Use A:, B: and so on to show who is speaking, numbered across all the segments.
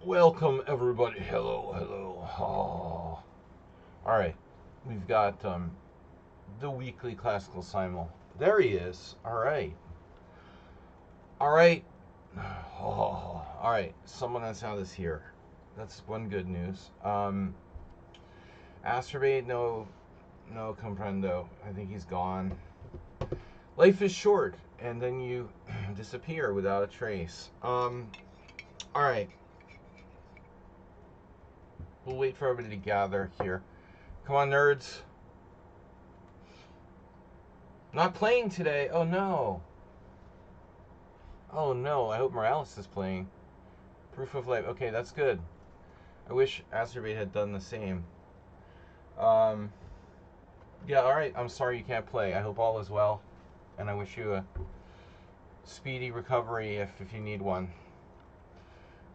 A: Welcome everybody. Hello, hello. Oh. All right, we've got the weekly classical simul. There he is. All right. All right. Oh. All right. Someone on sound is here. That's one good news. Astrobate, no comprendo. I think he's gone. Life is short, and then you disappear without a trace. All right. We'll wait for everybody to gather here. Come on, nerds. Not playing today. Oh no. Oh no. I hope Morales is playing. Proof of life. Okay, that's good. I wish Azerbate had done the same. Yeah, alright. I'm sorry you can't play. I hope all is well. And I wish you a speedy recovery if you need one.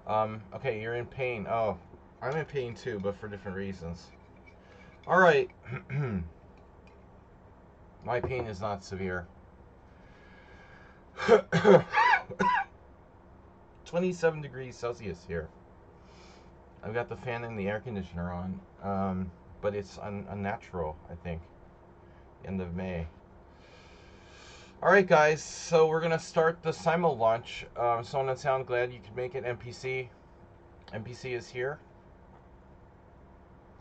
A: Okay, you're in pain. Oh, I'm in pain too, but for different reasons. Alright. My pain is not severe. 27 degrees Celsius here. I've got the fan and the air conditioner on, but it's unnatural, I think. End of May. Alright guys, so we're going to start the Simul launch. Someone on sound, glad you could make it. NPC. NPC is here.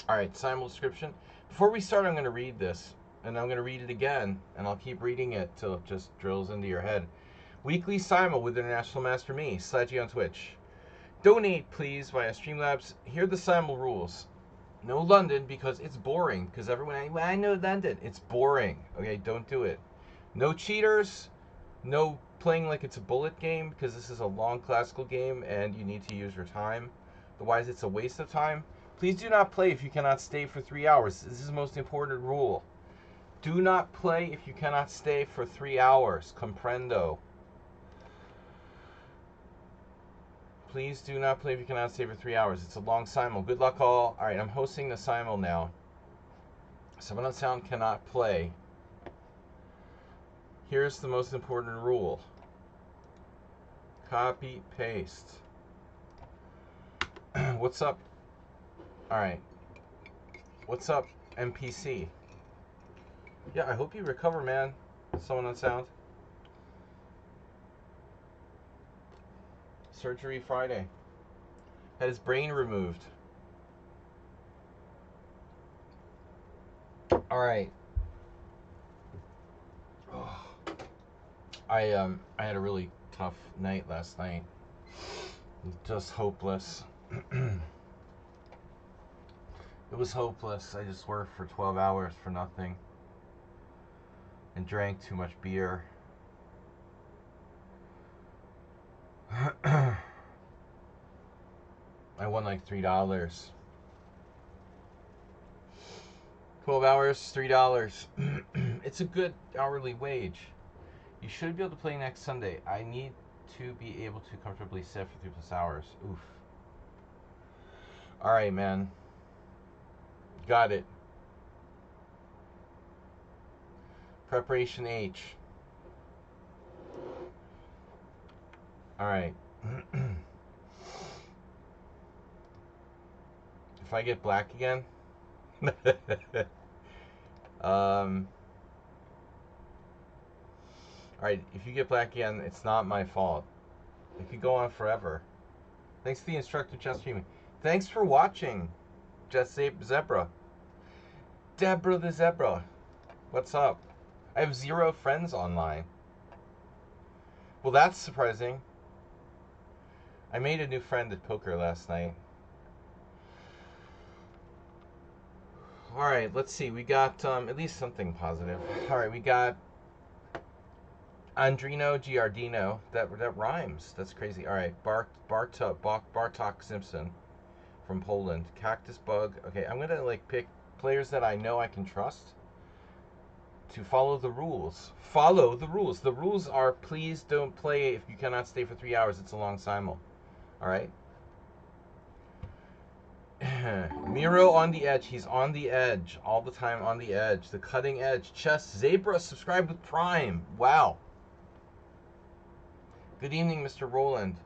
A: Alright, Simul description. Before we start, I'm going to read this, and I'm going to read it again, and I'll keep reading it till it just drills into your head. Weekly Simul with International Master Me, Slagy on Twitch. Donate, please, via Streamlabs. Here are the Simul rules. No London, because it's boring. Because everyone, I know London. It's boring. Okay, don't do it. No cheaters. No playing like it's a bullet game, because this is a long classical game, and you need to use your time. Otherwise, it's a waste of time. Please do not play if you cannot stay for 3 hours. This is the most important rule. Do not play if you cannot stay for 3 hours. Comprendo. Please do not play if you cannot stay for 3 hours. It's a long simul. Good luck all. Alright, I'm hosting the simul now. Someone on sound cannot play. Here's the most important rule. Copy, paste. What's up? Alright. What's up, NPC? Yeah, I hope you recover, man. Someone on sound. Surgery Friday. Had his brain removed. Alright. Oh. I had a really tough night last night. Just hopeless. It was hopeless. I just worked for 12 hours for nothing. And drank too much beer. I won like $3. 12 hours, $3. It's a good hourly wage. You should be able to play next Sunday. I need to be able to comfortably sit for 3+ hours. Oof. Alright, man. Got it. Preparation H. Alright. If I get black again. Alright, if you get black again, it's not my fault. It could go on forever. Thanks to the instructor, Just Streaming. Thanks for watching, Just Zebra. Deborah the Zebra. What's up? I have 0 friends online. Well, that's surprising. I made a new friend at poker last night. Alright, let's see. We got at least something positive. Alright, we got Andrino Giardino. That rhymes. That's crazy. Alright, Bartok Simpson from Poland. Cactus Bug. Okay, I'm gonna like pick players that I know I can trust to follow the rules. Follow the rules. The rules are please don't play if you cannot stay for 3 hours. It's a long simul. Alright. Miro on the edge. He's on the edge. All the time on the edge. The cutting edge. Chess Zebra subscribed with Prime. Wow. Good evening, Mr. Roland.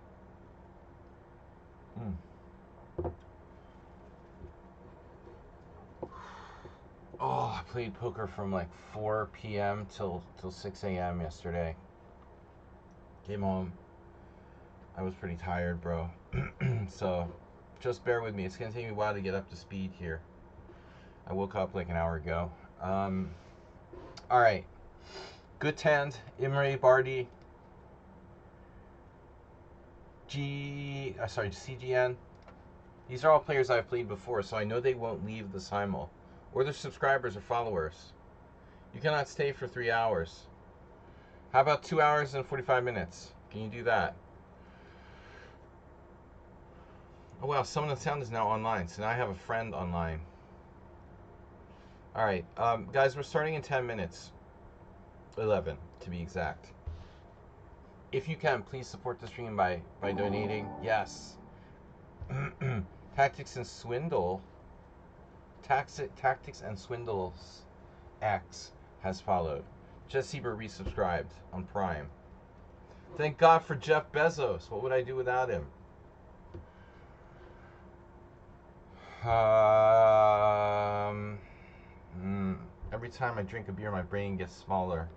A: Oh, I played poker from like 4 p.m. till 6 a.m. yesterday. Came home. I was pretty tired, bro. So, just bear with me. It's gonna take me a while to get up to speed here. I woke up like an hour ago. All right. Gutand, Imre, Bardi, CGN. These are all players I've played before, so I know they won't leave the Simul. Or they're subscribers or followers. You cannot stay for 3 hours. How about 2 hours and 45 minutes? Can you do that? Oh wow, Summon of Sound is now online, so now I have a friend online. Alright, guys, we're starting in 10 minutes. 11, to be exact. If you can, please support the stream by donating. Yes. Tactics and Swindle. Tactics and Swindles X has followed. Jess Sieber resubscribed on Prime. Thank God for Jeff Bezos. What would I do without him? Every time I drink a beer, my brain gets smaller.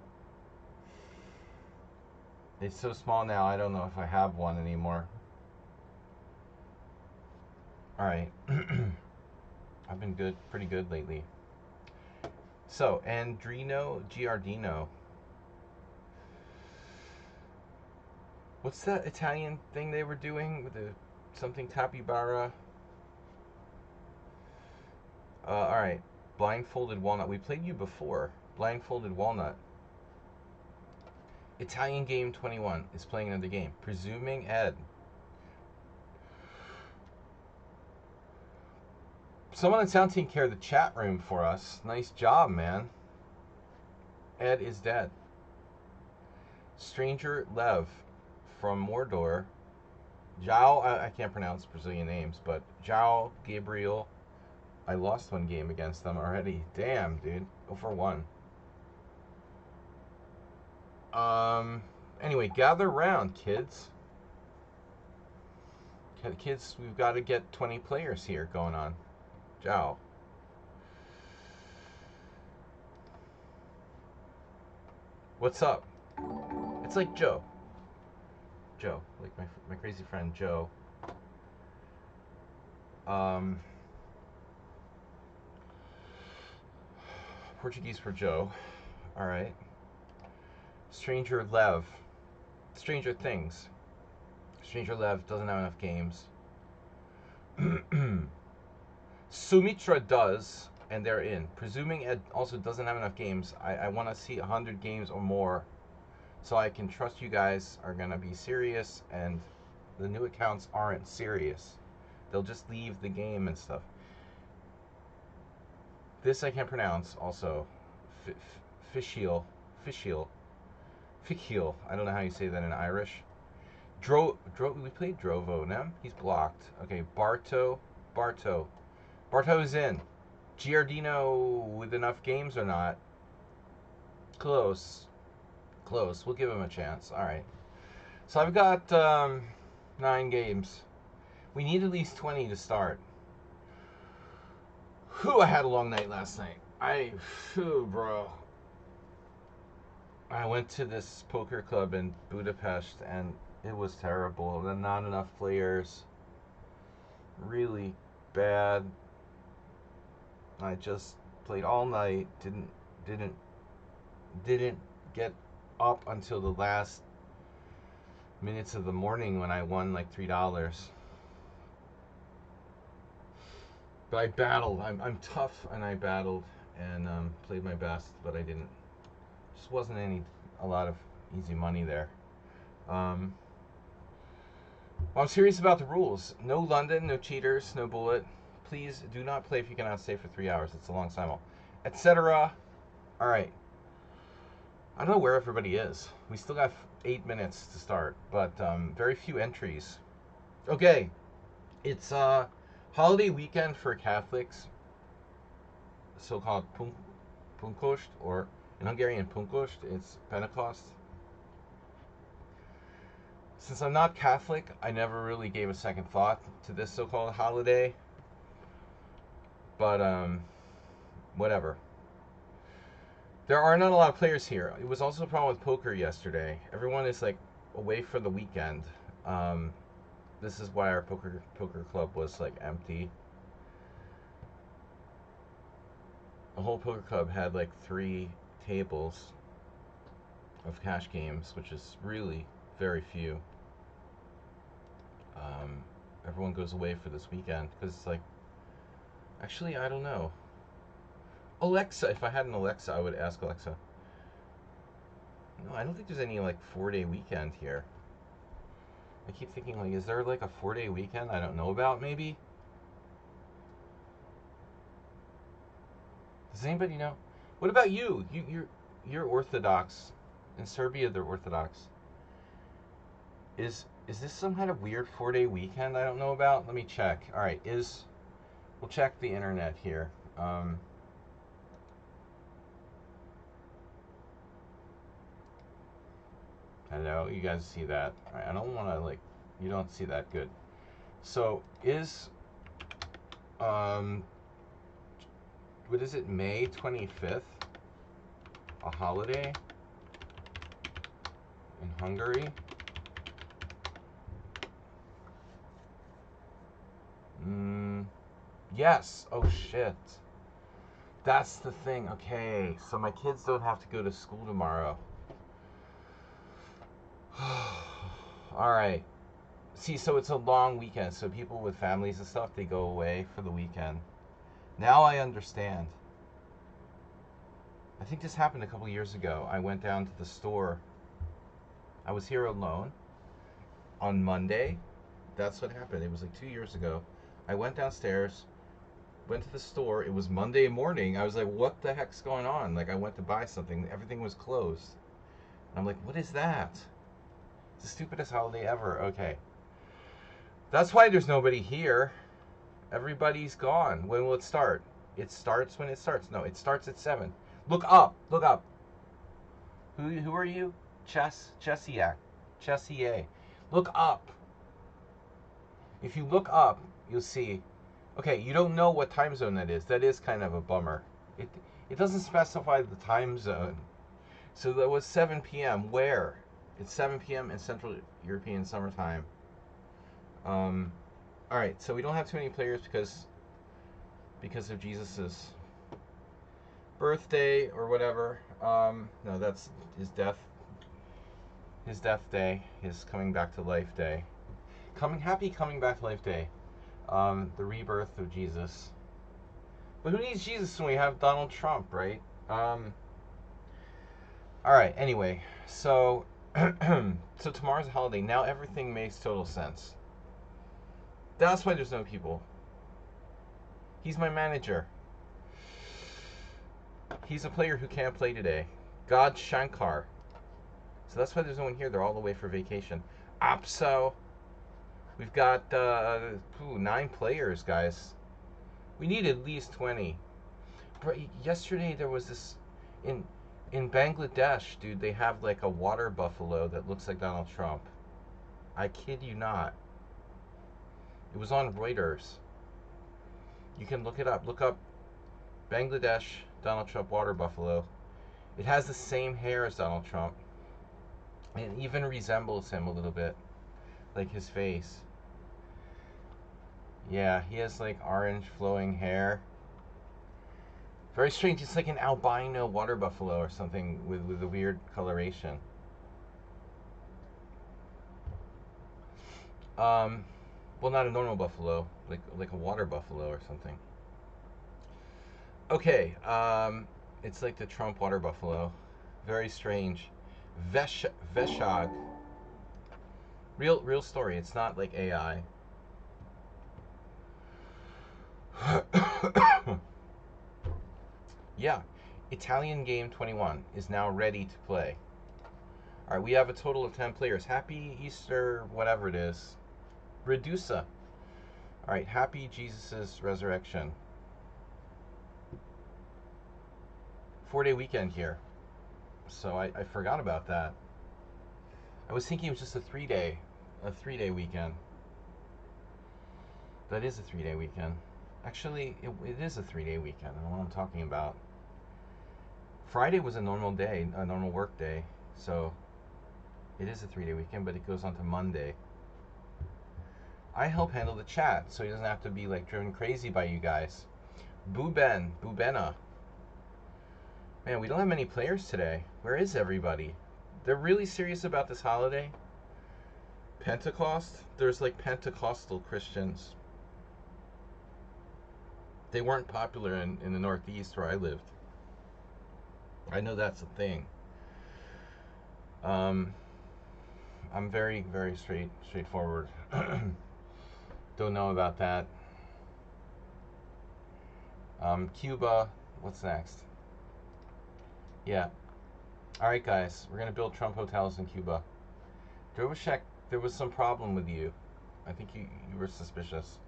A: It's so small now, I don't know if I have one anymore. Alright. I've been good, pretty good lately. So, Andrino Giardino. What's that Italian thing they were doing with the something capybara? Alright. Blindfolded Walnut. We played you before. Blindfolded Walnut. Italian Game 21 is playing another game. Presuming Ed. Someone on Sound Team carried the chat room for us. Nice job, man. Ed is dead. Stranger Lev from Mordor. João, I can't pronounce Brazilian names, but João Gabriel. I lost one game against them already. Damn, dude. 0-for-1. Anyway, gather round, kids. Kids, we've got to get 20 players here going on. João. What's up? It's like Joe. Joe, like my crazy friend Joe. Portuguese for Joe. All right. Stranger Lev. Stranger Things. Stranger Lev doesn't have enough games. Sumitra does, and they're in. Presuming Ed also doesn't have enough games, I want to see 100 games or more so I can trust you guys are going to be serious and the new accounts aren't serious. They'll just leave the game and stuff. This I can't pronounce also. Fishiel. I don't know how you say that in Irish. We played Drovo, no? He's blocked. Okay, Barto is in. Giardino with enough games or not? Close. We'll give him a chance. Alright. So I've got 9 games. We need at least 20 to start. Whew, I had a long night last night. Bro. I went to this poker club in Budapest and it was terrible. Not enough players. Really bad. I just played all night. Didn't get up until the last minutes of the morning when I won like $3. But I battled. I'm tough and I battled and played my best, but I didn't. Just wasn't a lot of easy money there. Well, I'm serious about the rules. No London, no cheaters, no bullet. Please do not play if you cannot stay for 3 hours. It's a long simul. Etc. Alright. I don't know where everybody is. We still got 8 minutes to start, but very few entries. Okay. It's holiday weekend for Catholics. So-called Punkost, or in Hungarian Punkost, it's Pentecost. Since I'm not Catholic, I never really gave a second thought to this so-called holiday. But, whatever. There are not a lot of players here. It was also a problem with poker yesterday. Everyone is like away for the weekend. Um, this is why our poker club was like empty. The whole poker club had like 3 tables of cash games, which is really very few. Everyone goes away for this weekend because it's like, actually, I don't know. Alexa, if I had an Alexa, I would ask Alexa. No, I don't think there's any like 4-day weekend here. I keep thinking like, is there like a 4-day weekend I don't know about? Maybe. Does anybody know? What about you? You're Orthodox. In Serbia, they're Orthodox. Is this some kind of weird 4-day weekend I don't know about? Let me check. All right, we'll check the internet here. Hello, you guys see that? All right, I don't want to like, you don't see that good. So what is it? May 25th, a holiday in Hungary. Yes. Oh shit. That's the thing. Okay, so my kids don't have to go to school tomorrow. All right. See, so it's a long weekend. So people with families and stuff, they go away for the weekend. Now I understand. I think this happened a couple years ago. I went down to the store. I was here alone on Monday. That's what happened. It was like 2 years ago. I went downstairs, went to the store. It was Monday morning. I was like, what the heck's going on? Like, I went to buy something. Everything was closed. I'm like, what is that? It's the stupidest holiday ever. Okay. That's why there's nobody here. Everybody's gone. When will it start? It starts when it starts. No, it starts at 7. Look up. Look up. Who are you? Chessiak. Chessier. Look up. If you look up, you'll see. Okay, you don't know what time zone that is. That is kind of a bummer. It doesn't specify the time zone. So that was 7 p.m. Where? It's 7 p.m. in Central European summertime. All right, so we don't have too many players because of Jesus's birthday or whatever. No, that's his death. His death day, his coming back to life day. Happy coming back to life day. The rebirth of Jesus. But who needs Jesus when we have Donald Trump, right? All right. Anyway, so so tomorrow's a holiday. Now everything makes total sense. That's why there's no people. He's my manager. He's a player who can't play today. God Shankar. So that's why there's no one here. They're all away for vacation. Opso. We've got 9 players, guys. We need at least 20. Yesterday there was this in Bangladesh, dude. They have like a water buffalo that looks like Donald Trump. I kid you not. It was on Reuters. You can look it up. Look up Bangladesh Donald Trump water buffalo. It has the same hair as Donald Trump. It even resembles him a little bit, like his face. Yeah, he has like orange flowing hair. Very strange. It's like an albino water buffalo or something with a weird coloration. Well, not a normal buffalo, like a water buffalo or something. Okay, it's like the Trump water buffalo. Very strange. Veshag. Real story. It's not like AI. Yeah, Italian game 21 is now ready to play. All right, we have a total of 10 players. Happy Easter, whatever it is. Redusa. All right, happy Jesus' resurrection. 4-day weekend here. So I forgot about that. I was thinking it was just a 3-day weekend. That is a 3-day weekend. Actually, it is a 3-day weekend. I don't know what I'm talking about. Friday was a normal day, a normal work day, so it is a 3-day weekend, but it goes on to Monday. I help handle the chat, so he doesn't have to be like driven crazy by you guys. Bubena. Man, we don't have many players today. Where is everybody? They're really serious about this holiday. Pentecost? There's like Pentecostal Christians. They weren't popular in the Northeast where I lived. I know that's a thing. I'm very, very straightforward. Don't know about that. Cuba. What's next? Yeah. All right, guys. We're gonna build Trump hotels in Cuba. Drovashek, there was some problem with you. I think you were suspicious.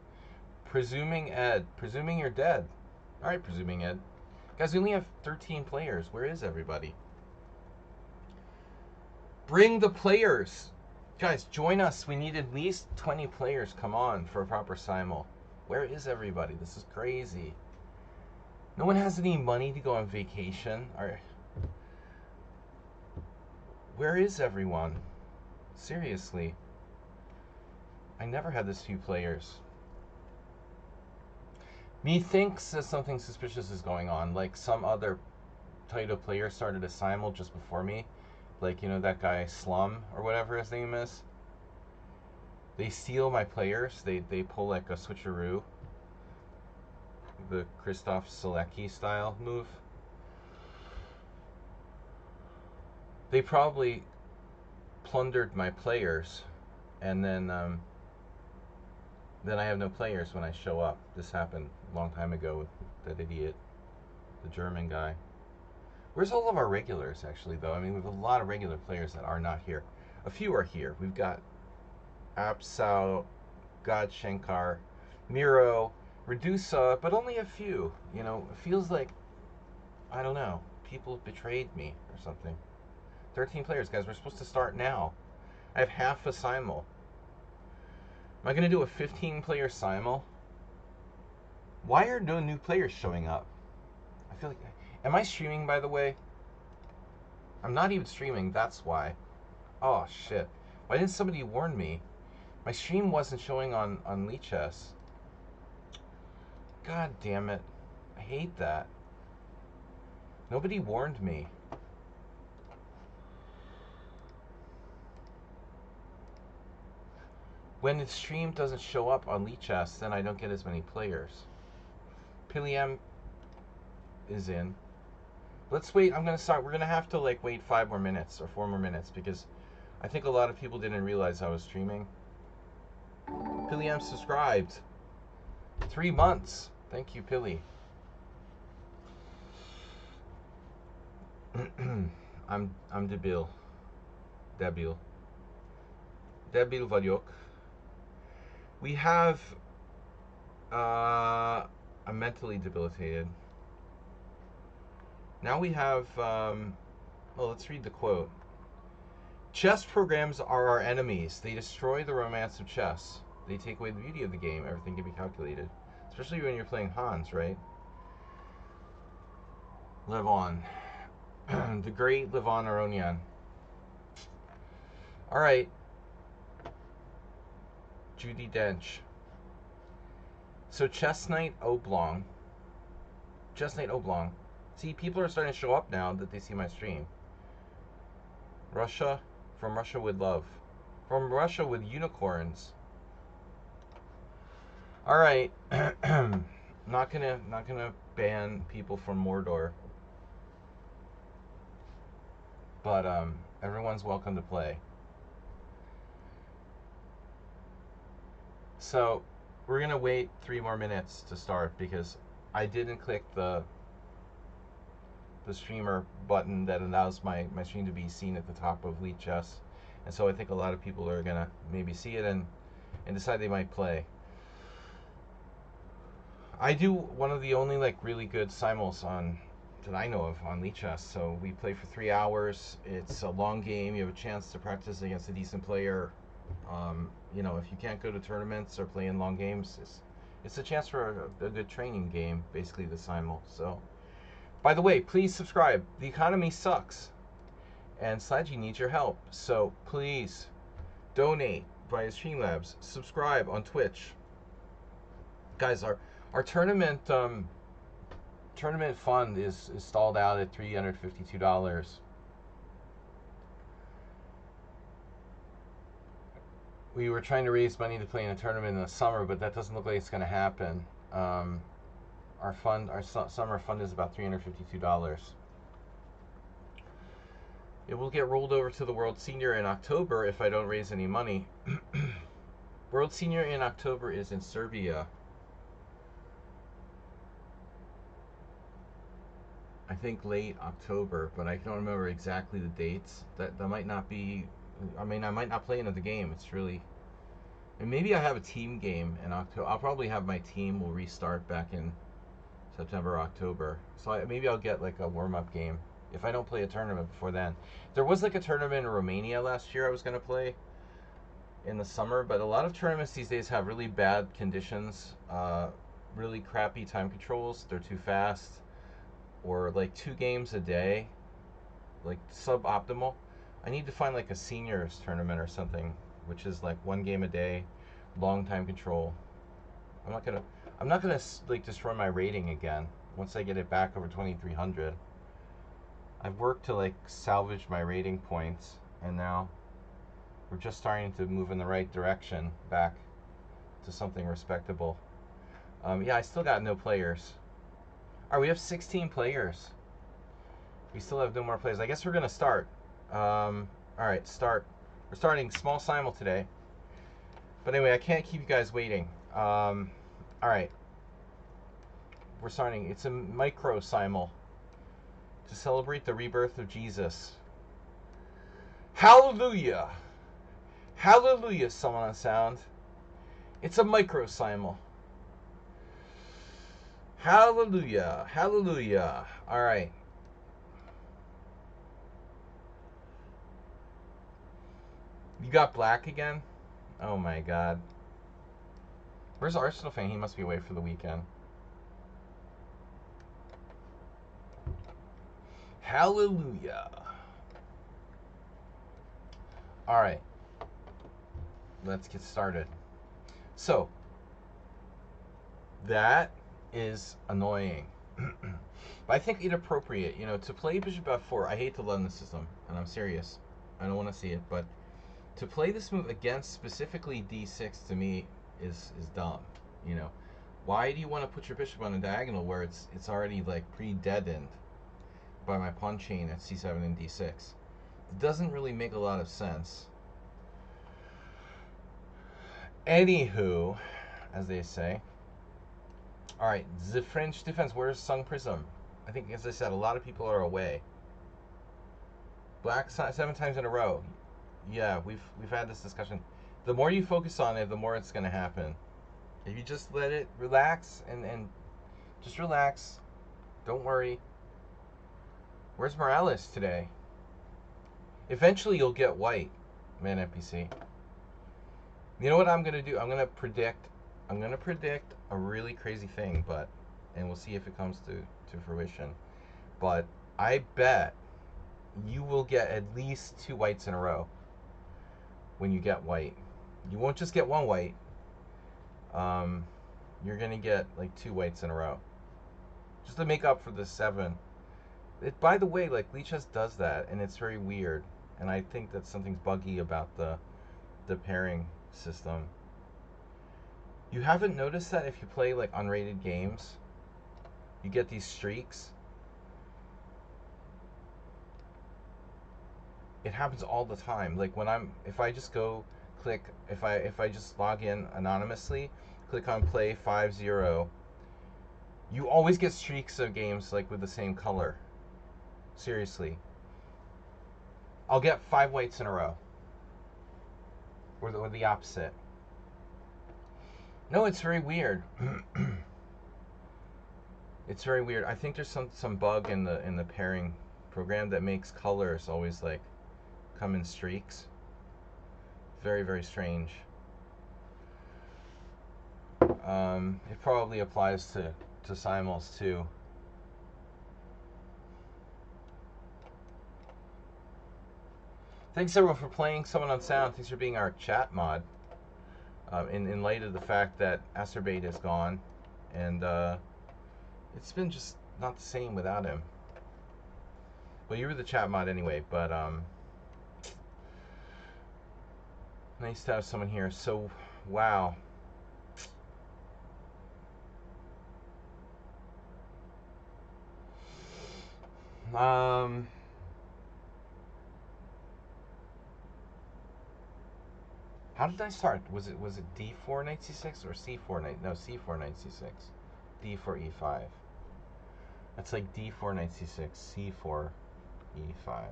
A: Presuming Ed. Presuming you're dead. All right, presuming Ed. Guys, we only have 13 players. Where is everybody? Bring the players. Guys, join us. We need at least 20 players. Come on for a proper simul. Where is everybody? This is crazy. No one has any money to go on vacation. Where is everyone? Seriously. I never had this few players. Methinks that something suspicious is going on. Like some other Taito player started a simul just before me. Like, you know, that guy Slum or whatever his name is. They steal my players. They pull like a switcheroo. The Christoph Selecki style move. They probably plundered my players, and then I have no players when I show up. This happened a long time ago with that idiot, the German guy. Where's all of our regulars, actually, though? I mean, we have a lot of regular players that are not here. A few are here. We've got Apsao, God Shankar, Miro, Redusa, but only a few. You know, it feels like, I don't know, people betrayed me or something. 13 players, guys. We're supposed to start now. I have half a simul. Am I going to do a 15-player simul? Why are no new players showing up? I feel like... Am I streaming, by the way? I'm not even streaming, that's why. Oh, shit. Why didn't somebody warn me? My stream wasn't showing on Lichess. God damn it. I hate that. Nobody warned me. When the stream doesn't show up on Lichess, then I don't get as many players. Piliam is in. Let's wait. I'm going to start. We're going to have to like wait 5 more minutes or 4 more minutes because I think a lot of people didn't realize I was streaming. Piliam subscribed. 3 months. Thank you, Pili. I'm debil. Debil Valyok. We have I'm mentally debilitated. Now we have well, let's read the quote. Chess programs are our enemies. They destroy the romance of chess. They take away the beauty of the game. Everything can be calculated. Especially when you're playing Hans, right? Levon. The great Levon Aronian. Alright. Judy Dench. So Chess Knight Oblong. Chess Knight Oblong. See, people are starting to show up now that they see my stream. Russia. From Russia with love. From Russia with unicorns. Alright. Not gonna ban people from Mordor. But everyone's welcome to play. So we're gonna wait 3 more minutes to start because I didn't click the streamer button that allows my stream to be seen at the top of Lead Chess, and so I think a lot of people are gonna maybe see it and decide they might play. I do one of the only like really good simuls on that I know of on Lead Chess. So we play for 3 hours. It's a long game. You have a chance to practice against a decent player. You know, if you can't go to tournaments or play in long games, it's a chance for a good training game, basically the simul. So By the way, please subscribe. The economy sucks, and Sledgy needs your help. So please donate via Streamlabs. Subscribe on Twitch, guys. Our tournament fund is stalled out at $352. We were trying to raise money to play in a tournament in the summer, but that doesn't look like it's going to happen. Our summer fund is about $352. It will get rolled over to the World Senior in October if I don't raise any money. World Senior in October is in Serbia. I think late October, but I don't remember exactly the dates. That might not be. I mean, I might not play another game. It's really, and maybe I have a team game in October. I'll probably have my team will restart back in September, October. So maybe I'll get like a warm-up game if I don't play a tournament before then. There was like a tournament in Romania last year I was going to play in the summer, but a lot of tournaments these days have really bad conditions, really crappy time controls. They're too fast, or like 2 games a day, like suboptimal. I need to find like a seniors tournament or something, which is like 1 game a day, long time control. I'm not gonna like destroy my rating again once I get it back over 2300. I've worked to like salvage my rating points, and now we're just starting to move in the right direction back to something respectable. Yeah, I still got no players. All right, we have 16 players. We still have no more players. I guess we're gonna start. All right, start. We're starting small simul today. But anyway, I can't keep you guys waiting. All right, we're starting. It's a micro simul to celebrate the rebirth of Jesus. Hallelujah! Hallelujah, someone on sound. It's a micro simul. Hallelujah! Hallelujah! All right. You got black again? Oh my God. Where's Arsenal fan? He must be away for the weekend. Hallelujah. All right. Let's get started. So, that is annoying. But I think inappropriate, you know, to play bishop f4. I hate to learn the system, and I'm serious. I don't want to see it, but to play this move against specifically d6 to me is dumb. You know, why do you want to put your bishop on a diagonal where it's already like pre-deadened by my pawn chain at c7 and d6? It doesn't really make a lot of sense. Anywho, as they say. All right, the French defense. Where's Sung Prism? I think, as I said, a lot of people are away. Black 7 times in a row. Yeah, we've had this discussion. The more you focus on it, the more it's going to happen. If you just let it relax and just relax, don't worry. Where's Morales today? Eventually you'll get white, man NPC. You know what I'm going to do? I'm going to predict a really crazy thing, and we'll see if it comes to fruition. But I bet you will get at least 2 whites in a row when you get white. You won't just get 1 white. You're going to get like 2 whites in a row. Just to make up for the 7. By the way, like Lichess does that, and it's very weird. And I think that something's buggy about the pairing system. You haven't noticed that if you play like unrated games, you get these streaks? It happens all the time. Like if I just go click, if I just log in anonymously, click on play 5-0, you always get streaks of games like with the same color. Seriously. I'll get 5 whites in a row. Or the opposite. No, it's very weird. It's very weird. I think there's some bug in the pairing program that makes colors always like come in streaks. Very, very strange. It probably applies to simuls too. Thanks everyone for playing Someone on Sound. Thanks for being our chat mod. In light of the fact that Acerbate is gone, and it's been just not the same without him. Well, you were the chat mod anyway, but nice to have someone here. So, wow. How did I start? Was it D4 knight c6 or C4 knight? No, C4 knight c6, D4 e5. That's like D4 knight c6, C4 e5.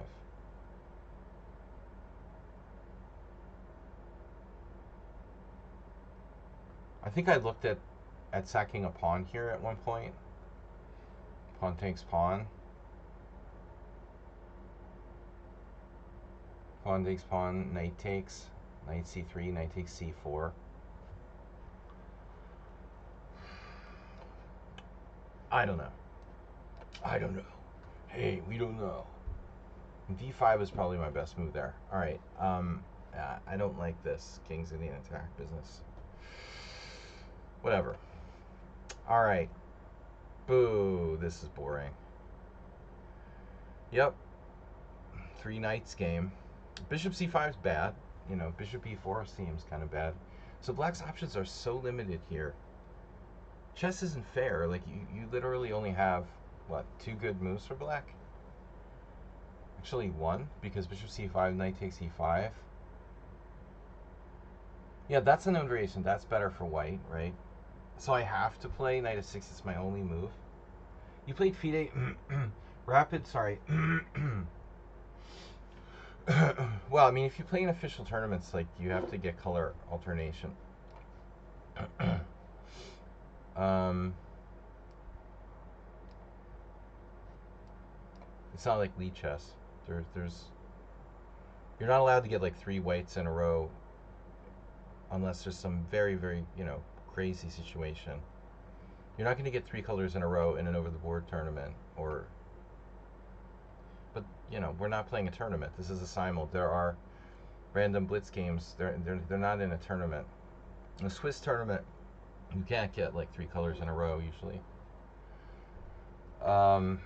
A: I think I looked at sacking a pawn here at one point. Pawn takes pawn. Pawn takes pawn, knight takes, knight c3, knight takes c4. I don't know. I don't know. Hey, we don't know. D5 is probably my best move there. All right. I don't like this King's Indian attack business. Whatever. All right. Boo. This is boring. Yep. 3 knights game. Bishop c5 is bad. You know, bishop e4 seems kind of bad. So black's options are so limited here. Chess isn't fair. Like, you literally only have, what, 2 good moves for black? Actually 1, because bishop c5, knight takes e5. Yeah, that's a known variation. That's better for white, right? So I have to play knight f6. It's my only move. You played FIDE. Rapid, sorry. Well, I mean, if you play in official tournaments, like, you have to get color alternation. It's not like Lee chess. There's you're not allowed to get like 3 whites in a row unless there's some very, very, crazy situation. You're not going to get 3 colors in a row in an over-the-board tournament, but we're not playing a tournament. This is a simul. There are random blitz games. They're not in a tournament. In a Swiss tournament, you can't get like 3 colors in a row usually. All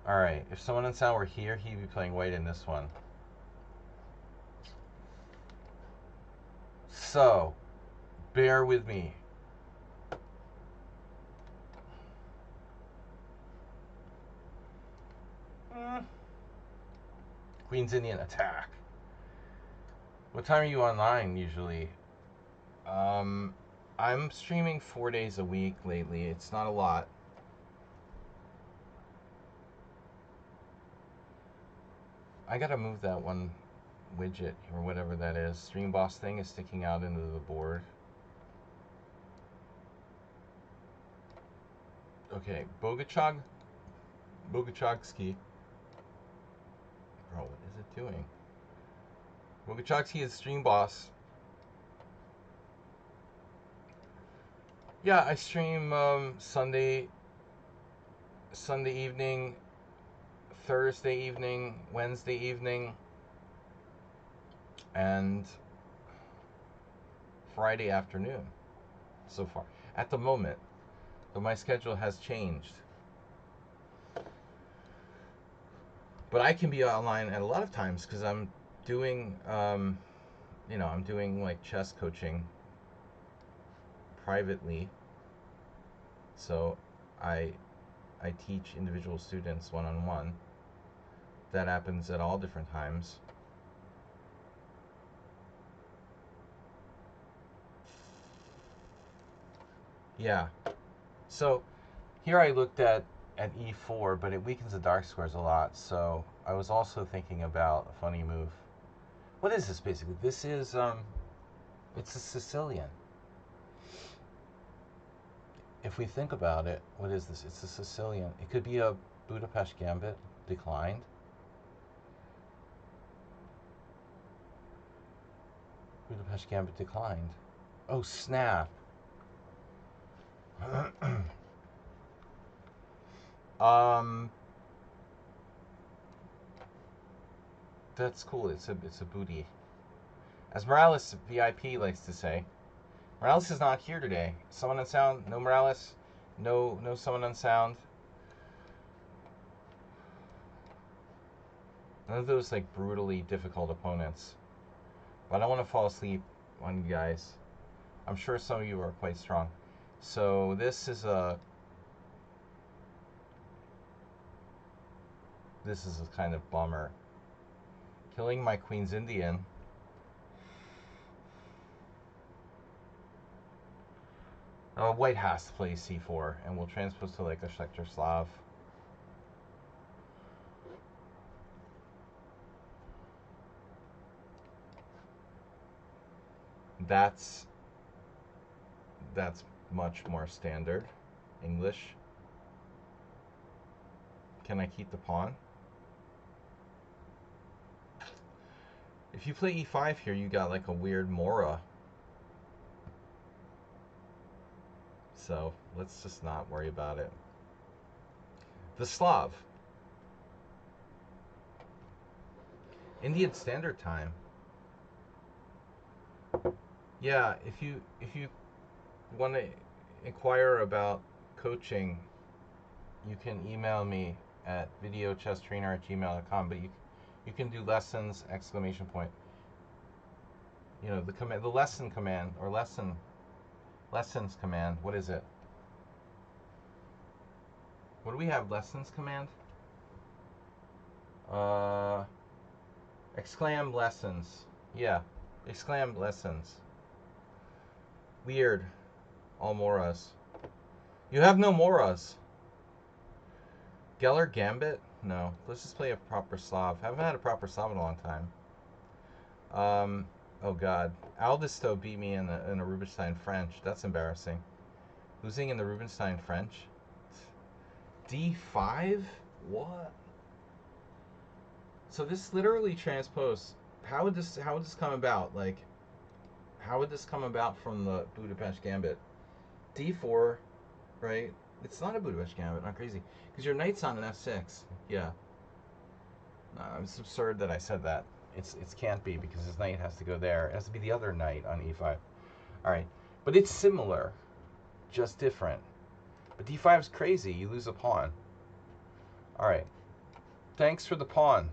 A: right. If someone on sound were here, he'd be playing white in this one. So, bear with me. Queen's Indian attack. What time are you online usually? I'm streaming 4 days a week lately. It's not a lot. I gotta move that one widget or whatever that is. Stream boss thing is sticking out into the board. Okay, Bogachogsky. Bro, what is it doing? Bogachogsky is stream boss. Yeah, I stream Sunday evening, Thursday evening, Wednesday evening, and Friday afternoon so far. At the moment, but my schedule has changed. But I can be online at a lot of times because I'm doing, I'm doing like chess coaching privately. So I teach individual students one-on-one. That happens at all different times. Yeah. So here I looked at e4, but it weakens the dark squares a lot. So I was also thinking about a funny move. What is this basically? This is it's a Sicilian. If we think about it, what is this? It's a Sicilian. It could be a Budapest Gambit declined. Budapest Gambit declined. Oh, snap. That's cool. It's a booty. As Morales VIP likes to say, Morales is not here today. Someone on sound, no Morales, no someone on sound. None of those like brutally difficult opponents. But I don't want to fall asleep on you guys. I'm sure some of you are quite strong. So this is a kind of bummer. Killing my Queen's Indian. White has to play c4, and we'll transpose to like a Schlechter Slav. That's much more standard English. Can I keep the pawn? If you play e5 here, you got like a weird Mora. So let's just not worry about it. The Slav. Indian Standard Time. Yeah, if you want to inquire about coaching, you can email me at videochesstrainer@gmail.com. But you can do lessons ! You know, the command, the lesson command, or lessons command. What is it? What do we have? Lessons command. Exclam lessons. Yeah, exclam lessons. Weird. All Moras. You have no Moras. Geller Gambit? No. Let's just play a proper Slav. Haven't had a proper Slav in a long time. Oh god. Aldisto beat me in a Rubinstein French. That's embarrassing. Losing in the Rubinstein French? D5? What? So this literally transposed. How would this come about? Like, how would this come about from the Budapest Gambit? D4, right? It's not a Budapest Gambit, not crazy. Because your knight's on an F6. Yeah. No, it's absurd that I said that. It can't be, because his knight has to go there. It has to be the other knight on E5. Alright. But it's similar. Just different. But D5 is crazy. You lose a pawn. Alright. Thanks for the pawn.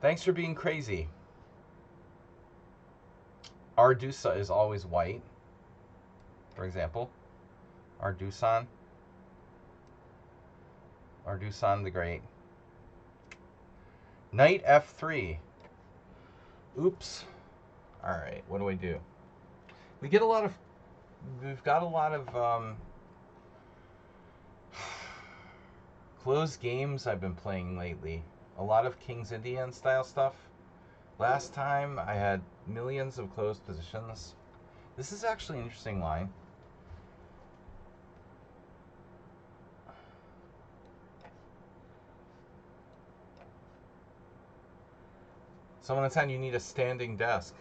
A: Thanks for being crazy. Ardusa is always white. For example. Ardusan the Great. Knight F3. Oops. Alright, what do I do? We've got a lot of closed games I've been playing lately. A lot of King's Indian style stuff. Last time I had millions of closed positions. This is actually an interesting line. Someone in 10, you need a standing desk.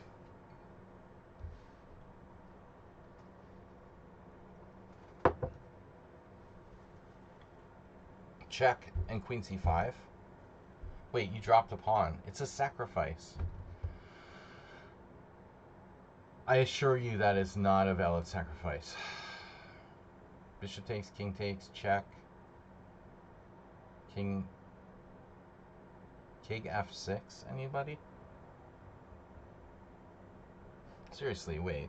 A: Check and Queen C5. Wait, you dropped a pawn. It's a sacrifice. I assure you that is not a valid sacrifice. Bishop takes, king takes, check. King F6, anybody? Seriously, wait.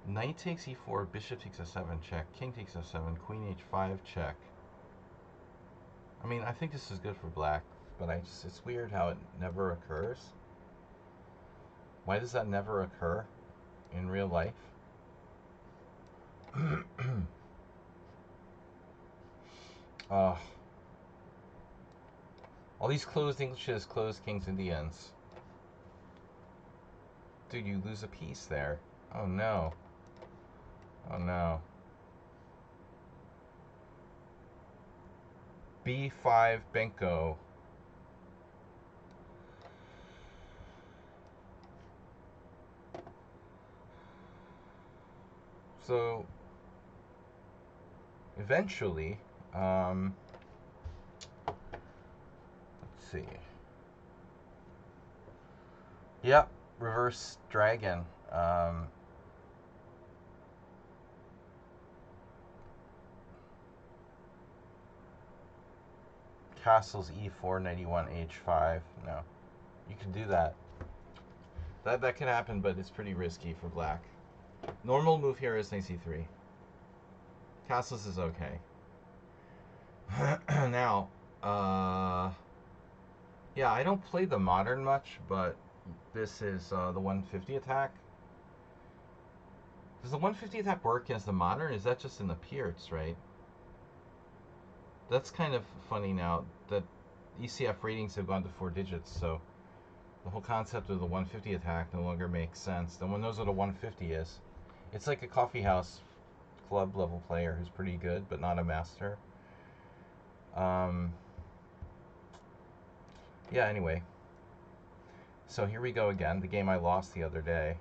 A: Knight takes e4, bishop takes f7, check. King takes f7, queen h5, check. I mean, I think this is good for black, but it's weird how it never occurs. Why does that never occur in real life? All these closed Englishes, closed Kings Indians. Dude, you lose a piece there. Oh no. Oh no. B5 Benko. So eventually, see. Yep, reverse dragon. Castles E4, 91, H5. No, you can do that. That can happen, but it's pretty risky for black. Normal move here is knight C3. Castles is okay. Now, yeah, I don't play the modern much, but this is the 150 attack. Does the 150 attack work against the modern? Is that just in the Pierts, right? That's kind of funny now that ECF ratings have gone to 4 digits, so the whole concept of the 150 attack no longer makes sense. No one knows what a 150 is. It's like a coffeehouse club level player who's pretty good, but not a master. Yeah, anyway. So here we go again, the game I lost the other day.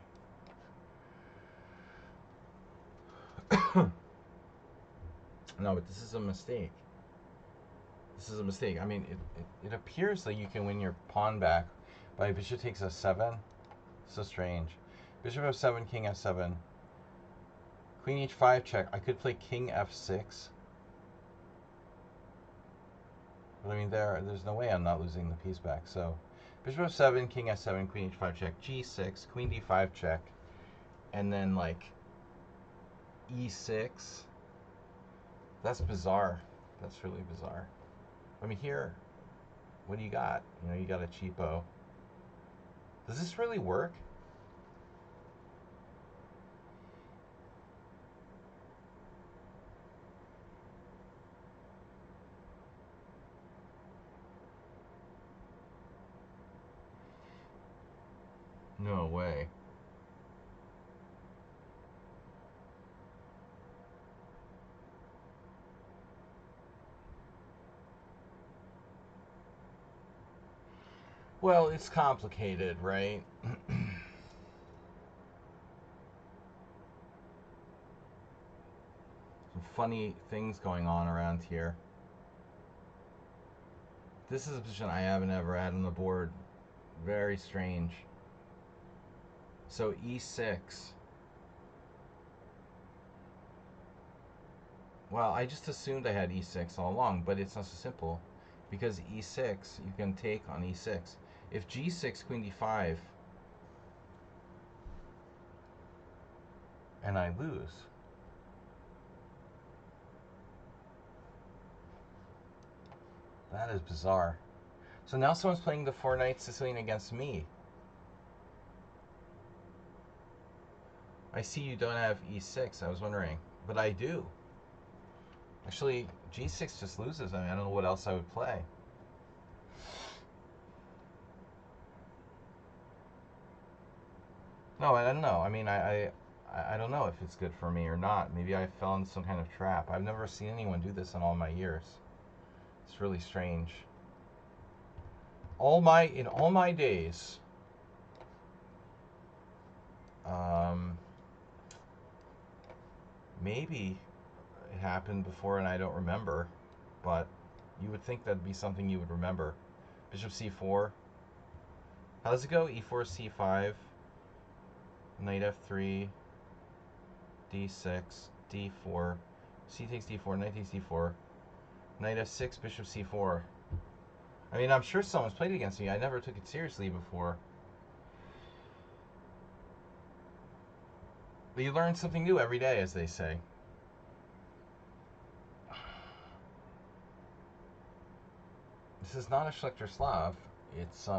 A: No, but this is a mistake. This is a mistake. I mean, it appears that you can win your pawn back by bishop takes f7. So strange. Bishop f7, king f7. Queen h5 check. I could play king f6. But I mean, there's no way I'm not losing the piece back. So bishop f7, king f7, queen h5 check, g6, queen d5 check, and then like e6. That's bizarre. That's really bizarre. I mean, here, what do you got? You know, you got a cheapo. Does this really work? No way. Well, it's complicated, right? Some funny things going on around here. This is a position I haven't ever had on the board. Very strange. So e6. Well, I just assumed I had e6 all along, but it's not so simple. Because e6, you can take on e6. If g6, queen d5, and I lose, that is bizarre. So now someone's playing the 4 knights Sicilian against me. I see you don't have e6, I was wondering. But I do. Actually, g6 just loses. I mean, I don't know what else I would play. No, I don't know. I mean, I don't know if it's good for me or not. Maybe I fell into some kind of trap. I've never seen anyone do this in all my years. It's really strange. In all my days, maybe it happened before and I don't remember, but you would think that'd be something you would remember. Bishop c4. How does it go? e4, c5, knight f3, d6, d4, c takes d4, knight takes d4, knight f6, bishop c4. I mean, I'm sure someone's played against me. I never took it seriously before. But you learn something new every day, as they say. This is not a Schlechter Slav. It's,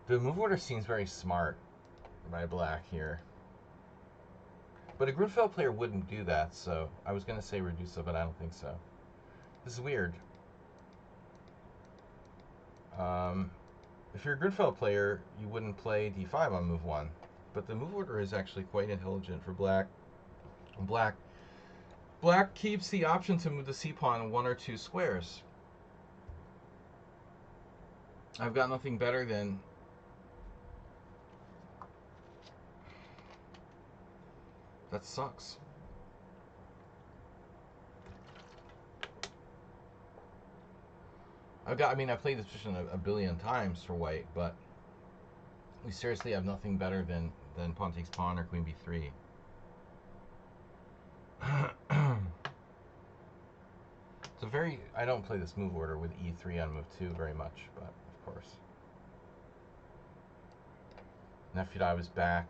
A: the move order seems very smart by black here. But a Grunfeld player wouldn't do that, so I was going to say Redusa, but I don't think so. This is weird. If you're a Grunfeld player, you wouldn't play d5 on move 1. But the move order is actually quite intelligent for black. Black keeps the option to move the c-pawn 1 or 2 squares. I've got nothing better than... That sucks. I mean, I've played this position a billion times for white, but we seriously have nothing better than pawn takes pawn or queen b3. It's a very, I don't play this move order with e3 on move 2 very much, but of course. Nefudai was back.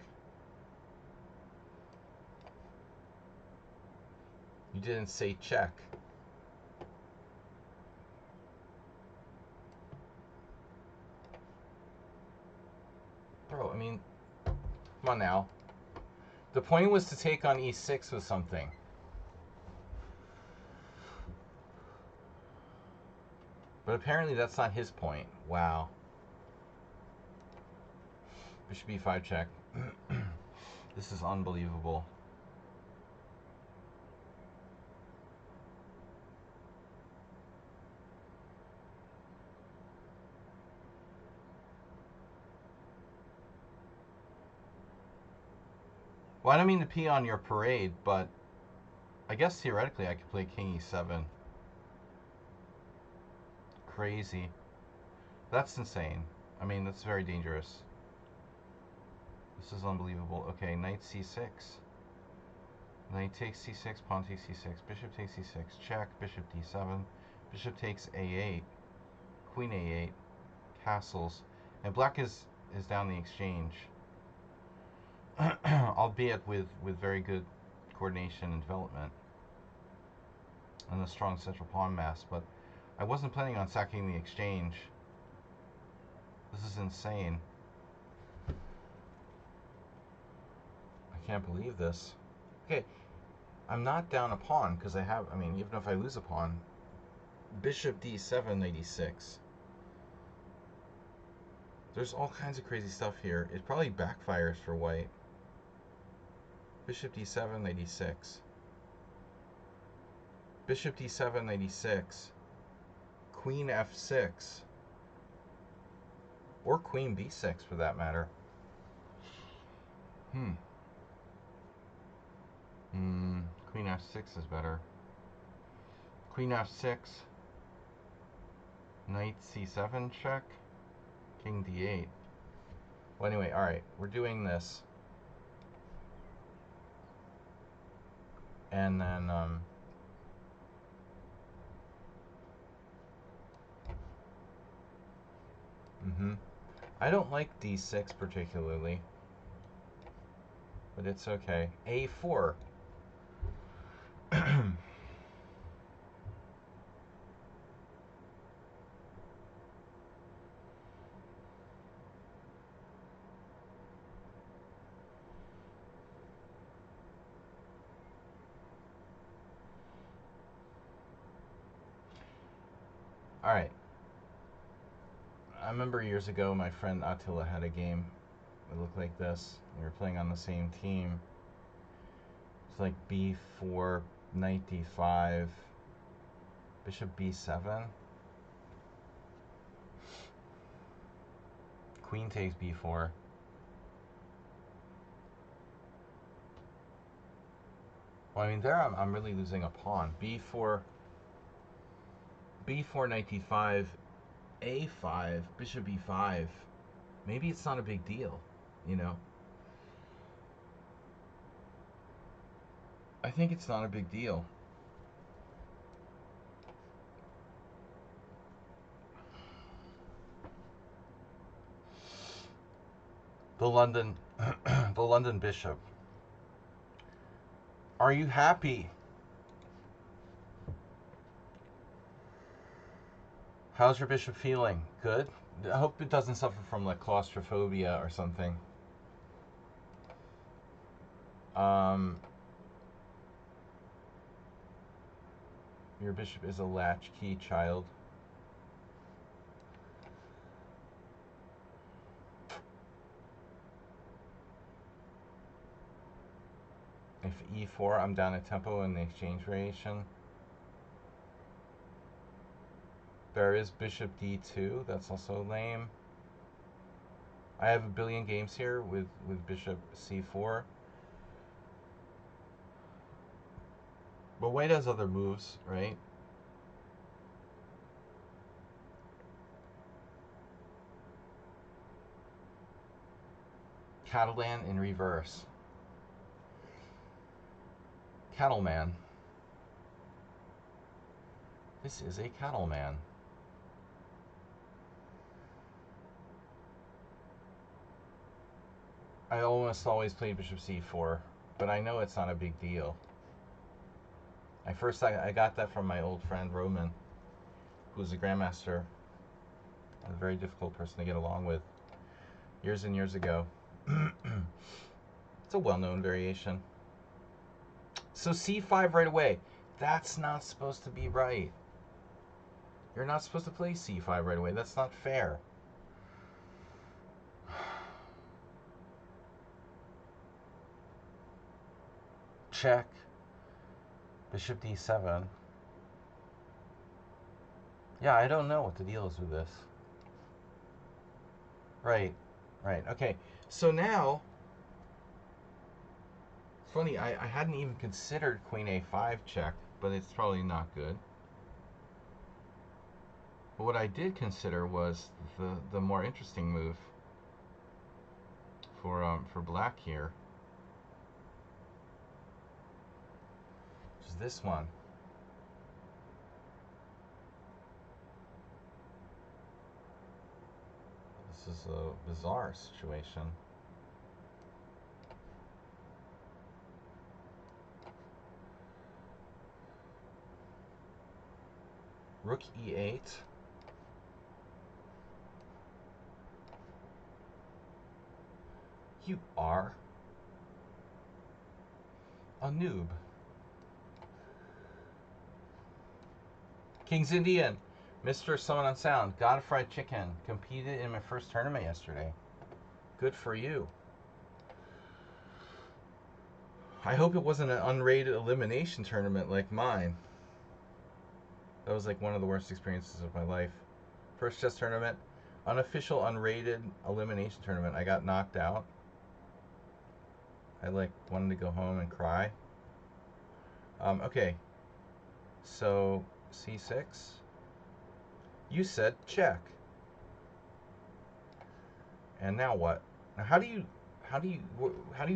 A: You didn't say check. Bro, I mean, come on now. The point was to take on e6 with something. But apparently that's not his point. Wow. Bishop e5 check. This is unbelievable. Well, I don't mean to pee on your parade, but I guess theoretically I could play king e7. Crazy. That's insane. I mean, that's very dangerous. This is unbelievable. Okay, knight c6. Knight takes c6, pawn takes c6, bishop takes c6, check, bishop d7, bishop takes a8, queen a8, castles, and black is down the exchange. Albeit with very good coordination and development and a strong central pawn mass, but I wasn't planning on sacking the exchange. This is insane. I can't believe this. Okay, I'm not down a pawn because I mean, even if I lose a pawn, bishop d7, knight e6. There's all kinds of crazy stuff here. It probably backfires for white. Bishop d7, knight e6. Bishop d7, knight e6. Queen f6. Or queen b6 for that matter. Queen f6 is better. Queen f6. Knight c7 check. King d8. Well, anyway, alright. We're doing this. And then, I don't like d6 particularly, but it's okay. a4. All right. I remember years ago my friend Attila had a game that looked like this. We were playing on the same team. It's like b4, knight d5, bishop b7, queen takes b4. Well, I mean, there I'm really losing a pawn. b4, knight d5, a5, bishop e5. Maybe it's not a big deal, you know? I think it's not a big deal. The London, the London bishop. Are you happy? How's your bishop feeling? Good? I hope it doesn't suffer from like claustrophobia or something. Your bishop is a latchkey child. If e4, I'm down a tempo in the exchange variation. There is bishop d2. That's also lame. I have a billion games here with bishop c4. But white has other moves, right? Catalan in reverse. Cattleman. This is a cattleman. I almost always play bishop c4, but I know it's not a big deal. I got that from my old friend Roman, who's a grandmaster, a very difficult person to get along with, years and years ago. It's a well-known variation. So c5 right away. That's not supposed to be right. You're not supposed to play c5 right away. That's not fair. Check. Bishop d7. Yeah, I don't know what the deal is with this. Right. Okay. So now, funny, I hadn't even considered queen a5 check, but it's probably not good. But what I did consider was the more interesting move for black here, which is this one. This is a bizarre situation. Rook e8. You are a noob. King's Indian, Mr. Someone on Sound, got a fried chicken, competed in my first tournament yesterday. Good for you. I hope it wasn't an unrated elimination tournament like mine. That was like one of the worst experiences of my life. First chess tournament, unofficial unrated elimination tournament. I got knocked out. I like wanted to go home and cry. Okay. So c6. You said check. And now what? Now how do you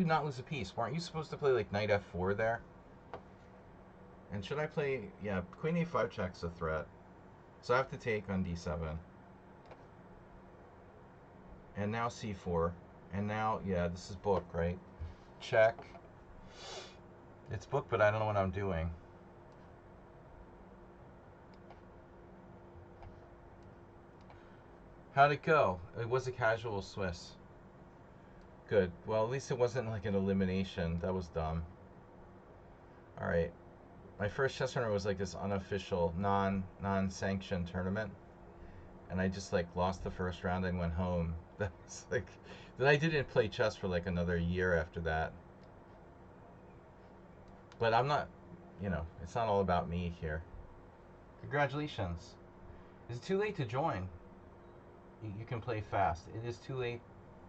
A: not lose a piece? Weren't you supposed to play like knight f4 there? And should I play? Yeah, queen a5 check's a threat. So I have to take on d7. And now c4. And now, yeah, this is book, right? Check. It's book, but I don't know what I'm doing. How'd it go? It was a casual Swiss. Good. Well, at least it wasn't like an elimination. That was dumb. Alright. My first chess tournament was like this unofficial, non-sanctioned tournament. And I just like lost the first round and went home. That was like... Then I didn't play chess for like another year after that. But I'm not, it's not all about me here. Congratulations. Is it too late to join? You can play fast. It is too late.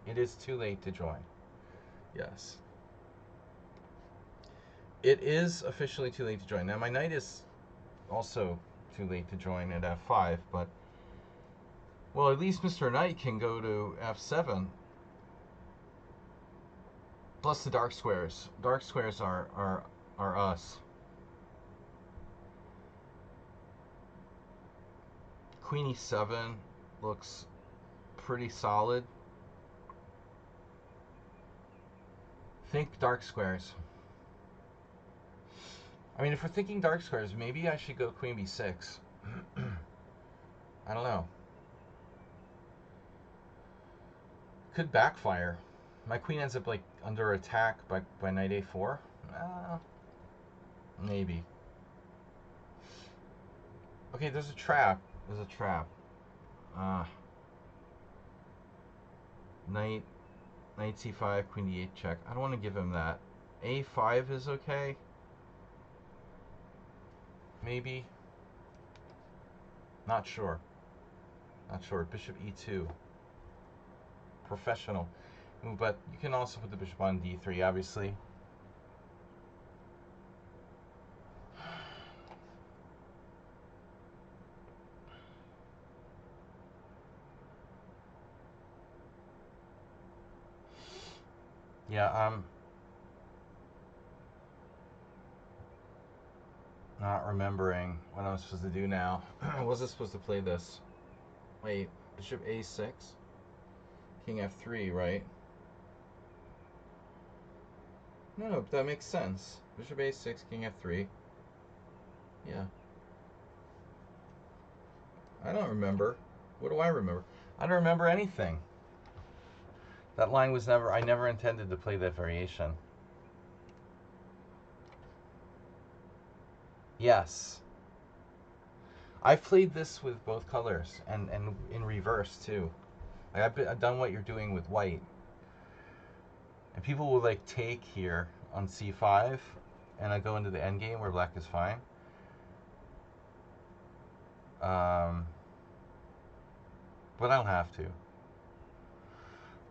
A: It is too late to join. Yes. It is officially too late to join. Now my knight is also too late to join at f5, but well, at least Mr. Knight can go to f7. Plus the dark squares. Dark squares are us. Queen e7 looks pretty solid. Think dark squares. I mean, if we're thinking dark squares, maybe I should go queen b6. I don't know. Could backfire. My queen ends up like under attack by knight a4. Maybe. Okay, there's a trap. There's a trap. Knight c5, queen d8 check. I don't want to give him that. a5 is okay. Maybe. Not sure. Not sure. Bishop e2. Professional. But you can also put the bishop on d3, obviously. Yeah, I'm not remembering what I'm supposed to do now. Was I supposed to play this? Wait, bishop a6, king f3, right? No, that makes sense. Bishop a6, king f3. Yeah. I don't remember. What do I remember? I don't remember anything. That line was never, I never intended to play that variation. Yes. I've played this with both colors and in reverse too. Like I've done what you're doing with white. And people will like take here on c5 and I go into the endgame where black is fine. But I don't have to.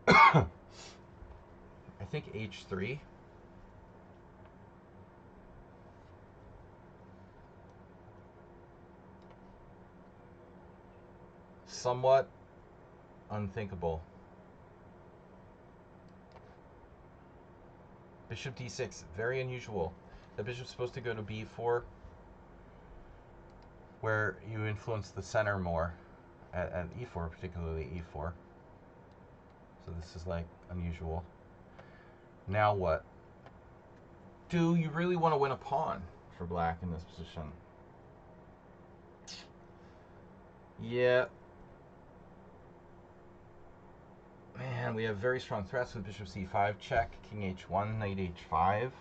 A: I think h3. Somewhat unthinkable. Bishop d6, very unusual. The bishop's supposed to go to b4, where you influence the center more. At e4, particularly e4. So this is like unusual. Now what? Do you really want to win a pawn for black in this position? Yeah. Man, we have very strong threats with bishop c5 check, king h1, knight h5.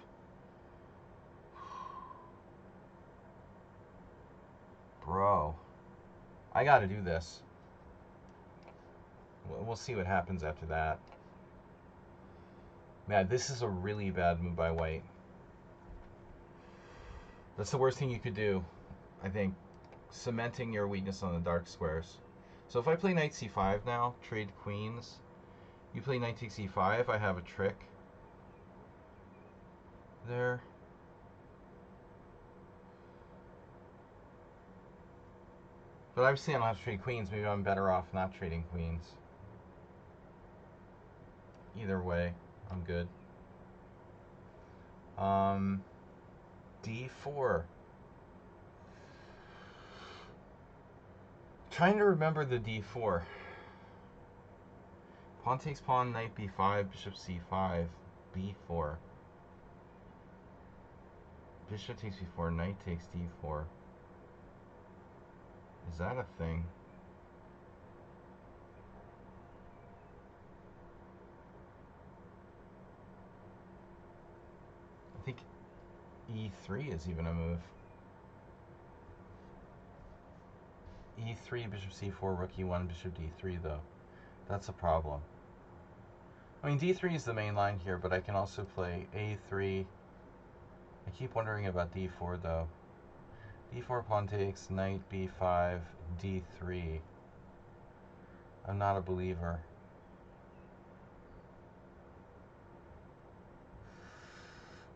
A: Bro, I gotta do this. We'll see what happens after that. Man, this is a really bad move by white. That's the worst thing you could do, I think. Cementing your weakness on the dark squares. So if I play knight c5 now, trade queens, you play knight takes e5, I have a trick there. But obviously I don't have to trade queens. Maybe I'm better off not trading queens. Either way, I'm good. D4. Trying to remember the d4. Pawn takes pawn, knight b5, bishop c5, b4. Bishop takes b4, knight takes d4. Is that a thing? I think e3 is even a move. e3, bishop c4, rook e1, bishop d3 though. That's a problem. I mean, d3 is the main line here, but I can also play a3. I keep wondering about d4 though. d4 pawn takes, knight b5, d3. I'm not a believer.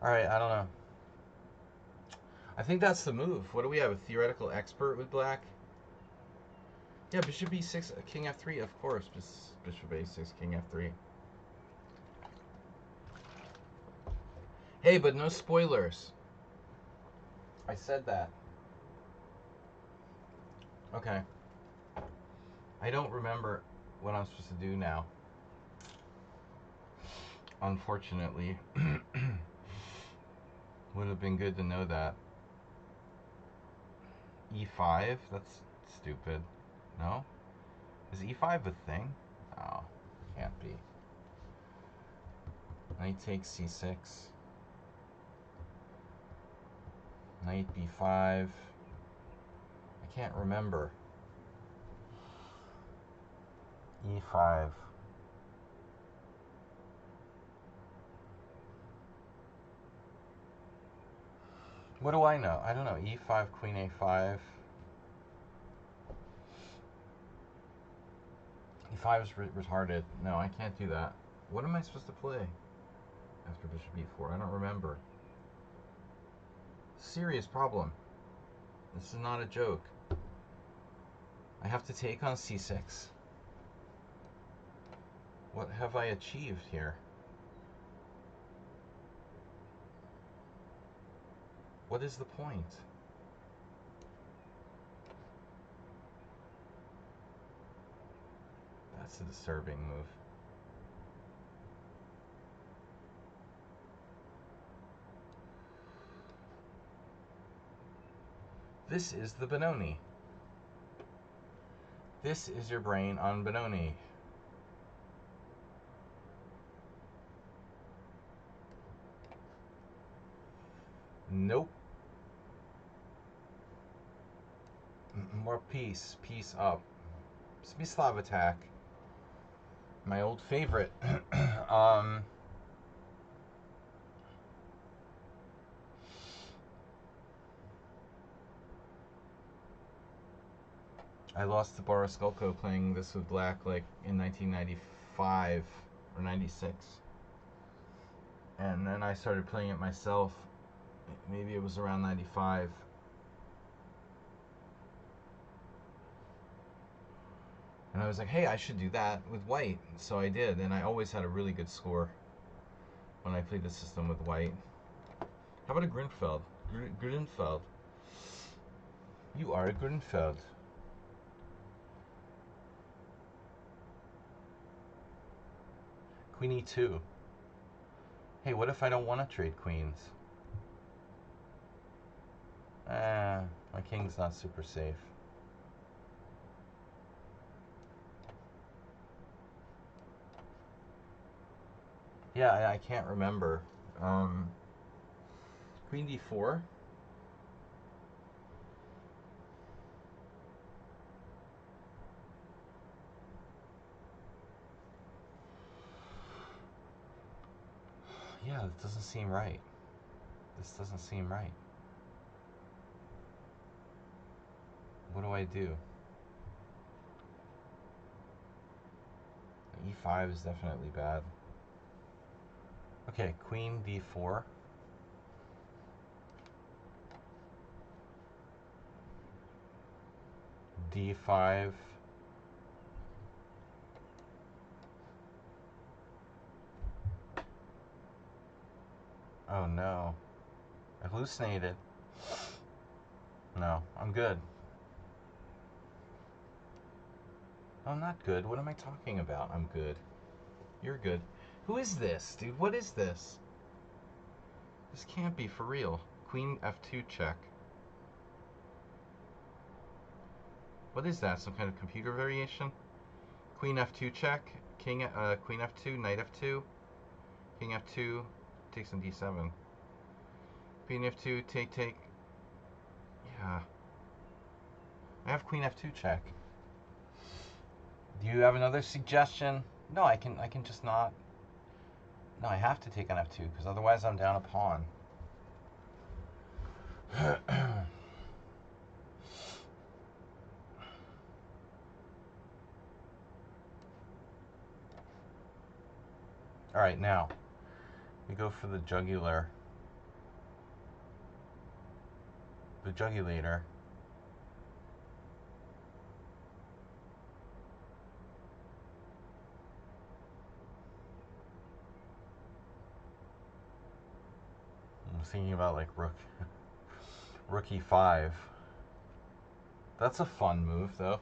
A: Alright, I don't know. I think that's the move. What do we have? A theoretical expert with black? Yeah, bishop b6, king f3, of course. Bishop a6, king f3. Hey, but no spoilers. I said that. Okay. I don't remember what I'm supposed to do now. Unfortunately. Would have been good to know that. e5? That's stupid. No? Is e5 a thing? Oh, can't be. Knight takes c6. Knight b5. I can't remember. e5. What do I know? I don't know. e5, queen a5. e5 is retarded. No, I can't do that. What am I supposed to play after bishop e4? I don't remember. Serious problem. This is not a joke. I have to take on c6. What have I achieved here? What is the point? That's a disturbing move. This is the Benoni. This is your brain on Benoni. Nope. More peace. Peace up. Smislav attack. My old favorite. I lost to Boris Golko playing this with black like in 1995 or 96. And then I started playing it myself. Maybe it was around 95. And I was like, hey, I should do that with white. So I did, and I always had a really good score when I played the system with white. How about a Grunfeld? Grunfeld. You are a Grunfeld. Queen E2. Hey, what if I don't want to trade queens? My king's not super safe. Yeah, I can't remember. Queen D4. Yeah, it doesn't seem right. This doesn't seem right. What do I do? E5 is definitely bad. Okay, Queen D4. D5. Oh no. I hallucinated. No, I'm good. I'm not good. What am I talking about? I'm good. You're good. Who is this, dude? What is this? This can't be for real. Queen F2 check. What is that? Some kind of computer variation? Queen F2 check. Queen F2, Knight F2. King F2 takes on D7. Queen F2, take. Yeah. I have Queen F2 check. Do you have another suggestion? No, I can just not. No, I have to take on F2 because otherwise I'm down a pawn. All right, now we go for the jugular. The jugulator. I'm thinking about like rook e5. That's a fun move, though.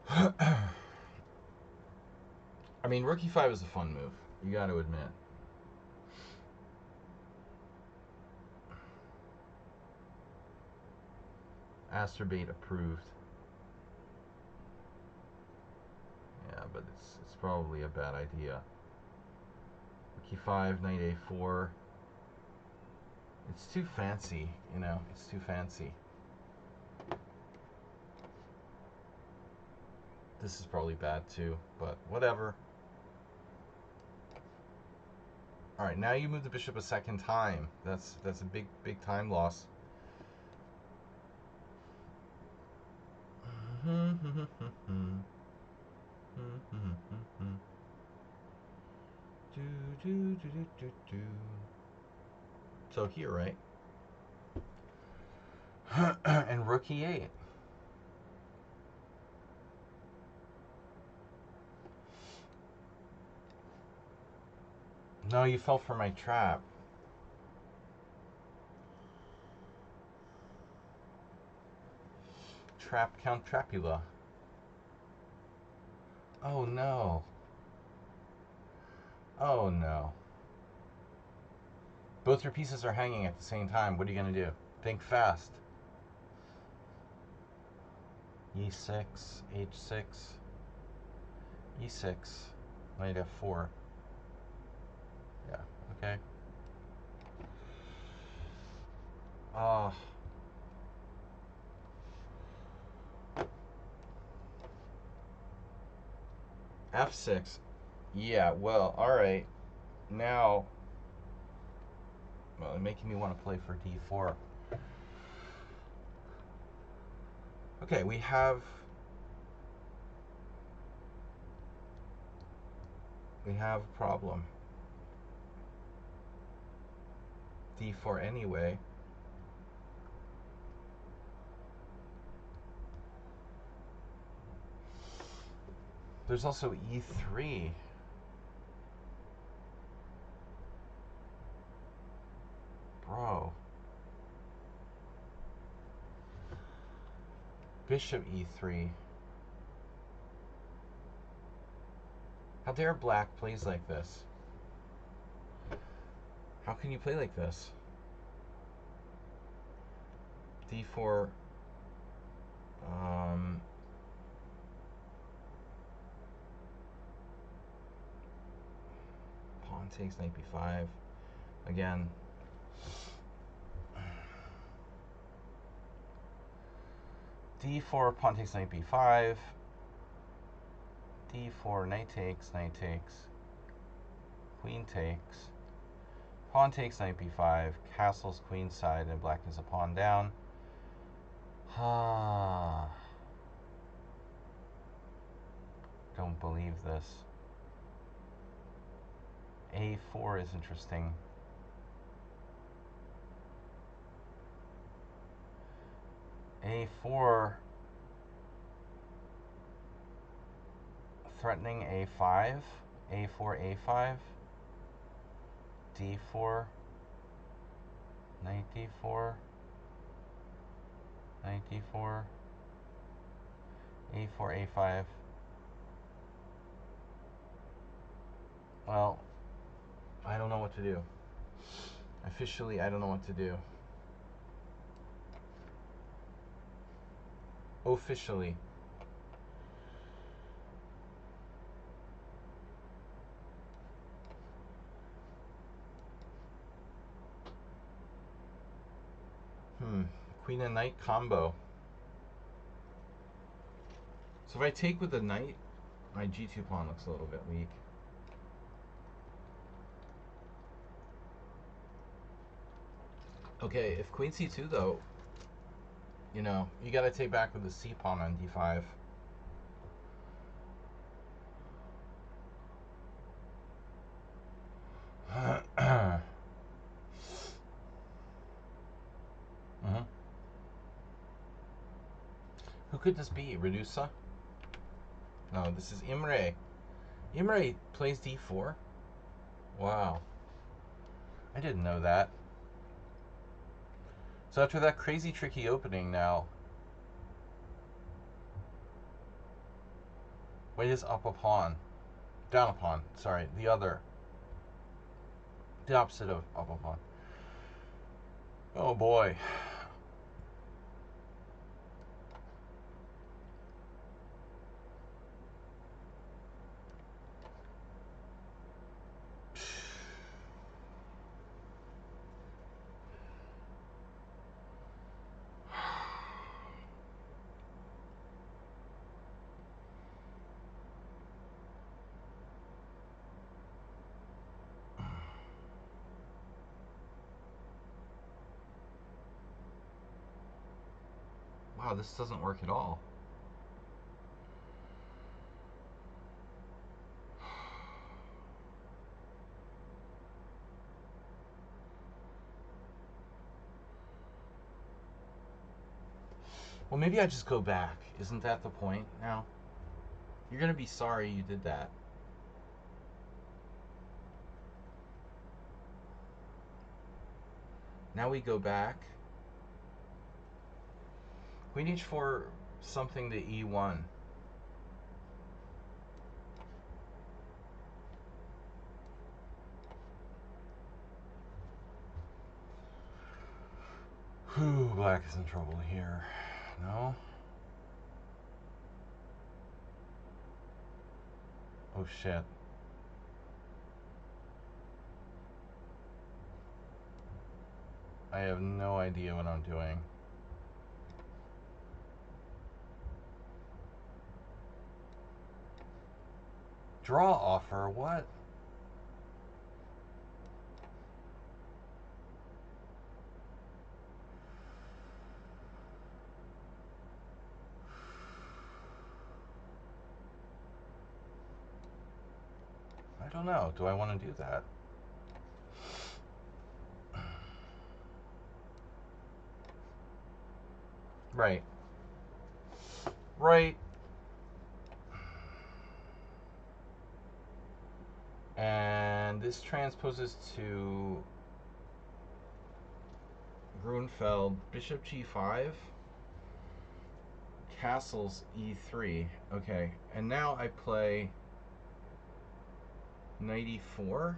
A: I mean, rook e5 is a fun move. You got to admit. Asterbait approved. Yeah, but it's probably a bad idea. Rook e5, knight a4. It's too fancy, you know. It's too fancy. This is probably bad too, but whatever. All right, now you move the bishop a second time. That's a big time loss. So here, right? And rook e8. No, you fell for my trap. trap Count Trapula. Oh no. Oh no. Both your pieces are hanging at the same time. What are you going to do? Think fast. E6, H6, E6, knight F4. Yeah, okay. F6. Yeah, well, alright. Now, well, making me want to play for D4. Okay, we have a problem. D4 anyway. There's also E3. Bro. Bishop E3. How dare black plays like this? How can you play like this? D4. Pawn takes knight B5. Again. D4, pawn takes knight B5. D4, knight takes, queen takes. Pawn takes knight B5, castles queen side, and black is a pawn down. Don't believe this. A4 is interesting. A4 threatening A5. A4, A5. D4. Knight D4. Knight D4. A4, A5. Well, I don't know what to do. Officially, I don't know what to do. Officially. Queen and knight combo. So if I take with the knight, my G2 pawn looks a little bit weak. Okay, if queen C2 though, you know, you gotta take back with the C pawn on D5. Who could this be? Redusa? No, this is Imre. Imre plays D4? Wow. I didn't know that. So after that crazy tricky opening now, white is up a pawn. Down a pawn. Sorry, the other. The opposite of up a pawn. Oh boy. Wow, this doesn't work at all. Well, maybe I just go back. Isn't that the point now? You're going to be sorry you did that. Now we go back. Queen h4 something to E1. Whew, black is in trouble here. No? Oh shit. I have no idea what I'm doing. Draw offer, what? I don't know. Do I want to do that? Right. Right. And this transposes to Grunfeld, bishop g5, castles e3. Okay, and now I play knight e4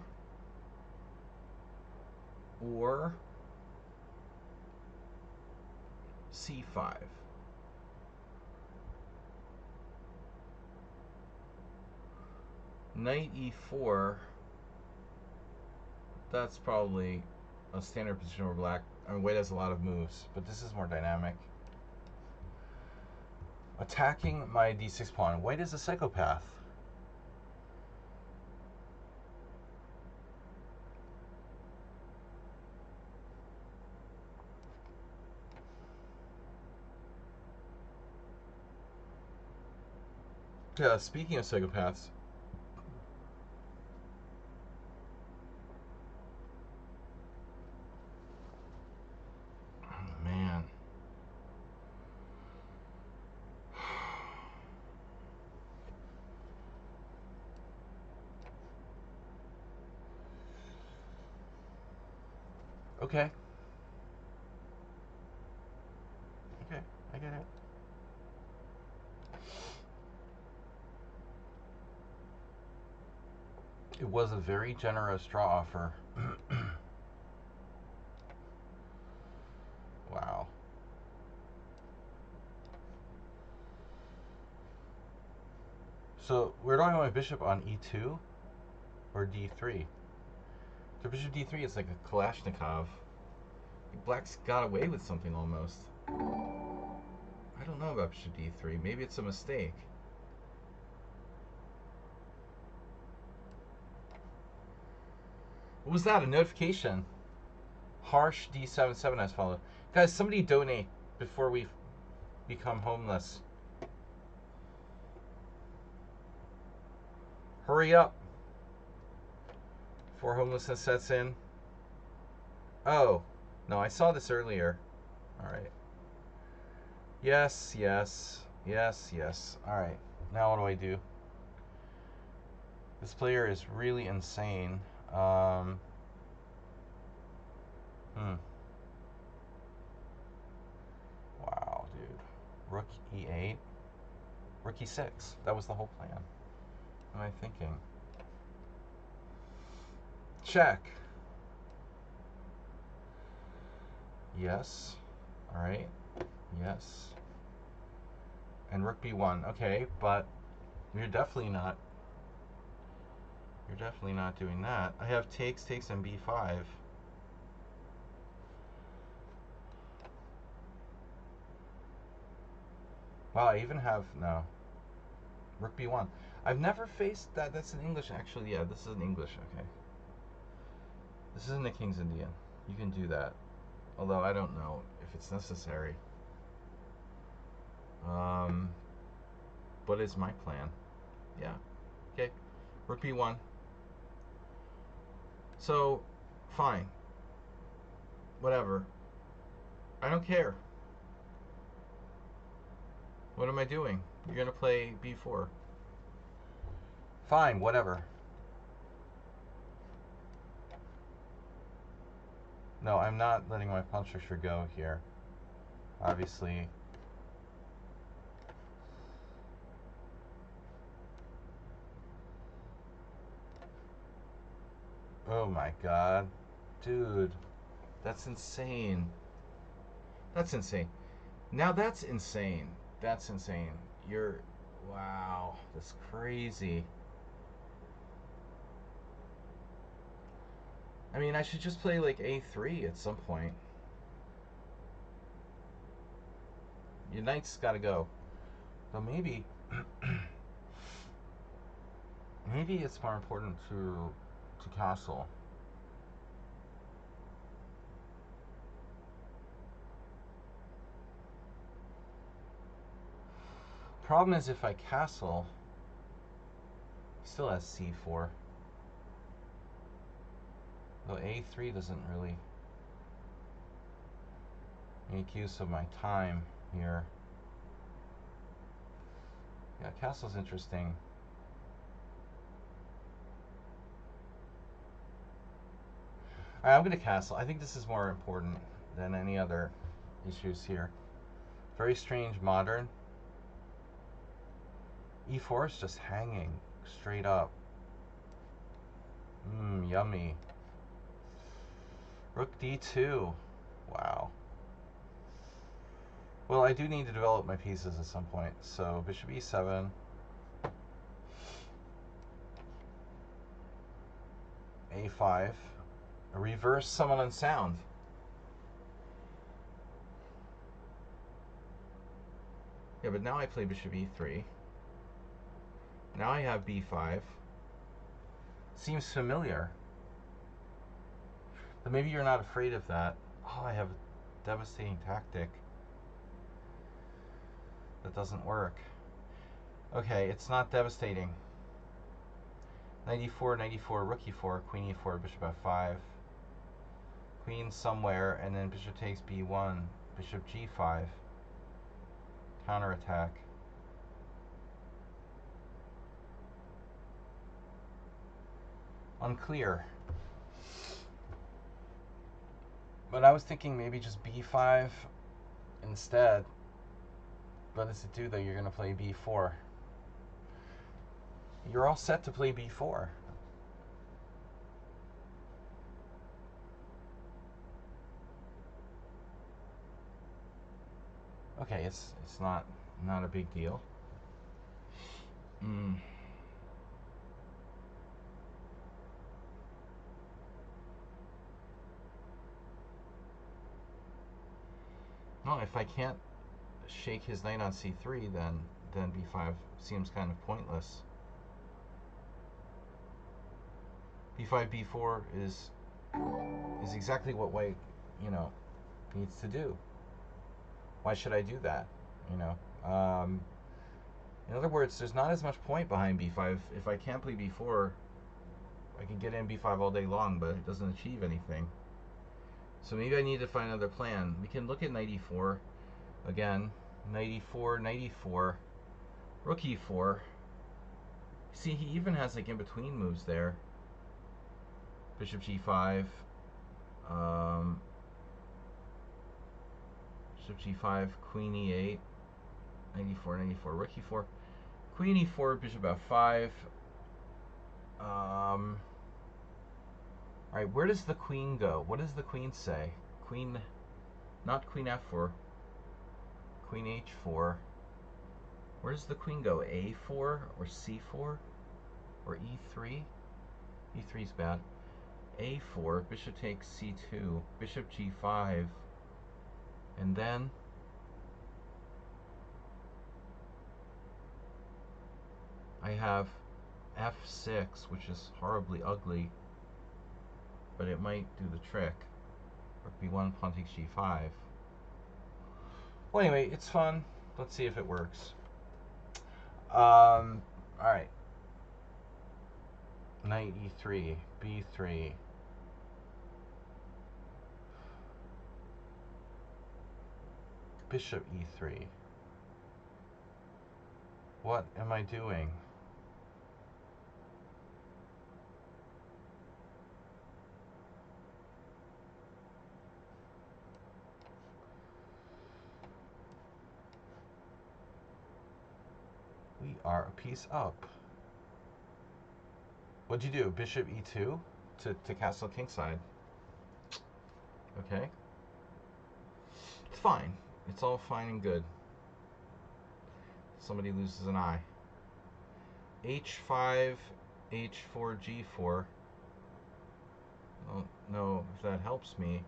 A: or c5. Knight e4, that's probably a standard position over black. I mean, white has a lot of moves, but this is more dynamic. Attacking my d6 pawn. White is a psychopath. Yeah, speaking of psychopaths, oh, man. Okay. Okay, I get it. It was a very generous draw offer. Wow. So, where do I want my bishop on e2 or d3? The bishop d3 is like a Kalashnikov. Black's got away with something almost. I don't know about bishop d3. Maybe it's a mistake. What was that? A notification. Harsh D77 has followed. Guys, somebody donate before we become homeless. Hurry up before homelessness sets in. Oh, no, I saw this earlier. All right. Yes, yes, yes, yes. All right. Now what do I do? This player is really insane. Wow, dude. Rook e8. Rook e6. That was the whole plan. What am I thinking? Check. Yes. All right. Yes. And rook b1. Okay, but you're definitely not. You're definitely not doing that. I have takes, and b5. Wow, I even have no. Rook b1. I've never faced that. That's in English, actually. Yeah, this is in English. Okay. This isn't a King's Indian. You can do that. Although I don't know if it's necessary. What is my plan? Yeah. Okay. Rook b1. So, fine. Whatever. I don't care. What am I doing? You're gonna play b4. Fine, whatever. No, I'm not letting my pawn structure go here. Obviously. Oh my god. Dude, that's insane. That's insane. Now that's insane. That's insane. You're, wow, that's crazy. I mean, I should just play like A3 at some point. Your knight's got to go. So maybe, maybe it's more important to castle. Problem is if I castle, he still has C4. Though A3 doesn't really make use of my time here. Yeah, castle's interesting. Alright, I'm gonna castle. I think this is more important than any other issues here. Very strange modern. E4 is just hanging straight up. Mmm, yummy. Rook D2. Wow. Well, I do need to develop my pieces at some point. So bishop E7. A5. A reverse somewhat unsound. Yeah, but now I play bishop E3. Now I have B5. Seems familiar. But maybe you're not afraid of that. Oh, I have a devastating tactic. That doesn't work. Okay, it's not devastating. Knight E4, Knight E4, Rook E4, Queen E4, Bishop F5. Queen somewhere, and then Bishop takes B1, Bishop G5. Counterattack. Unclear. But I was thinking maybe just B5 instead. What does it do though? You're going to play B4. You're all set to play B4. Okay, it's not a big deal. Well, if I can't shake his knight on C3, then B5 seems kind of pointless. B5, B4 is exactly what white, needs to do. Why should I do that? In other words, there's not as much point behind B5. If I can't play B4, I can get in B5 all day long, but it doesn't achieve anything. So maybe I need to find another plan. We can look at knight E4 again. Knight E4, knight E4, rook E4. See, he even has like in between moves there. Bishop G5. Bishop G5, Queen E8, knight E4, knight E4, rook E4, Queen E4, Bishop F5. Alright, where does the queen go? What does the queen say? Queen, not Queen F4, Queen H4. Where does the queen go? A4 or C4 or E3? E3 is bad. A4, bishop takes C2, bishop G5, and then I have F6, which is horribly ugly, but it might do the trick. Rook B1, pawn takes G5. Well, anyway, it's fun. Let's see if it works. Alright. Knight E3, B3. Bishop E3. What am I doing? We are a piece up. What'd you do? Bishop E2? to castle kingside. Okay. It's fine. It's all fine and good. Somebody loses an eye. H5, H4, G4. I don't know if that helps me.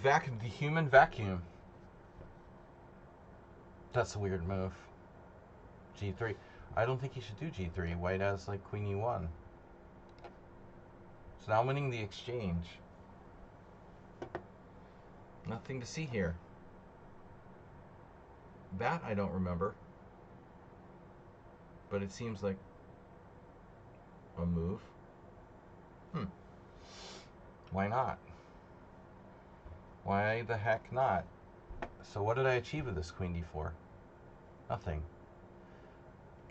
A: The human vacuum. That's a weird move. G3. I don't think he should do G3. White has like Queen E1. So now I'm winning the exchange. Nothing to see here. That I don't remember. But it seems like a move. Why not? Why the heck not? So what did I achieve with this Queen D4? Nothing.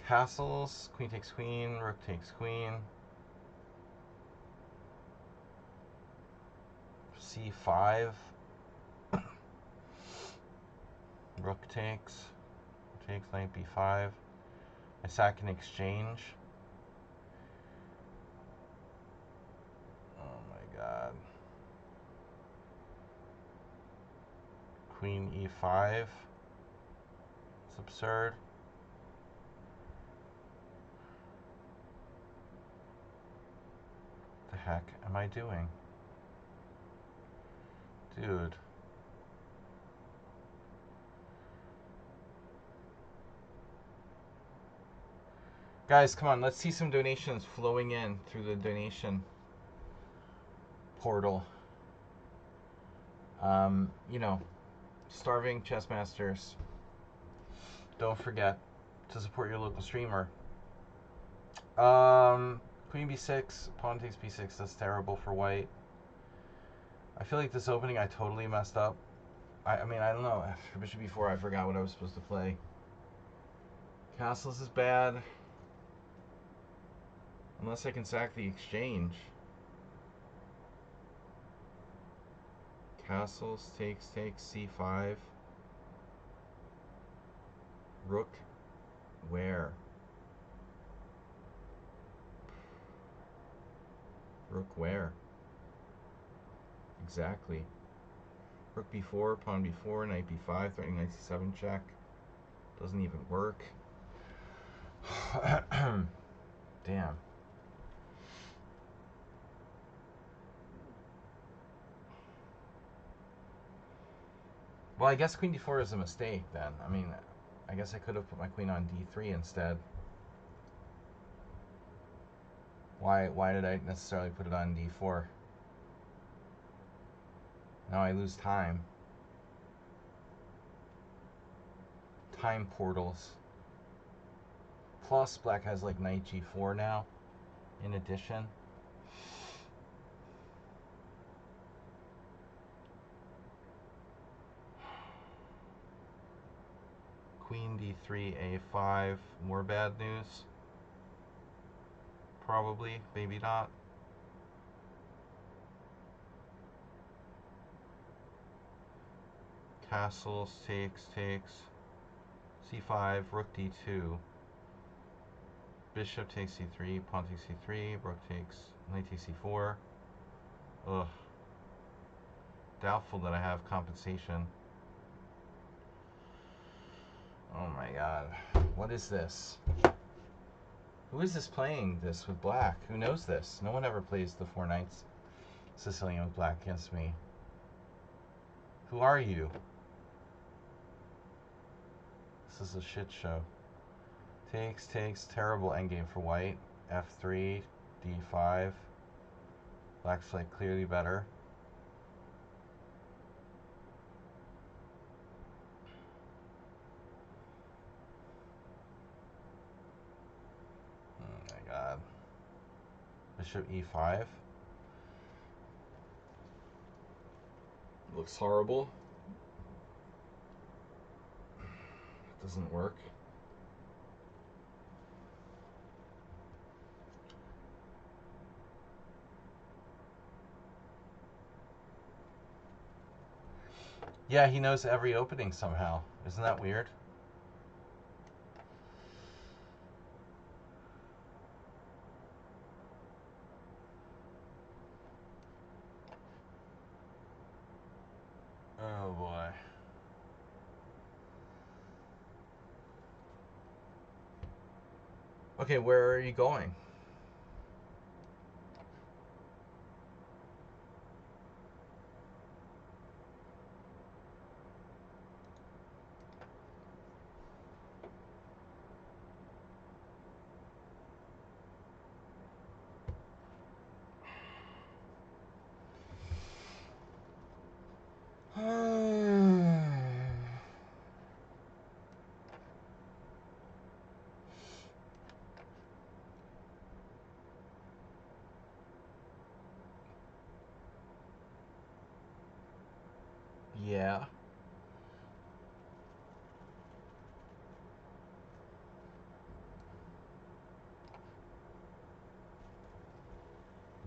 A: Castles, queen takes queen, rook takes queen. C5. Rook takes knight B5. I sack an exchange. Oh my god. Queen E5. It's absurd. What the heck am I doing? Dude. Guys, come on, let's see some donations flowing in through the donation portal. You know, starving chess masters, don't forget to support your local streamer. Queen b6, pawn takes b6, that's terrible for white. I feel like this opening I totally messed up. I mean, I don't know. After bishop b4, I forgot what I was supposed to play. Castles is bad. Unless I can sack the exchange. Castles, takes, c5. Rook, where? Rook where? Exactly. Rook b4, pawn b4, knight b5, threatening knight c7 check. Doesn't even work. Damn. Well, I guess queen d4 is a mistake then. I mean, I guess I could have put my queen on d3 instead. Why did I necessarily put it on d4? Now I lose time. Time portals. Plus, black has like knight g4 now, in addition. Queen d3, a5, more bad news. Probably, maybe not. Castles, takes, c5, rook d2. Bishop takes c3, pawn takes c3, rook takes, knight takes c4. Ugh. Doubtful that I have compensation. Oh my god. What is this? Who is this playing this with black? Who knows this? No one ever plays the 4 knights Sicilian with black against me. Who are you? This is a shit show. Takes, terrible endgame for white. F3, D5. Black's like clearly better. Oh my god. Bishop E5. Looks horrible. Doesn't work. Yeah, he knows every opening somehow. Isn't that weird? Oh boy. Okay, where are you going? Yeah.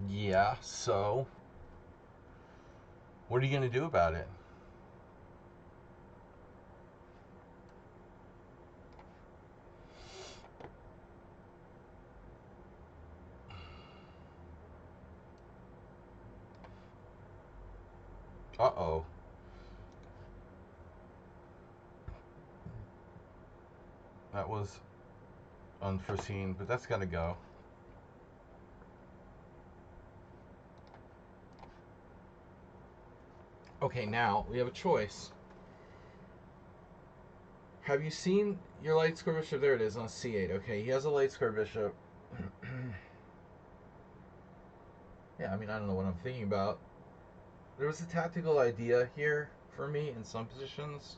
A: Yeah, so what are you going to do about it? Uh-oh. That was unforeseen, but that's got to go. Okay, now we have a choice. Have you seen your light square bishop? There it is on c8. Okay, he has a light square bishop. Yeah, I mean, I don't know what I'm thinking about. There was a tactical idea here for me in some positions.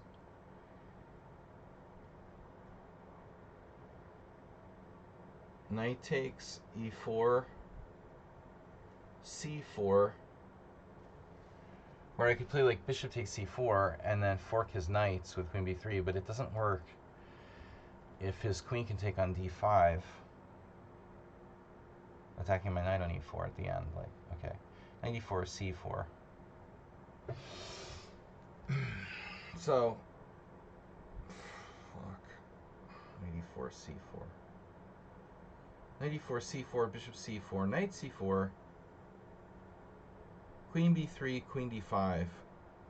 A: Knight takes e4, c4. Where I could play like bishop takes c4 and then fork his knights with queen b3, but it doesn't work if his queen can take on d5, attacking my knight on e4 at the end. Like, okay, knight e4, c4. So, fuck. Knight e4, c4. Knight e4, c4, bishop c4, knight c4, queen b3, queen d5.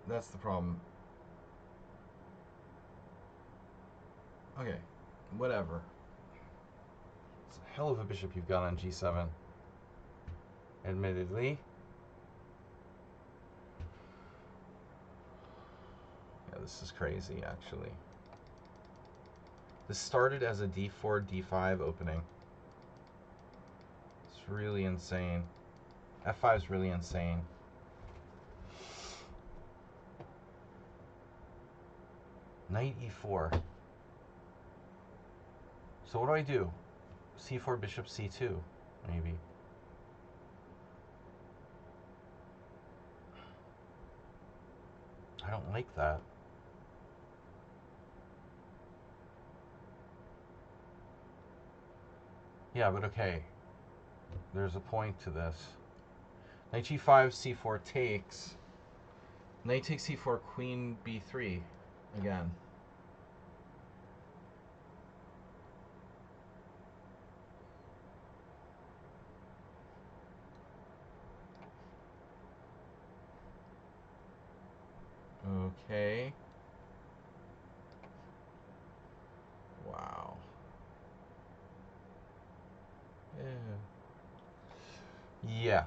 A: That's the problem. Okay, whatever. It's a hell of a bishop you've got on g7. Admittedly. Yeah, this is crazy, actually. This started as a d4, d5 opening. It's really insane. f5 is really insane. Knight e4. So what do I do? c4, bishop c2, maybe. I don't like that. Yeah, but okay. There's a point to this. Knight g5, c4 takes. Knight takes c4, queen b3 again. Okay. Wow. Yeah.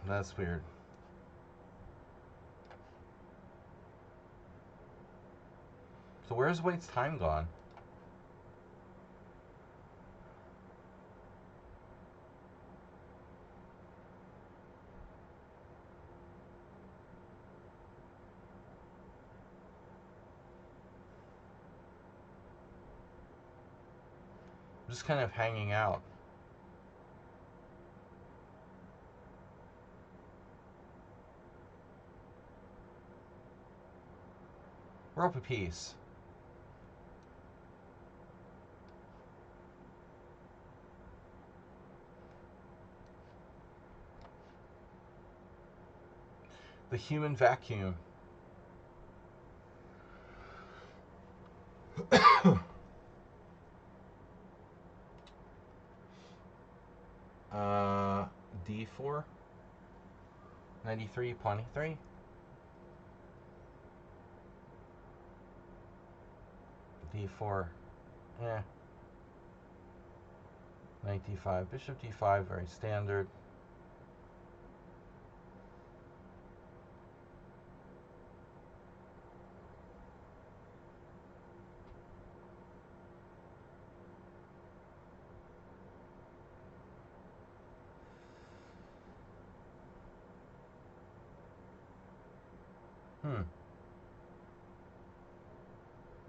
A: That's weird. So where's White's time gone? I'm just kind of hanging out. We're up a piece. The human vacuum. D4. 93, pawn e3. d4. Eh. Knight d5. Bishop d5, very standard.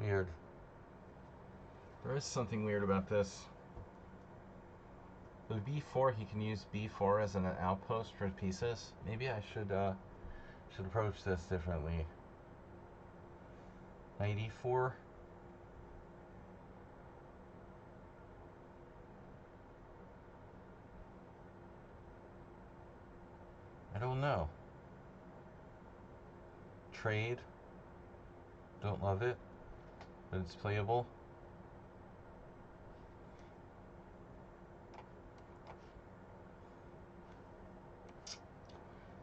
A: Weird. There is something weird about this. With b4, he can use b4 as an outpost for pieces. Maybe I should approach this differently. Knight e4. I don't know. Trade. Don't love it, but it's playable.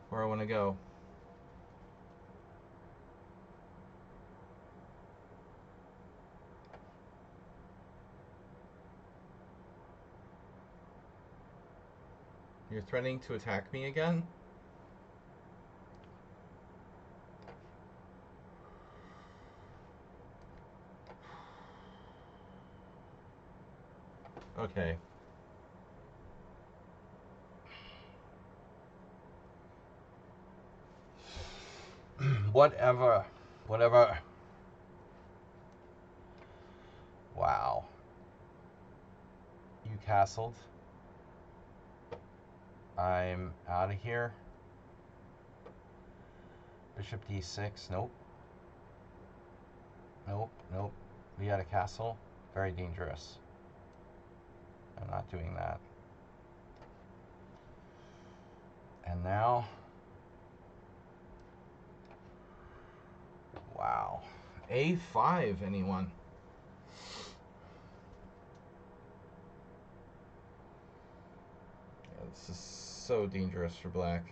A: Where I want to go. You're threatening to attack me again? Okay. Whatever. Wow. You castled. I'm out of here. Bishop d6. Nope. We got a castle. Very dangerous. I'm not doing that. And now, wow. A5, anyone? Yeah, this is so dangerous for black.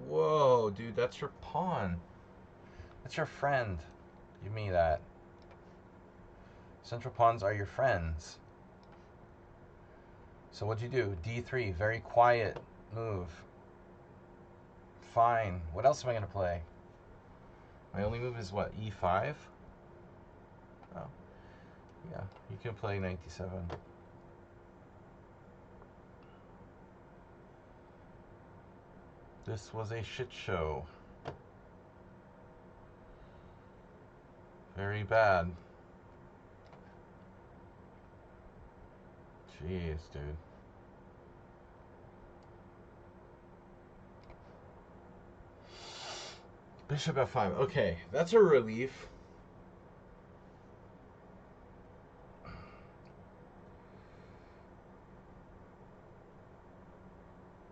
A: Whoa, dude, that's your pawn. That's your friend. Give me that. Central pawns are your friends. So what'd you do? D3, very quiet move. Fine. What else am I going to play? My only move is what, E5? Oh, yeah, you can play 97. This was a shit show. Very bad. Jeez, dude. Bishop f5. Okay, that's a relief.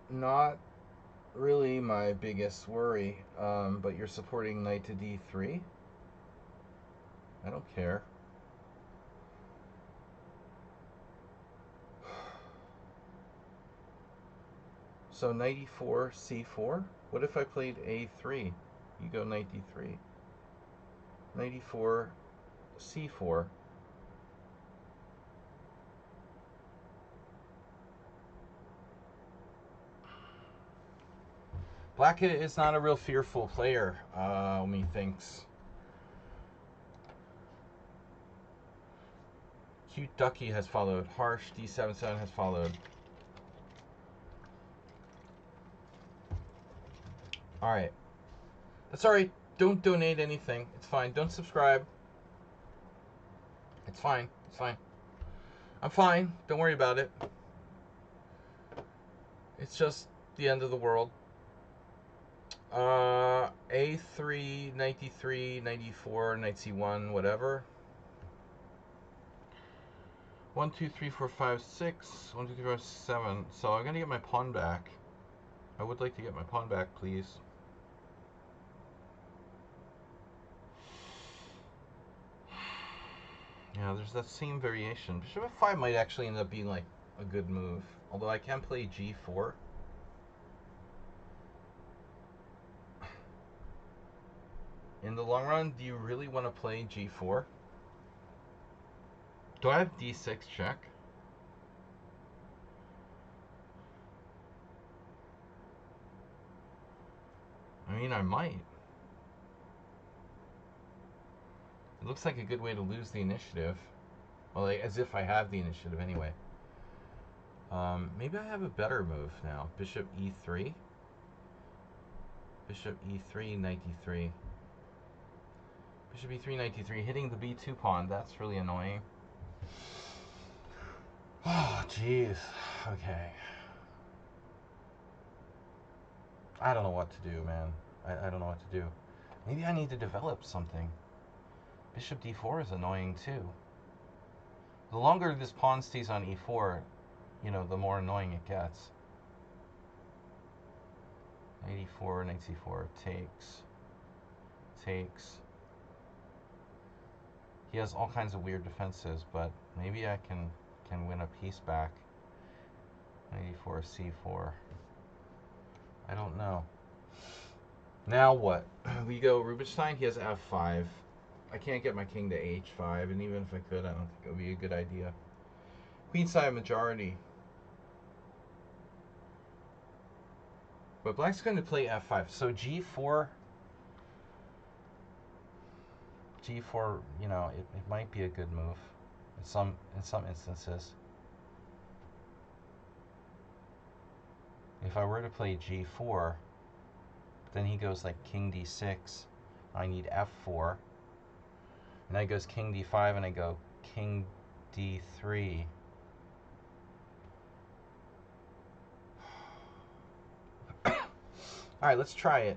A: Not really my biggest worry, but you're supporting knight to d3. I don't care. So knight e4, c4. What if I played a3? You go knight d3. Knight e4, c4. Black is not a real fearful player, methinks. Cute Ducky has followed. Harsh D77 has followed. Alright. That's alright. Don't donate anything. It's fine. Don't subscribe. It's fine. It's fine. I'm fine. Don't worry about it. It's just the end of the world. A3, knight d3, knight e4, knight c1, whatever. 1, 2, 3, 4, 5, 6. 1, 2, 3, 4, 5, 7. So I'm going to get my pawn back. I would like to get my pawn back, please. Yeah, there's that same variation. Bishop f5 might actually end up being like a good move. Although I can play g4. In the long run, do you really want to play g4? Do I have d6 check? I mean, I might. It looks like a good way to lose the initiative. Well, like, as if I have the initiative anyway. Maybe I have a better move now. Bishop e3. Bishop e3, knight d3. Bishop e3, knight d3, hitting the b2 pawn. That's really annoying. Oh, jeez. Okay. I don't know what to do, man. I don't know what to do. Maybe I need to develop something. Bishop d4 is annoying too. The longer this pawn stays on e4, you know, the more annoying it gets. Knight e4, knight c4, takes. He has all kinds of weird defenses, but maybe I can win a piece back. Knight e4, c4. I don't know. Now what? We go Rubinstein. He has f5. I can't get my king to h5, and even if I could, I don't think it would be a good idea. Queenside majority. But black's going to play f5. So g4, you know, it might be a good move in some instances. If I were to play g4, then he goes like king d6. I need f4. And then he goes king d5, and I go king d3. Alright, let's try it.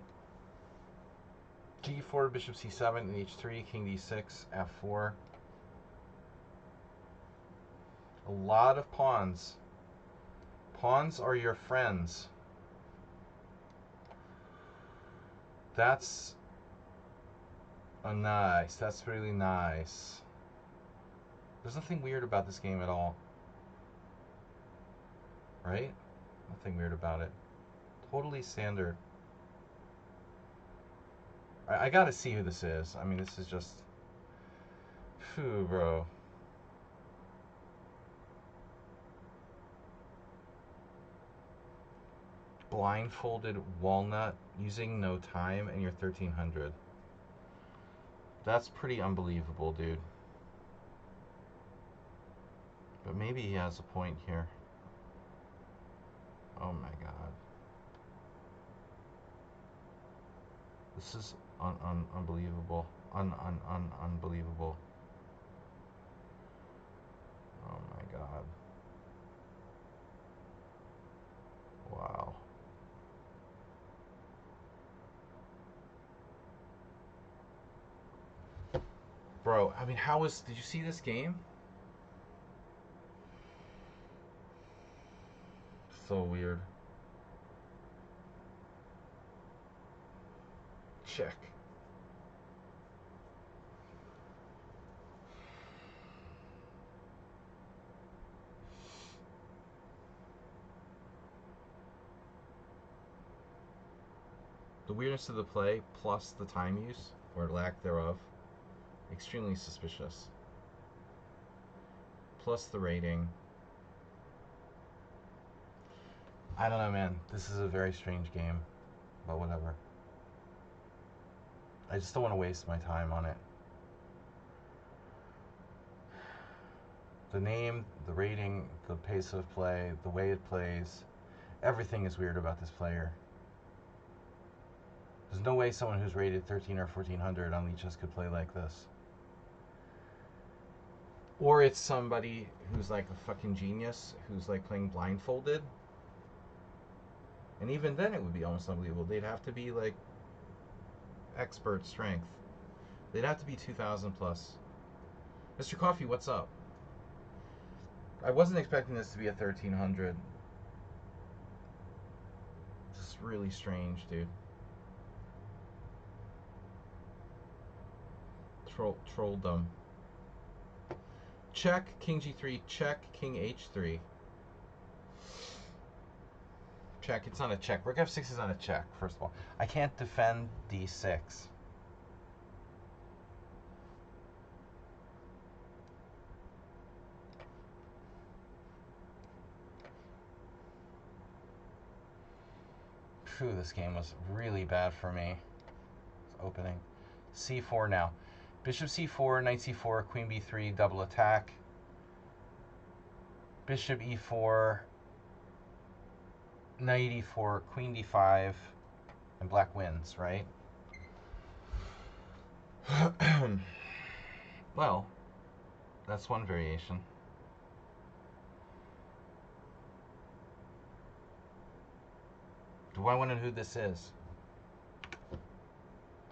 A: g4, bishop c7, and h3, king d6, f4. A lot of pawns. Pawns are your friends. That's nice. That's really nice. There's nothing weird about this game at all. Right? Nothing weird about it. Totally standard. I gotta see who this is. I mean, this is just... Phew, bro. Blindfolded walnut using no time, and you're 1300. That's pretty unbelievable, dude. But maybe he has a point here. Oh my god. This is unbelievable. Unbelievable. Oh my god. Wow. Bro, I mean, did you see this game? So weird. Check. The weirdness of the play plus the time use, or lack thereof, extremely suspicious. Plus the rating. I don't know, man. This is a very strange game, but whatever. I just don't want to waste my time on it. The name, the rating, the pace of play, the way it plays, everything is weird about this player. There's no way someone who's rated 13 or 1400 on Lichess could play like this. Or it's somebody who's like a fucking genius, who's like playing blindfolded. And even then it would be almost unbelievable. They'd have to be like expert strength. They'd have to be 2000 plus. Mr. Coffee, what's up? I wasn't expecting this to be a 1300. This is really strange, dude. Trolldom. Check, king g3, check, king h3. Check, it's not a check. Rook f6 is not a check, first of all. I can't defend d6. Phew, this game was really bad for me. It's opening. C4 now. Bishop C4, Knight C4, Queen B3, double attack. Bishop E4, Knight E4, Queen D5, and black wins, right? Well, that's one variation. Do I want to know who this is?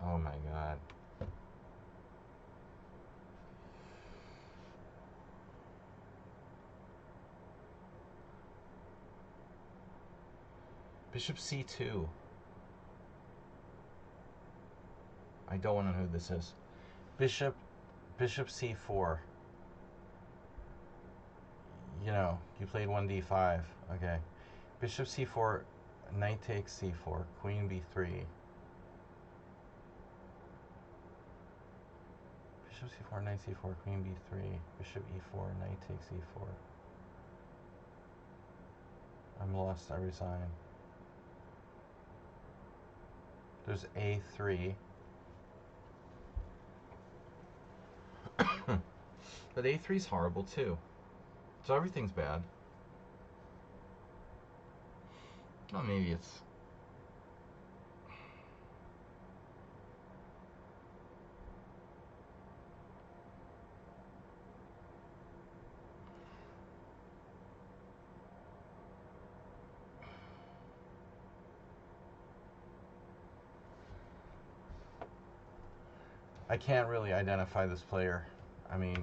A: Oh my god. Bishop C2. I don't want to know who this is. Bishop C4. You know, you played 1d5. Okay. Bishop C4, knight takes C4, Queen B3. Bishop C4, Knight C4, Queen B3, Bishop E4, Knight takes E4. I'm lost, I resign. There's A3. But A3's horrible too. So everything's bad. Oh, maybe it's... I can't really identify this player. I mean...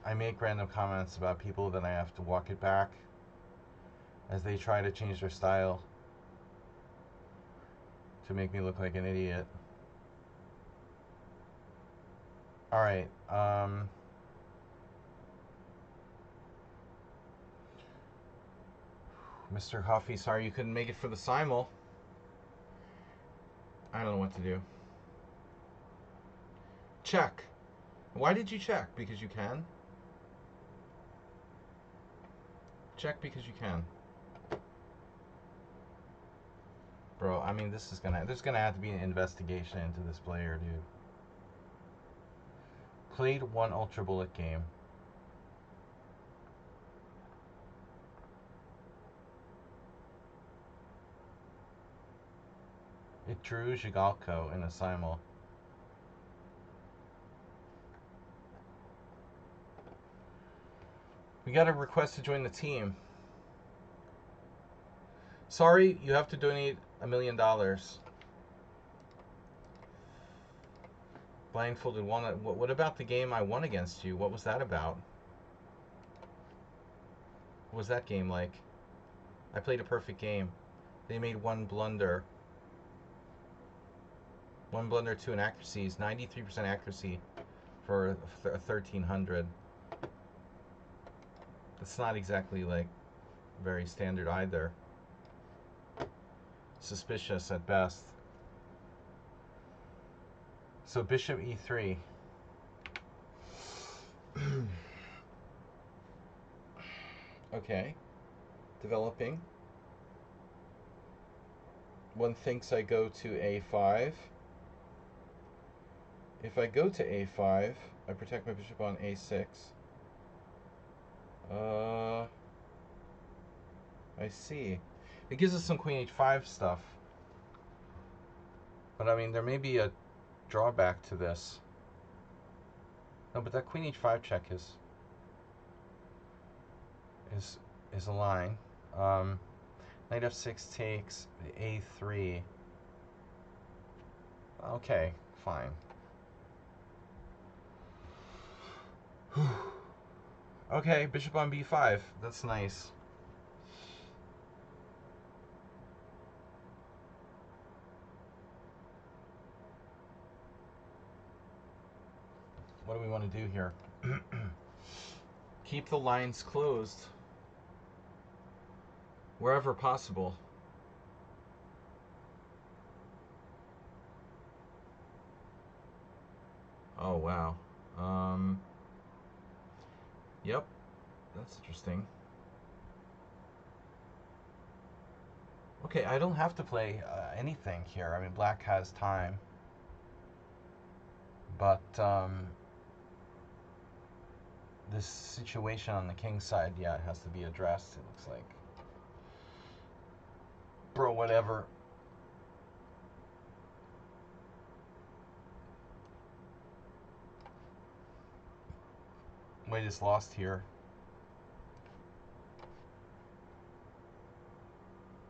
A: I make random comments about people, then I have to walk it back as they try to change their style to make me look like an idiot. Alright, Mr. Huffy, sorry you couldn't make it for the Simul. I don't know what to do. Check. Why did you check? Because you can? Check because you can. Bro, I mean, there's gonna have to be an investigation into this player, dude. Played one Ultra Bullet game. It drew Zhigalko in a Simul. We got a request to join the team. Sorry, you have to donate $1 million. Blindfolded Walnut. What about the game I won against you? What was that about? What was that game like? I played a perfect game. They made one blunder. One blunder, two inaccuracies. 93% accuracy for 1,300. That's not exactly like very standard either. Suspicious at best. So Bishop E3. Okay. Developing. One thinks I go to A5. If I go to A5, I protect my bishop on A6. I see. It gives us some Queen H5 stuff. But I mean, there may be a drawback to this. No, but that Queen H5 check is a line. Knight F6 takes A3. Okay, fine. Okay, bishop on B5. That's nice. What do we want to do here? Keep the lines closed wherever possible. Oh, wow. Yep. That's interesting. Okay, I don't have to play anything here. I mean, black has time. But this situation on the king side, yeah, it has to be addressed, it looks like. Bro, whatever. White is lost here.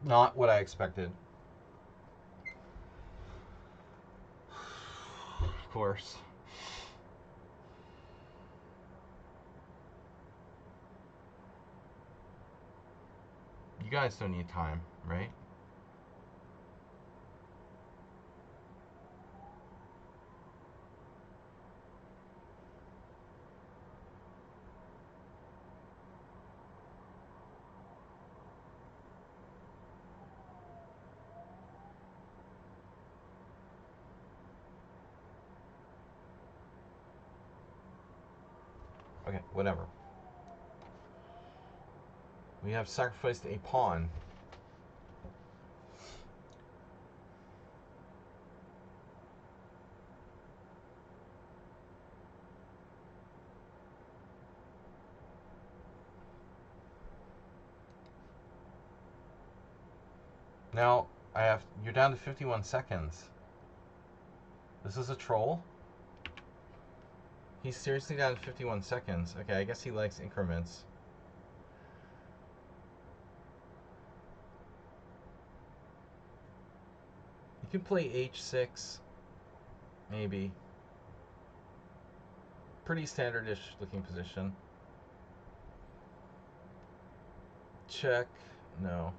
A: Not what I expected. Of course. You guys don't need time, right? Okay, whatever. We have sacrificed a pawn. Now, you're down to 51 seconds. This is a troll? He's seriously down to 51 seconds. Okay, I guess he likes increments. You can play h6, maybe. Pretty standardish looking position. Check. No.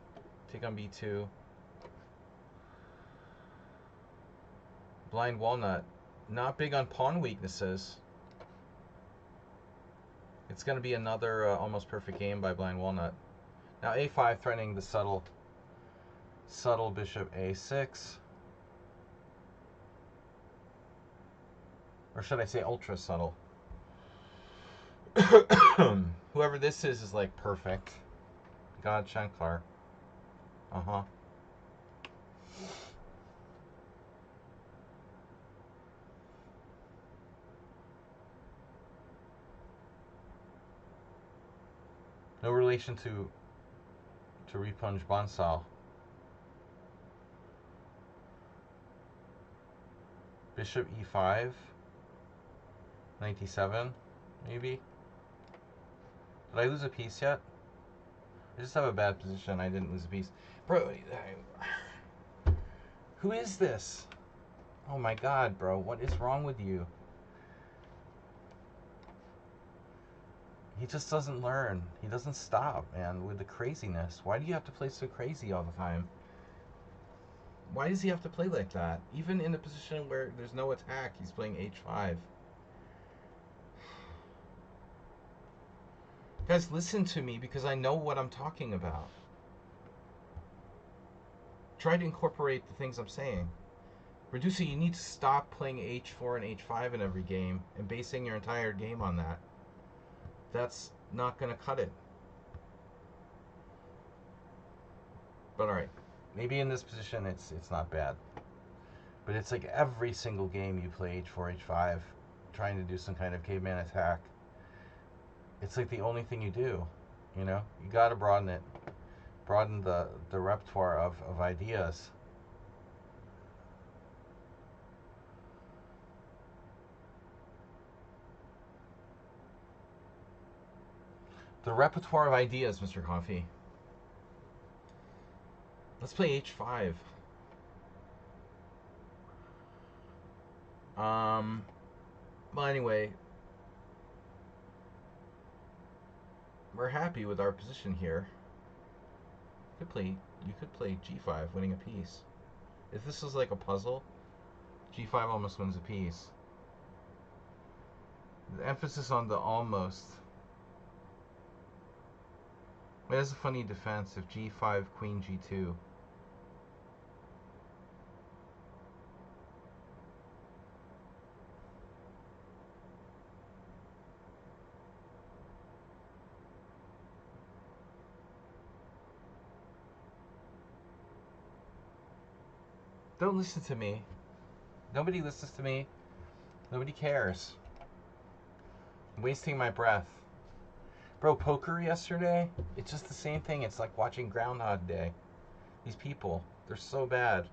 A: Take on b2. Blind walnut. Not big on pawn weaknesses. It's going to be another almost perfect game by blind walnut. Now a5 threatening the subtle bishop a6. Or should I say ultra subtle? Whoever this is like perfect. God Shankar. Uh-huh. No relation to Repunj Bansal. Bishop e5. 97, maybe. Did I lose a piece yet? I just have a bad position. I didn't lose a piece. Bro, who is this? Oh my god, bro. What is wrong with you? He just doesn't learn. He doesn't stop, man, with the craziness. Why do you have to play so crazy all the time? Why does he have to play like that? Even in a position where there's no attack, he's playing h5. Guys, listen to me because I know what I'm talking about. Try to incorporate the things I'm saying. Reducer, you need to stop playing h4 and h5 in every game and basing your entire game on that. That's not going to cut it. But alright, maybe in this position it's not bad. But it's like every single game you play h4, h5, trying to do some kind of caveman attack. It's like the only thing you do, you know? You got to broaden it. Broaden the repertoire of ideas. The repertoire of ideas, Mr. Coffee. Let's play h5. Well, anyway, we're happy with our position here. You could play g5, winning a piece. If this is like a puzzle, g5 almost wins a piece. The emphasis on the almost. It has a funny defense if g5, queen g2. Don't listen to me. Nobody listens to me. Nobody cares. I'm wasting my breath. Bro, poker yesterday, it's just the same thing. It's like watching Groundhog Day. These people, they're so bad.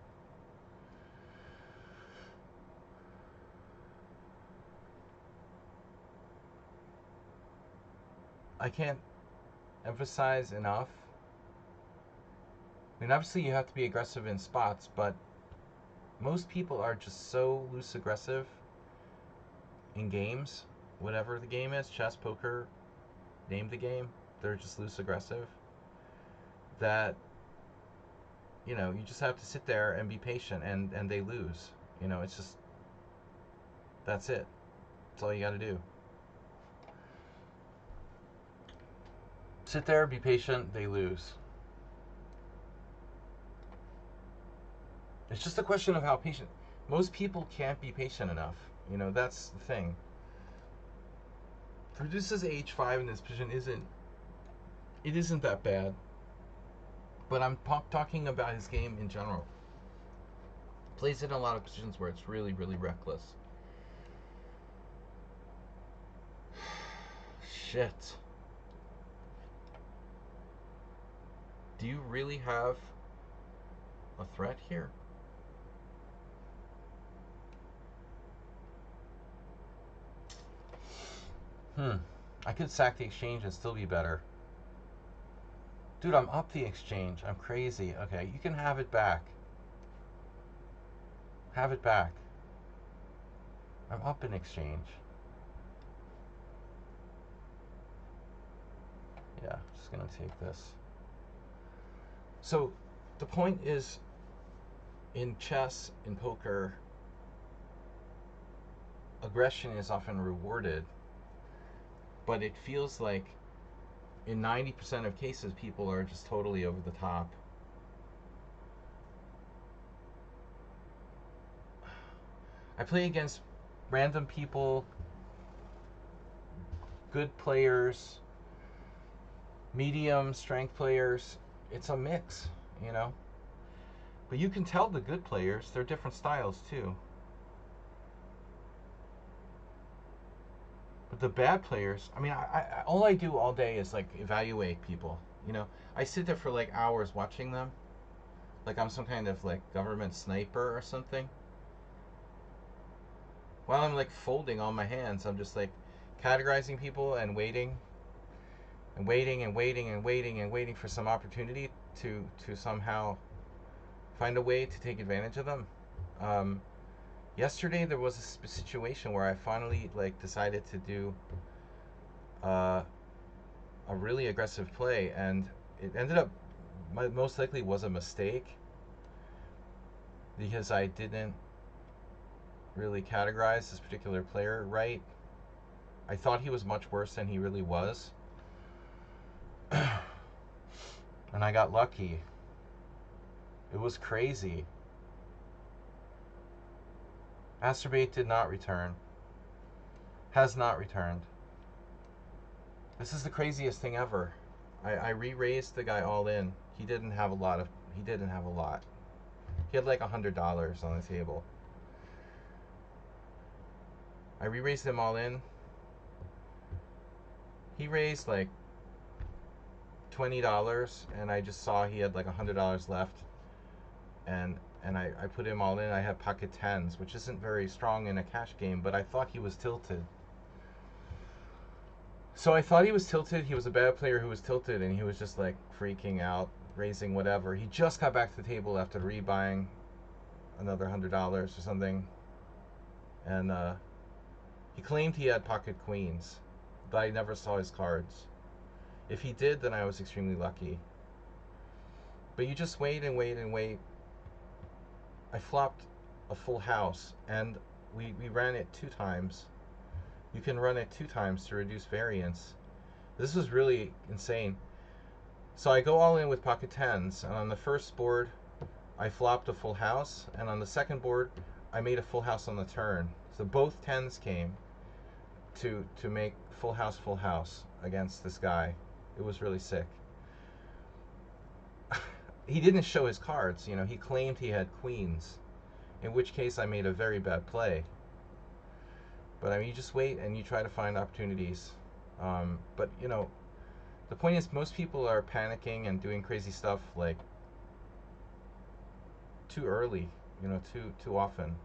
A: I can't emphasize enough. I mean, obviously you have to be aggressive in spots, but most people are just so loose aggressive in games, whatever the game is, chess, poker, name the game, they're just loose aggressive, that, you know, you just have to sit there and be patient, and they lose. You know, it's just, that's it. That's all you got to do. Sit there, be patient, they lose. It's just a question of how patient. Most people can't be patient enough. You know, that's the thing. Produces H5 in this position isn't that bad. But I'm talking about his game in general. Plays in a lot of positions where it's really, really reckless. Shit. Do you really have a threat here? I could sack the exchange and still be better. Dude, I'm up the exchange. I'm crazy. Okay, you can have it back. Have it back. I'm up in exchange. Yeah, just gonna take this. So, the point is, in chess, in poker, aggression is often rewarded, but it feels like in 90% of cases, people are just totally over the top. I play against random people, good players, medium strength players. It's a mix, you know. But you can tell the good players, they're different styles too. But the bad players, I mean, all I do all day is like evaluate people. You know, I sit there for like hours watching them, like I'm some kind of like government sniper or something. While I'm like folding all my hands, I'm just like categorizing people and waiting and waiting and waiting and waiting and waiting for some opportunity to somehow find a way to take advantage of them. Yesterday there was a situation where I finally like decided to do uh, a really aggressive play, and it ended up most likely was a mistake because I didn't really categorize this particular player right. I thought he was much worse than he really was. And I got lucky. It was crazy. Masturbate did not return. Has not returned. This is the craziest thing ever. I re-raised the guy all in. He didn't have a lot. He had like $100 on the table. I re-raised him all in. He raised like $20, and I just saw he had like $100 left, and I put him all in. I had pocket tens, which isn't very strong in a cash game, but I thought he was tilted. So I thought he was tilted. He was a bad player who was tilted, and he was just like freaking out, raising whatever. He just got back to the table after rebuying another $100 or something, and he claimed he had pocket queens, but I never saw his cards. If he did, then I was extremely lucky. But you just wait and wait and wait. I flopped a full house, and we ran it 2 times. You can run it 2 times to reduce variance. This was really insane. So I go all in with pocket tens, and on the first board, I flopped a full house, and on the second board, I made a full house on the turn. So both tens came to make full house against this guy. It was really sick. He didn't show his cards, you know. He claimed he had queens, in which case I made a very bad play. But I mean, you just wait and you try to find opportunities. But you know, the point is, most people are panicking and doing crazy stuff like too early, you know, too often.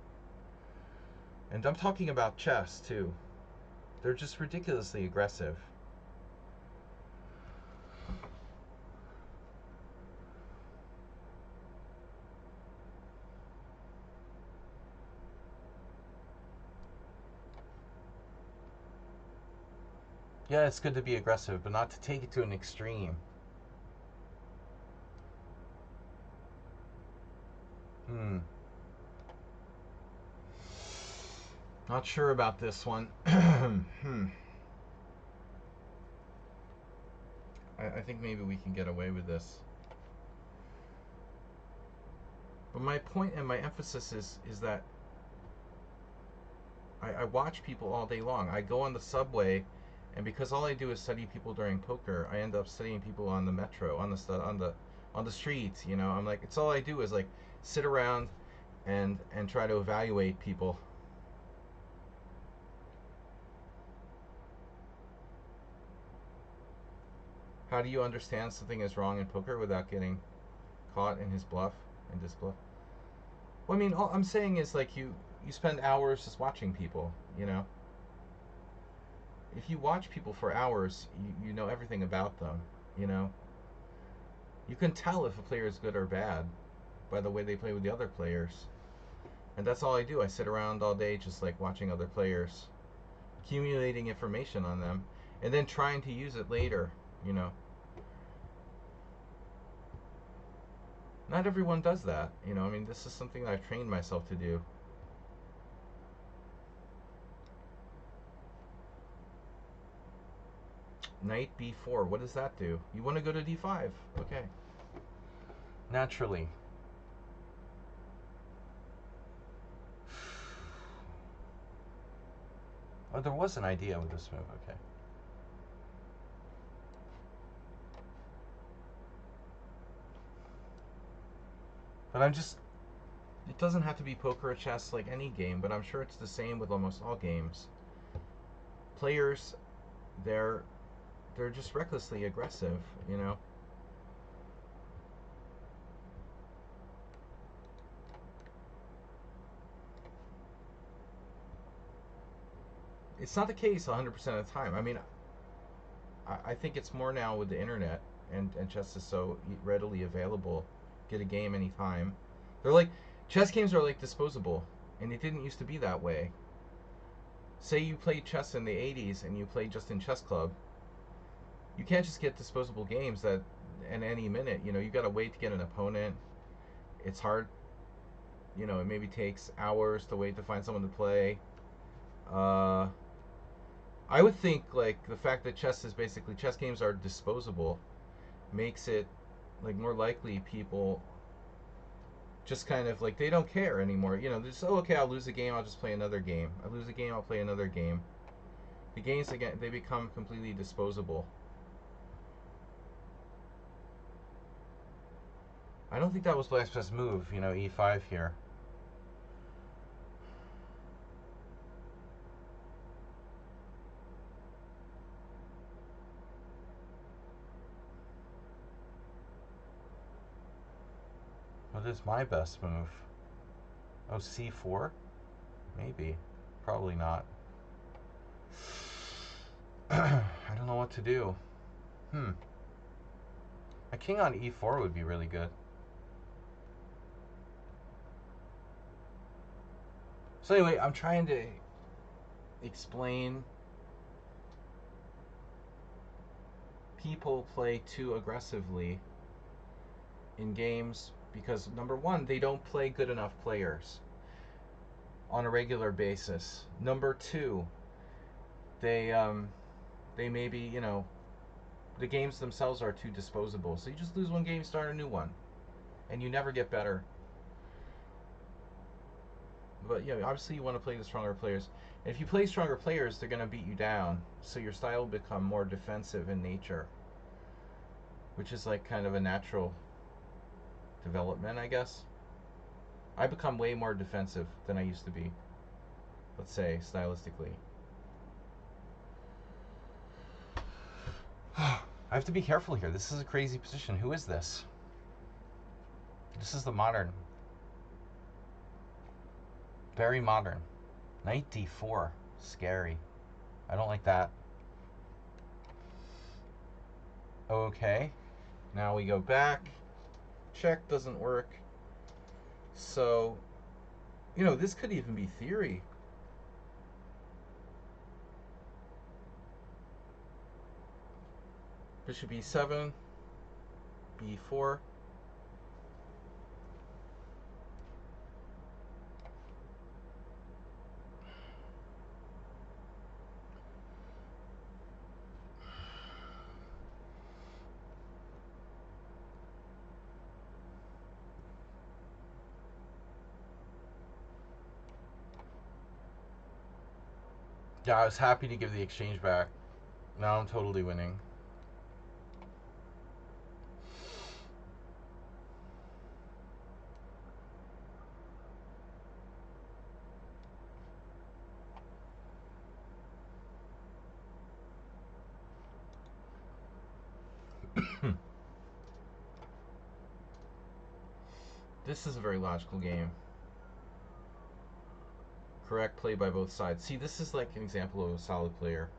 A: And I'm talking about chess too. They're just ridiculously aggressive. Yeah, it's good to be aggressive, but not to take it to an extreme. Hmm. Not sure about this one. I think maybe we can get away with this. But my point and my emphasis is that I watch people all day long. I go on the subway, and because all I do is study people during poker, I end up studying people on the metro, on the streets. You know, I'm like, it's all I do is like sit around and try to evaluate people. How do you understand something is wrong in poker without getting caught in his bluff and his bluff? Well, I mean, all I'm saying is like you spend hours just watching people. You know, if you watch people for hours, you know everything about them. You know, you can tell if a player is good or bad by the way they play with the other players. And that's all I do. I sit around all day just like watching other players, accumulating information on them, and then trying to use it later. You know, not everyone does that. You know, I mean, this is something that I've trained myself to do. Knight b4. What does that do? You want to go to d5. Okay. Naturally. Oh, there was an idea with this move. Okay. But I'm just. It doesn't have to be poker or chess like any game, but I'm sure it's the same with almost all games. Players, they're they're just recklessly aggressive, you know. It's not the case 100% of the time. I mean, I think it's more now with the internet and chess is so readily available. Get a game anytime. They're like chess games are like disposable, and it didn't used to be that way. Say you played chess in the 80s and you played just in chess club, you can't just get disposable games that in any minute. You know, you got to wait to get an opponent. It's hard. You know, it maybe takes hours to wait to find someone to play. Uh, I would think like the fact that chess games are disposable makes it like more likely people just kind of like they don't care anymore. You know, they're just, oh, okay, I'll lose a game, I'll just play another game. I lose a game, I'll play another game. The games again, they become completely disposable. I don't think that was Black's best move. You know, e5 here. What is my best move? Oh, c4? Maybe. Probably not. I don't know what to do. Hmm. A king on e4 would be really good. So anyway, I'm trying to explain people play too aggressively in games because number one, they don't play good enough players on a regular basis. Number two, they they maybe, you know, the games themselves are too disposable. So you just lose one game, start a new one, and you never get better. But you know, obviously you want to play the stronger players. And if you play stronger players, they're going to beat you down. So your style will become more defensive in nature, which is like kind of a natural development, I guess. I become way more defensive than I used to be. Let's say stylistically. I have to be careful here. This is a crazy position. Who is this? This is the modern. Very modern. Knight d4. Scary. I don't like that. Okay. Now we go back. Check doesn't work. So, you know, this could even be theory. Bishop e7, b4. Yeah, I was happy to give the exchange back. Now I'm totally winning. This is a very logical game. Correct play by both sides. See, this is like an example of a solid player.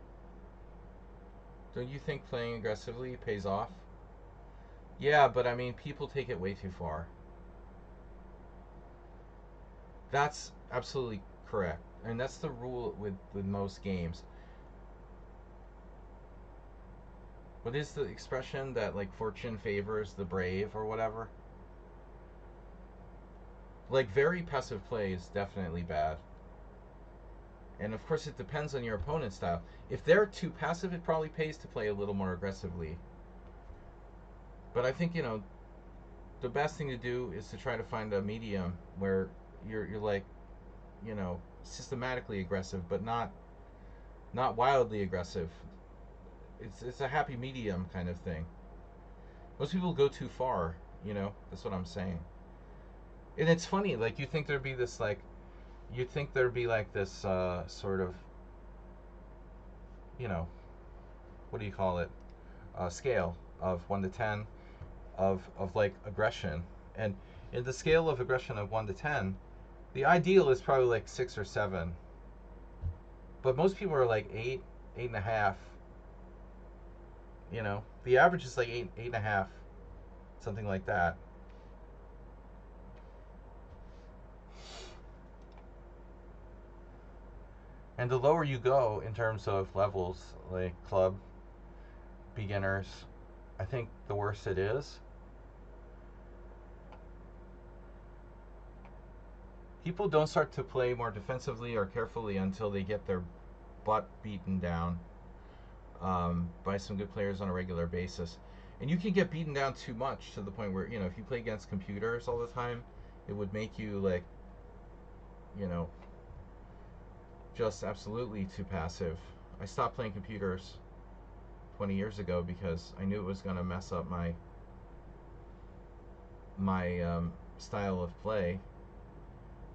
A: Don't you think playing aggressively pays off? Yeah, but I mean, people take it way too far. That's absolutely correct. And that's the rule with most games. What is the expression that, like, fortune favors the brave or whatever? Like, very passive play is definitely bad. And of course, it depends on your opponent's style. If they're too passive, it probably pays to play a little more aggressively. But I think, you know, the best thing to do is to try to find a medium where you're like, you know, systematically aggressive, but not wildly aggressive. It's a happy medium kind of thing. Most people go too far, you know. That's what I'm saying. And it's funny, like, you'd think there'd be like this sort of, you know, what do you call it? Scale of 1 to 10 of like aggression, and in the scale of aggression of 1 to 10, the ideal is probably like 6 or 7, but most people are like 8, 8.5. You know, the average is like 8, 8.5, something like that. And the lower you go in terms of levels, like club, beginners, I think the worse it is. People don't start to play more defensively or carefully until they get their butt beaten down by some good players on a regular basis. And you can get beaten down too much to the point where, you know, if you play against computers all the time, it would make you, like, you know, just absolutely too passive. I stopped playing computers 20 years ago because I knew it was going to mess up my style of play.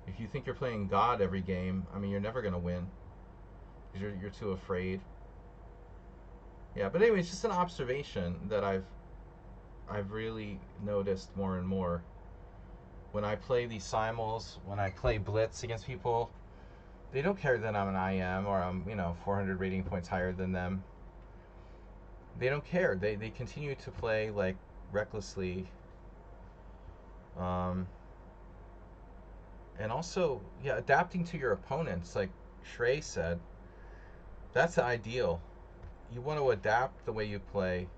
A: If you think you're playing God every game, I mean, you're never going to win because you're too afraid. Yeah, but anyway, it's just an observation that I've really noticed more and more. When I play these simuls, when I play blitz against people, they don't care that I'm an IM or I'm, you know, 400 rating points higher than them. They don't care. They continue to play, like, recklessly. And also, yeah, adapting to your opponents, like Shrey said, that's the ideal. You want to adapt the way you play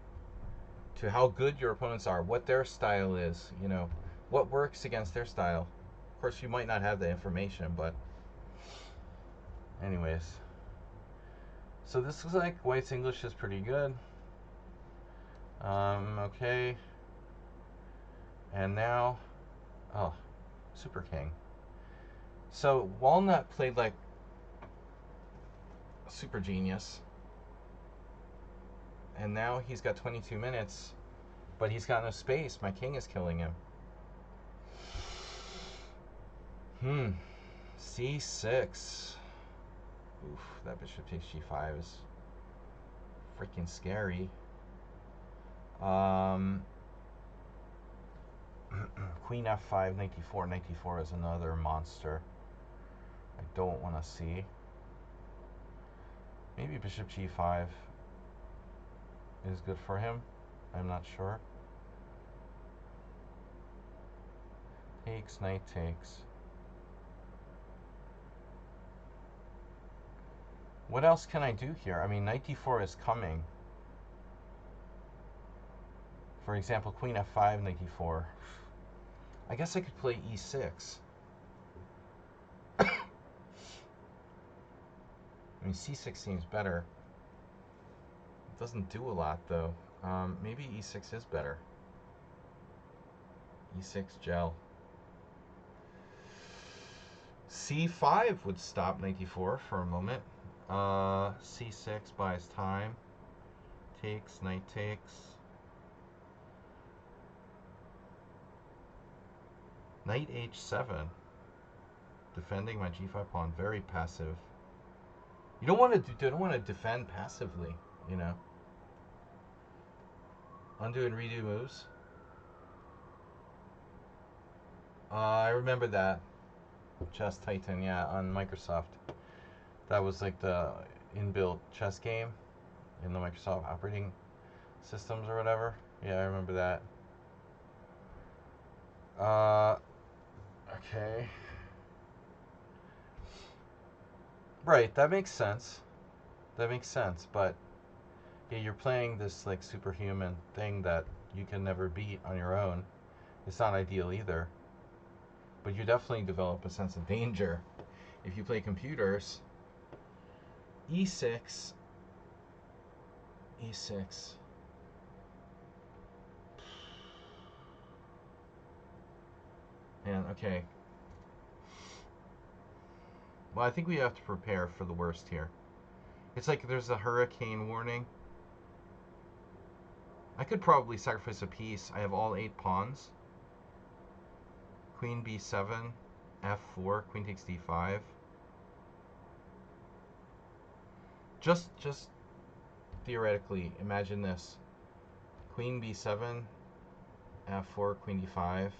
A: to how good your opponents are, what their style is, you know, what works against their style. Of course, you might not have the information, but anyways. So this looks like White's English is pretty good. Okay. And now, oh, Super King. So Walnut played like super genius. And now he's got 22 minutes, but he's got no space. My king is killing him. C6. Oof, that bishop takes g5 is freaking scary. Queen f5, knight d4. Knight d4 is another monster I don't want to see. Maybe bishop g5 is good for him. I'm not sure. Takes, knight takes. What else can I do here? I mean, knight d4 is coming. For example, queen f5, knight d4. I guess I could play e6. I mean, c6 seems better. It doesn't do a lot, though. Maybe e6 is better. e6 gel. c5 would stop knight d4 for a moment. c6 buys time. Takes, knight takes. Knight h7. Defending my g5 pawn. Very passive. You don't want to defend passively, you know. Undo and redo moves. I remember that. Chess Titan, yeah, on Microsoft. That was like the inbuilt chess game in the Microsoft operating systems or whatever. Yeah, I remember that. Okay. Right, that makes sense. That makes sense, but yeah, you're playing this like superhuman thing that you can never beat on your own. It's not ideal either. But you definitely develop a sense of danger if you play computers. E6. E6. Man, okay. Well, I think we have to prepare for the worst here. It's like there's a hurricane warning. I could probably sacrifice a piece. I have all 8 pawns. Queen b7, f4, queen takes d5. Just theoretically, imagine this. Queen b7, f4, queen d5.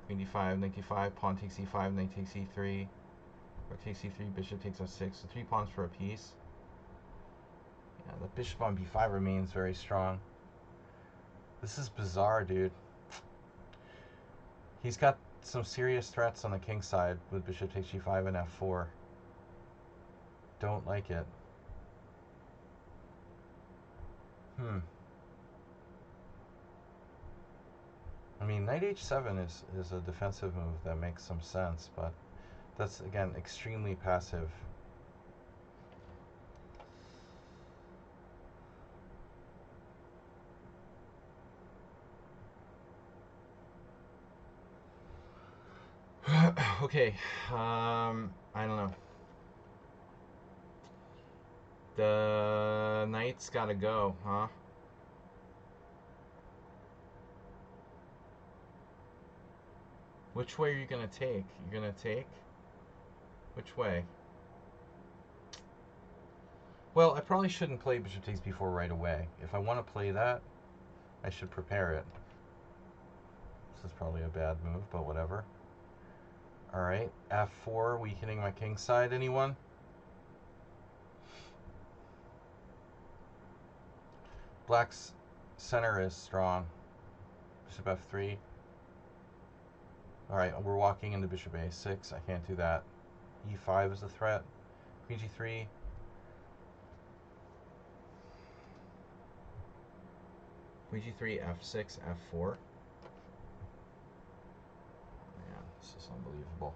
A: Queen d5, knight d5, pawn takes e5, knight takes e3. Rook takes e3, bishop takes f6. So 3 pawns for a piece. Yeah, the bishop on b5 remains very strong. This is bizarre, dude. He's got some serious threats on the king side with bishop takes g5 and f4. Don't like it. I mean, knight h7 is a defensive move that makes some sense, but that's, again, extremely passive. Okay, I don't know. The knight's gotta go, huh? Which way are you gonna take? You're gonna take? Which way? Well, I probably shouldn't play bishop takes b4 right away. If I want to play that, I should prepare it. This is probably a bad move, but whatever. Alright, f4, weakening my king side. Anyone? Black's center is strong. Bishop f3. Alright, we're walking into bishop a6. I can't do that. e5 is a threat. Queen g3. Queen g3, f6, f4. Man, this is unbelievable.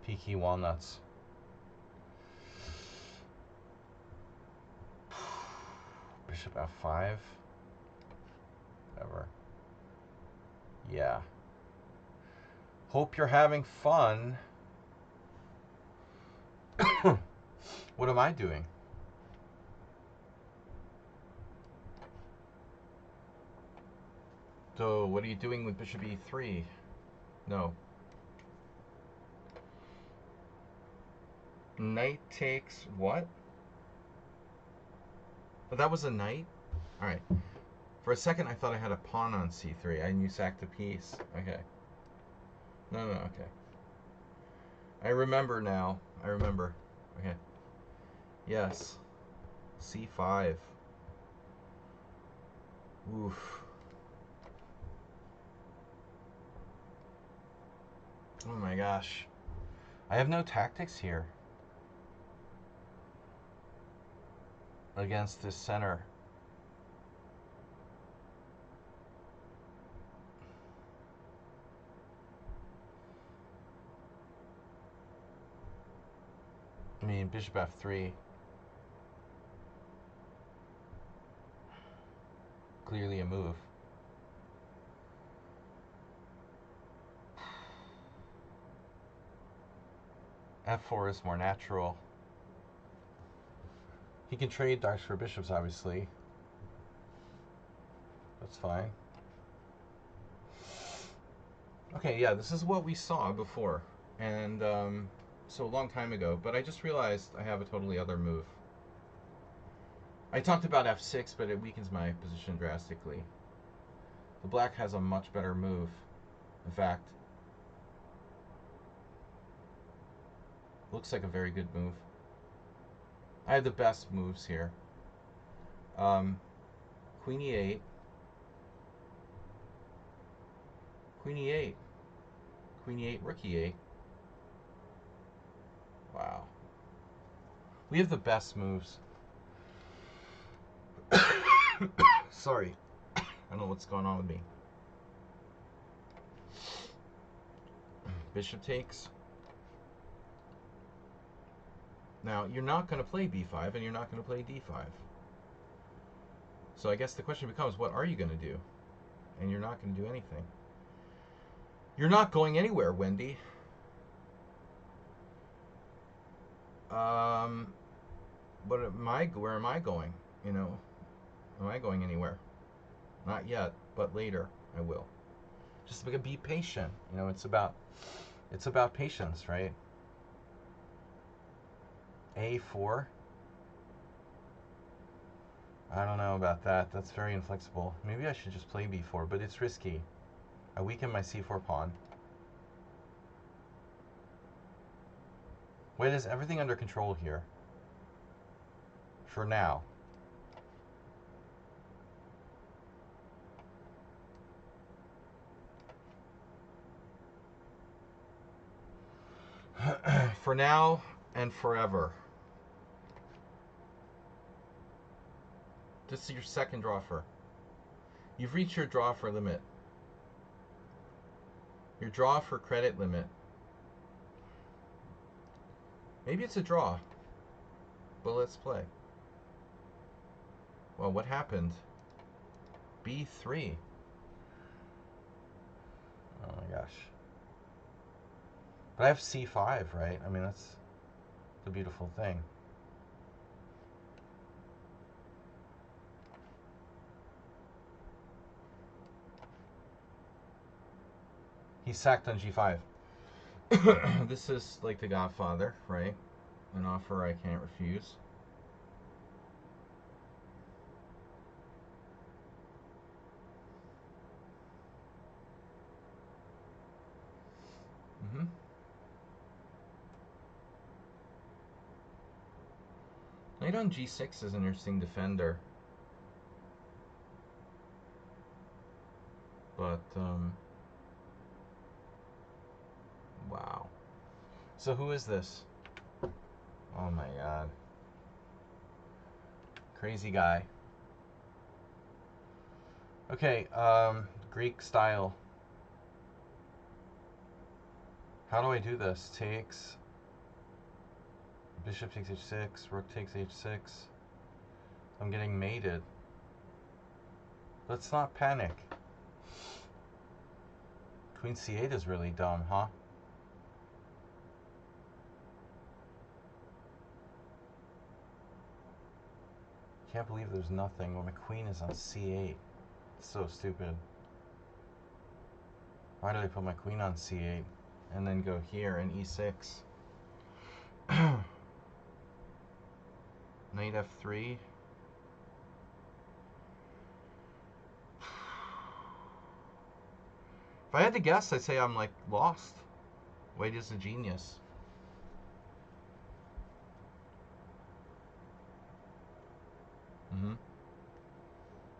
A: Peaky walnuts. Bishop f5. Whatever. Yeah. Hope you're having fun. What am I doing? So what are you doing with bishop e3? No. Knight takes what? But that was a knight? Alright. For a second I thought I had a pawn on c3 and you sacked a piece. Okay. No, okay. I remember now. I remember. Okay. Yes. c5. Oof. Oh my gosh. I have no tactics here against this center. I mean, bishop f3. Clearly a move. f4 is more natural. He can trade darks for bishops, obviously. That's fine. Okay, yeah, this is what we saw before. And so a long time ago. But I just realized I have a totally other move. I talked about f6, but it weakens my position drastically. The black has a much better move. In fact, looks like a very good move. I have the best moves here. Queen e8. Queen e8. Queen e8, rook e8. Wow. We have the best moves. Sorry. I don't know what's going on with me. Bishop takes. Now, you're not going to play b5 and you're not going to play d5. So I guess the question becomes, what are you going to do? And you're not going to do anything. You're not going anywhere, Wendy. But where am I going? You know, am I going anywhere? Not yet, but later I will. Just be patient. You know, it's about patience, right? A4. I don't know about that. That's very inflexible. Maybe I should just play b4, but it's risky. I weaken my c4 pawn. Wait, is everything under control here? For now. For now and forever. This is your second draw for. You've reached your draw for limit. Your draw for credit limit. Maybe it's a draw. But let's play. Well, what happened? b3. Oh my gosh. But I have c5, right? I mean, that's the beautiful thing. He's sacked on g5. This is like The Godfather, right? An offer I can't refuse. Knight on g6 is an interesting defender. But, wow. So who is this? Oh my god. Crazy guy. Okay, Greek style. How do I do this? Takes. Bishop takes h6. Rook takes h6. I'm getting mated. Let's not panic. Queen c8 is really dumb, huh? can't believe there's nothing when my queen is on c8. It's so stupid. Why did I put my queen on c8 and then go here and e6? Knight f3. If I had to guess, I'd say I'm like lost. White is a genius.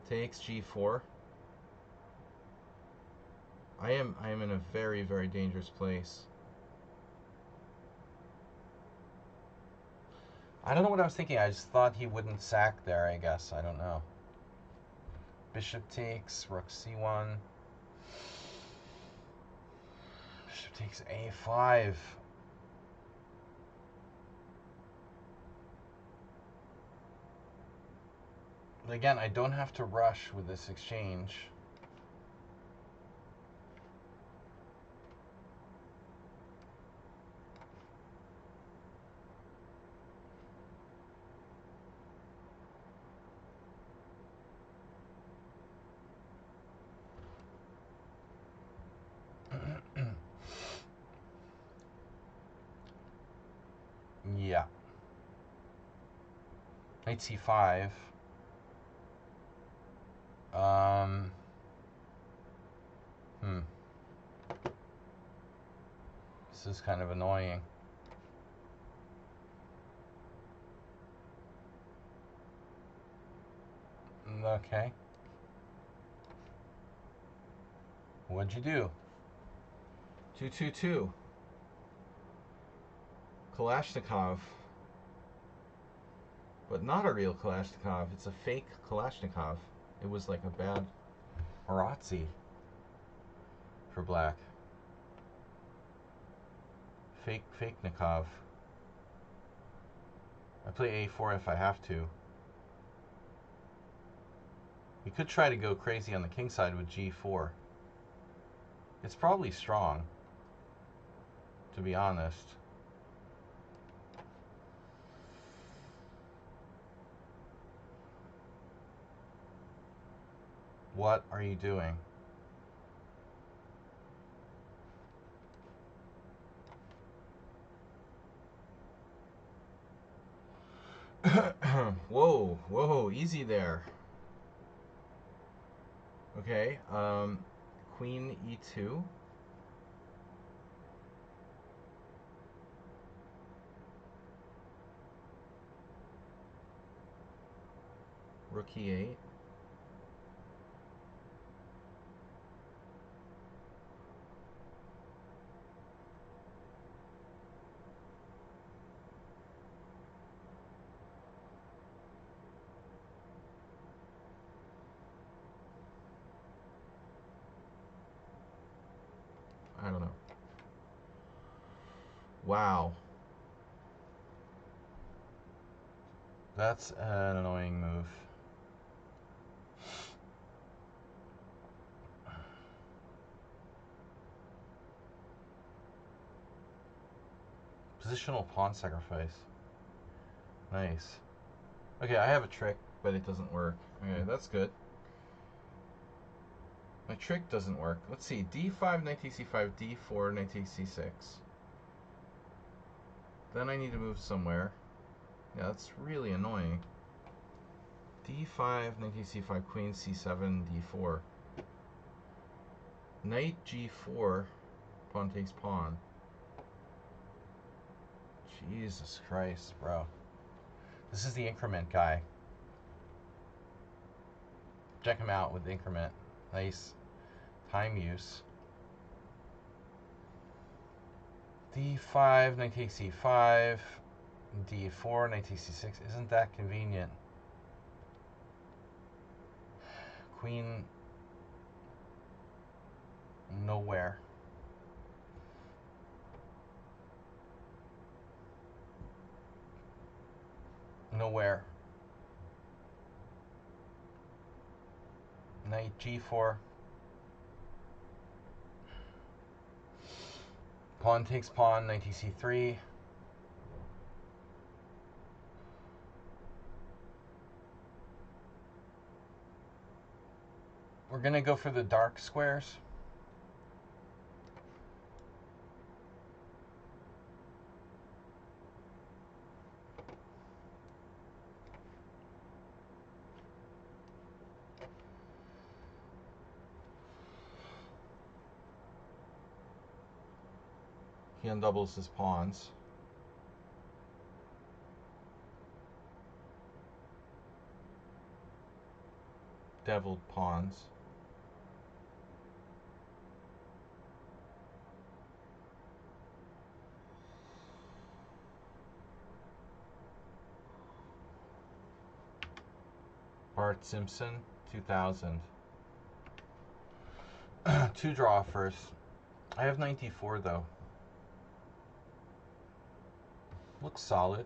A: Takes g4. I am in a very, very dangerous place. I don't know what I was thinking. I just thought he wouldn't sack there, I guess. I don't know. Bishop takes, rook c1. Bishop takes a5. Again, I don't have to rush with this exchange. Yeah. Knight c5. This is kind of annoying. Okay. What'd you do? 222. Kalashnikov. But not a real Kalashnikov. It's a fake Kalashnikov. It was like a bad Marazzi for black. Fake Nikov. I play a4 if I have to. We could try to go crazy on the king side with g4. It's probably strong, to be honest. What are you doing? Whoa, whoa, easy there. Okay, Queen e2. Rook e8. I don't know. Wow. That's an annoying move. Positional pawn sacrifice. Nice. Okay, I have a trick, but it doesn't work. Okay, that's good. My trick doesn't work. Let's see. d5, knight takes c5, d4, knight takes c6. Then I need to move somewhere. Yeah, that's really annoying. d5, knight takes c5, queen c7, d4. Knight g4, pawn takes pawn. Jesus Christ, bro. This is the increment guy. Check him out with the increment. Nice time use. d5, knight takes c5, d4, knight takes c6. Isn't that convenient? Queen nowhere. Nowhere. Knight g4. Pawn takes pawn, knight takes c3. going to go for the dark squares. He undoubles his pawns. Deviled pawns. Bart Simpson, 2000. 2 draw first. I have 94 though. Looks solid.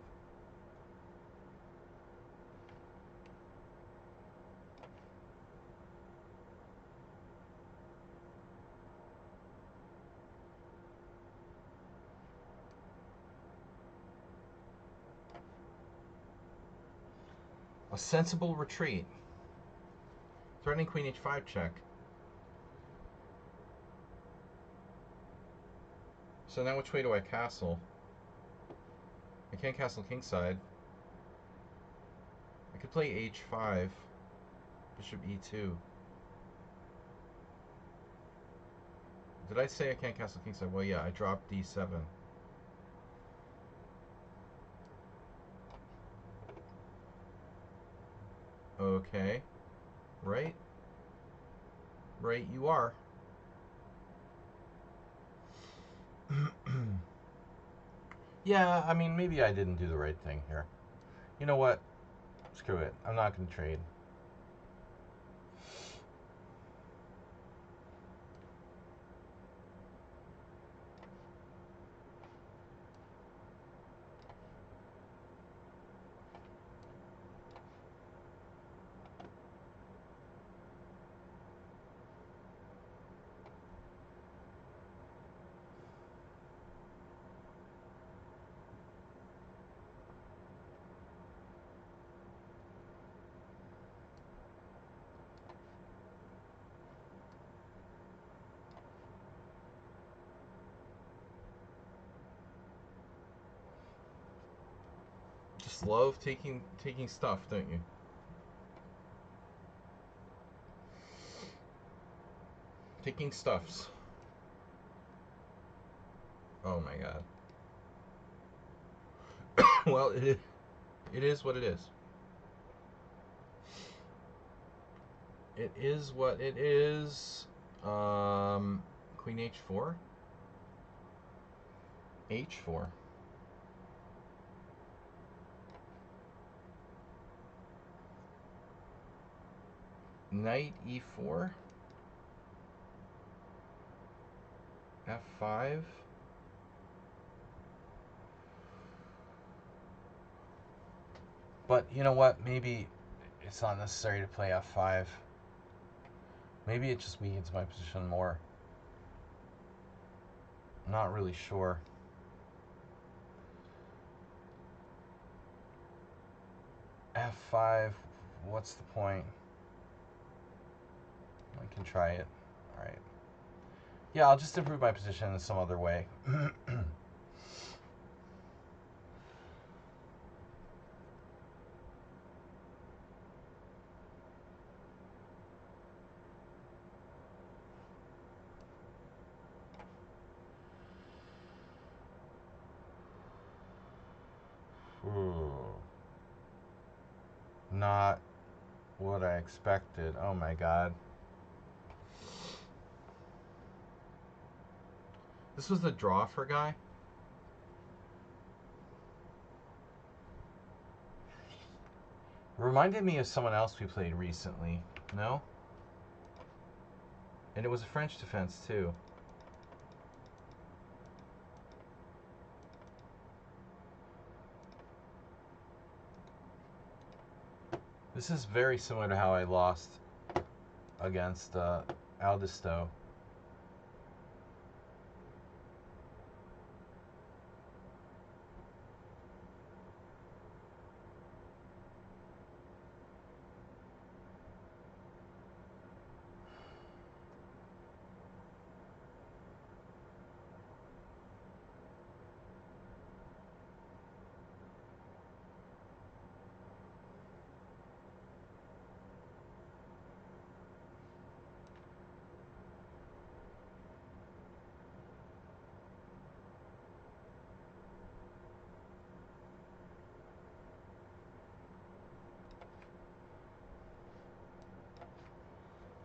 A: A sensible retreat. Threatening queen h5 check. So now which way do I castle? I can't castle kingside. I could play h5. Bishop e2. Did I say I can't castle kingside? Well, yeah, I dropped d7. Okay. Right? Right, you are. Yeah, I mean, maybe I didn't do the right thing here. You know what? Screw it. I'm not going to trade. Just love taking stuff, don't you? Taking stuffs. Oh my god. Well, it is what it is. It is what it is. Queen h4. h4. Knight e4. f5. But you know what? Maybe it's not necessary to play f5. Maybe it just weakens my position more. I'm not really sure. f5, what's the point? I can try it. Alright. Yeah, I'll just improve my position in some other way. Not what I expected. Oh my god. This was the draw for guy? Reminded me of someone else we played recently. No? And it was a French defense too. This is very similar to how I lost against Aldisto.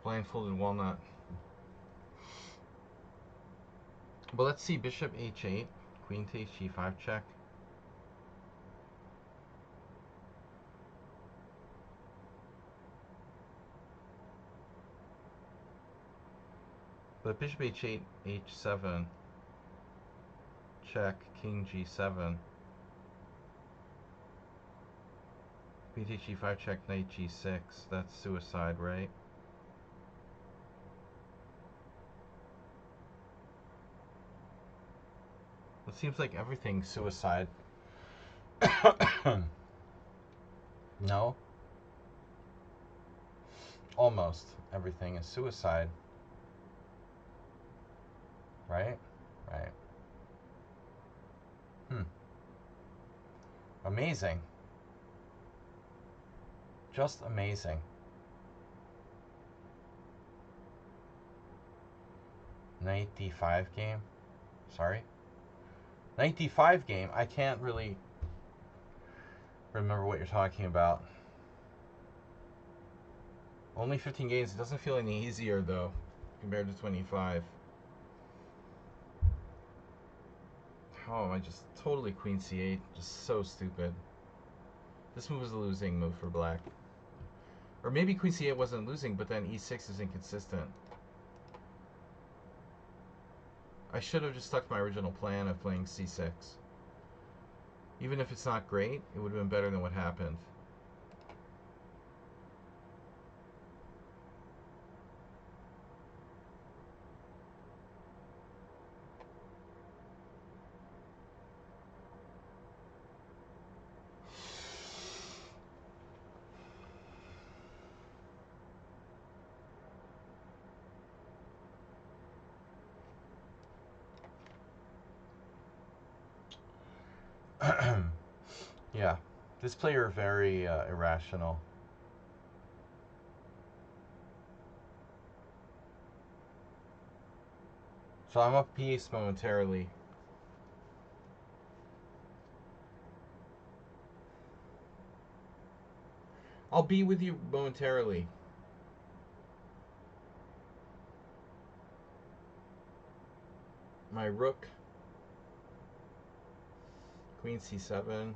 A: Blindfolded walnut. But let's see, bishop h8, queen takes g5 check. But bishop h8, h7, check, king g7. Queen takes g5 check, knight g6. That's suicide, right? It seems like everything's suicide. No? Almost everything is suicide. Right? Right. Amazing. Just amazing. Knight d5 game? Sorry? Knight d5 game? I can't really remember what you're talking about. Only 15 games. It doesn't feel any easier, though, compared to 25. How am I just totally queen c8? Just so stupid. This move is a losing move for black. Or maybe queen c8 wasn't losing, but then e6 is inconsistent. I should have just stuck to my original plan of playing c6. Even if it's not great, it would have been better than what happened. Yeah, this player very irrational. So I'm up piece momentarily. I'll be with you momentarily. My rook. Queen c7.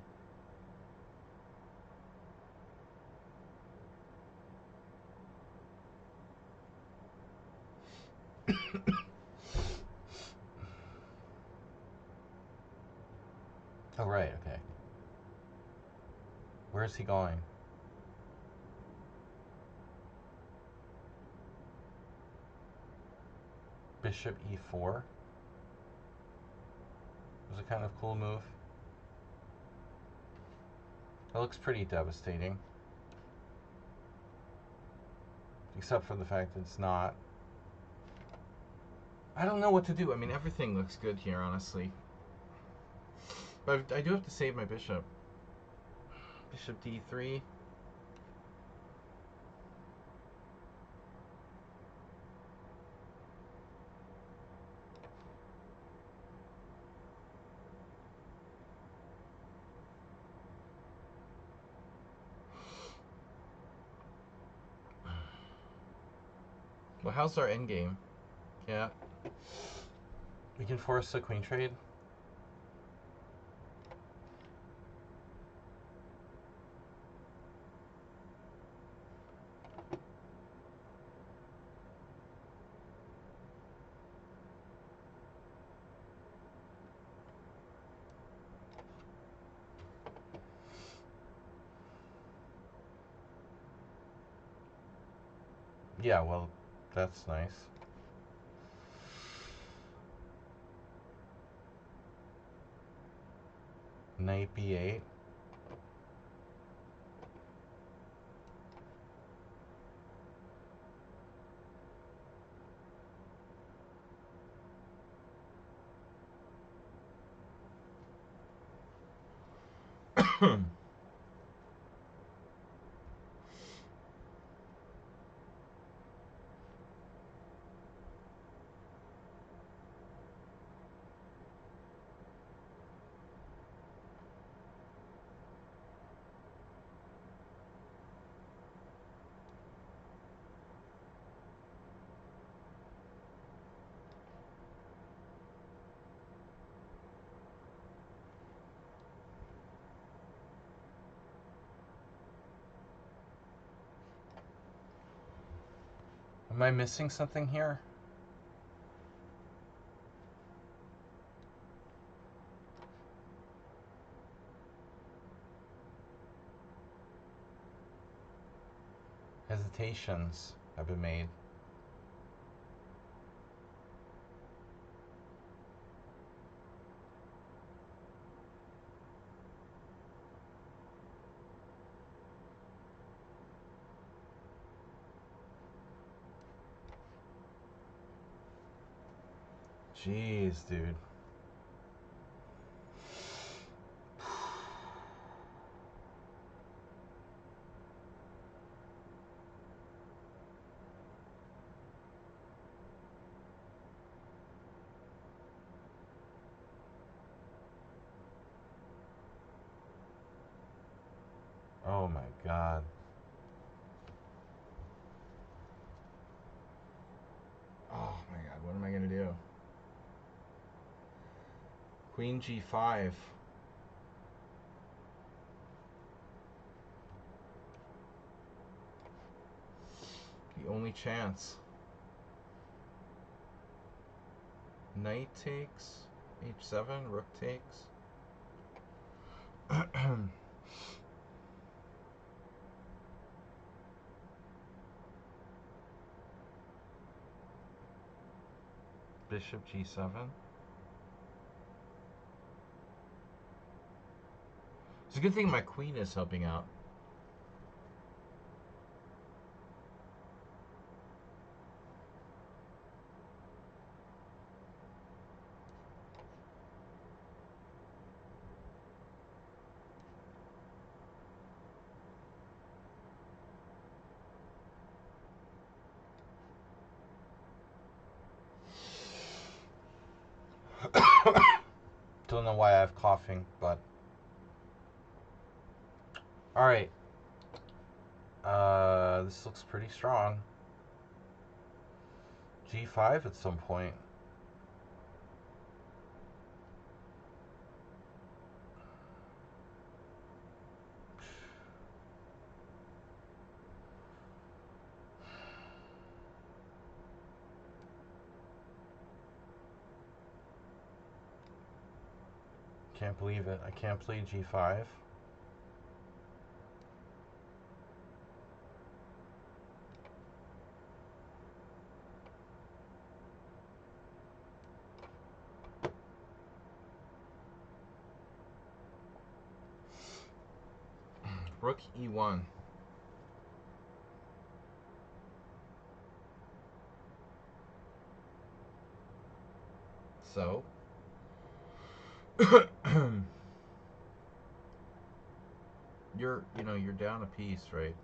A: Oh, right, okay. Where's he going? Bishop e4. It was a kind of cool move. It looks pretty devastating. Except for the fact that it's not. I don't know what to do. I mean, everything looks good here, honestly. But I do have to save my bishop. Bishop d3. Well, how's our endgame? Yeah. We can force a queen trade. Yeah, well, that's nice. Knight b8. Am I missing something here? Hesitations have been made. Jeez, dude. Oh my God. Oh my God, what am I gonna do? Queen G5. The only chance. Knight takes. H7, rook takes. Bishop G7. It's a good thing my queen is helping out. Don't know why I have coughing, but all right. This looks pretty strong. G5 at some point. Can't believe it. I can't play G5. Rook E1. So you're down a piece, right?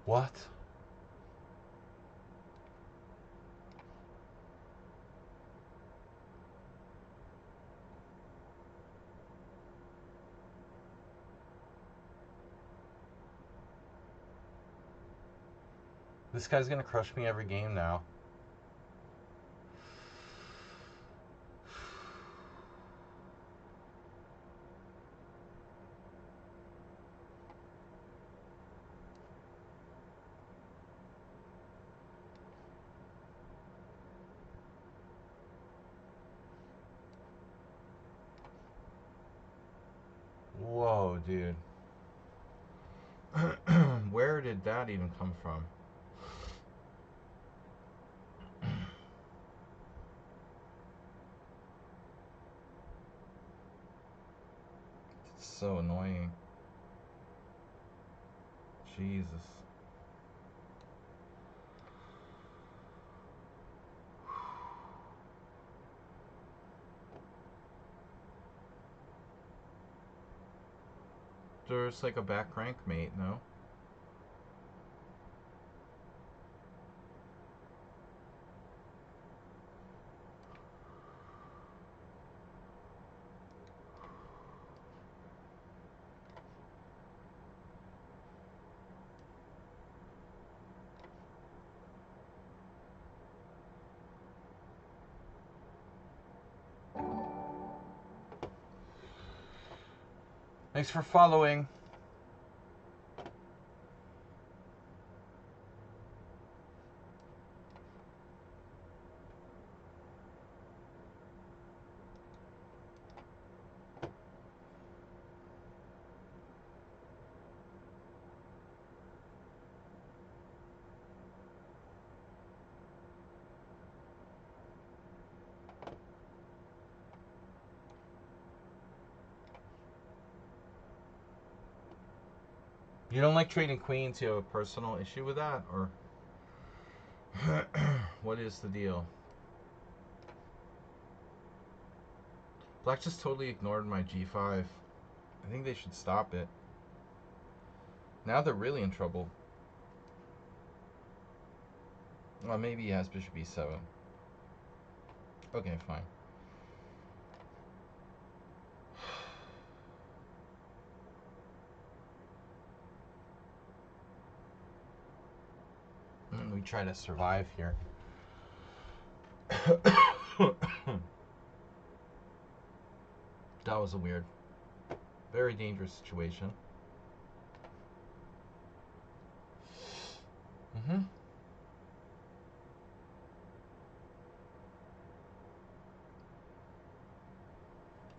A: What? This guy's gonna crush me every game now. Whoa, dude. Where did that even come from? It's so annoying. Jesus. There's like a back rank mate, no? Thanks for following. You don't like trading queens? You have a personal issue with that? Or what is the deal? Black just totally ignored my g5. I think they should stop it. Now they're really in trouble. Well, maybe he has bishop e7. Okay, fine. We try to survive here. That was a weird, very dangerous situation.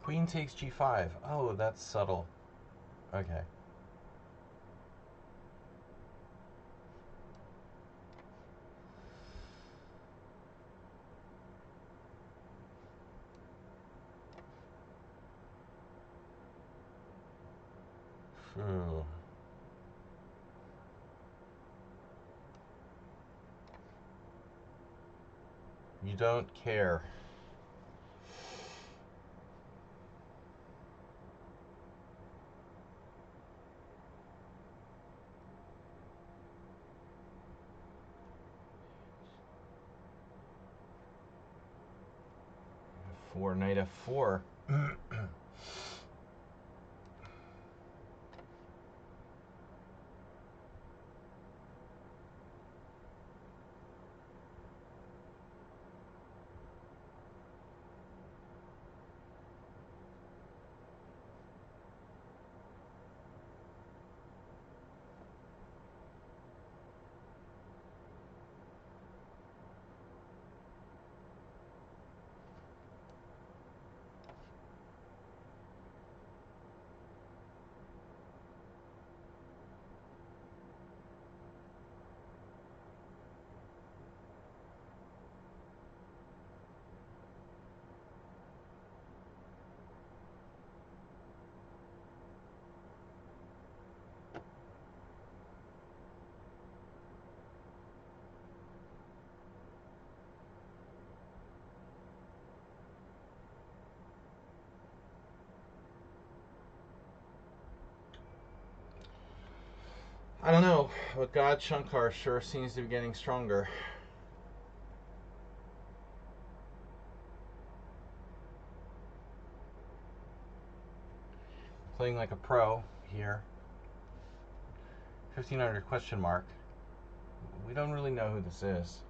A: Queen takes g5. Oh, that's subtle. Okay. Phew. You don't care. F4, knight f4. I don't know, but God Shankar sure seems to be getting stronger. Playing like a pro here. 1500 question mark. We don't really know who this is.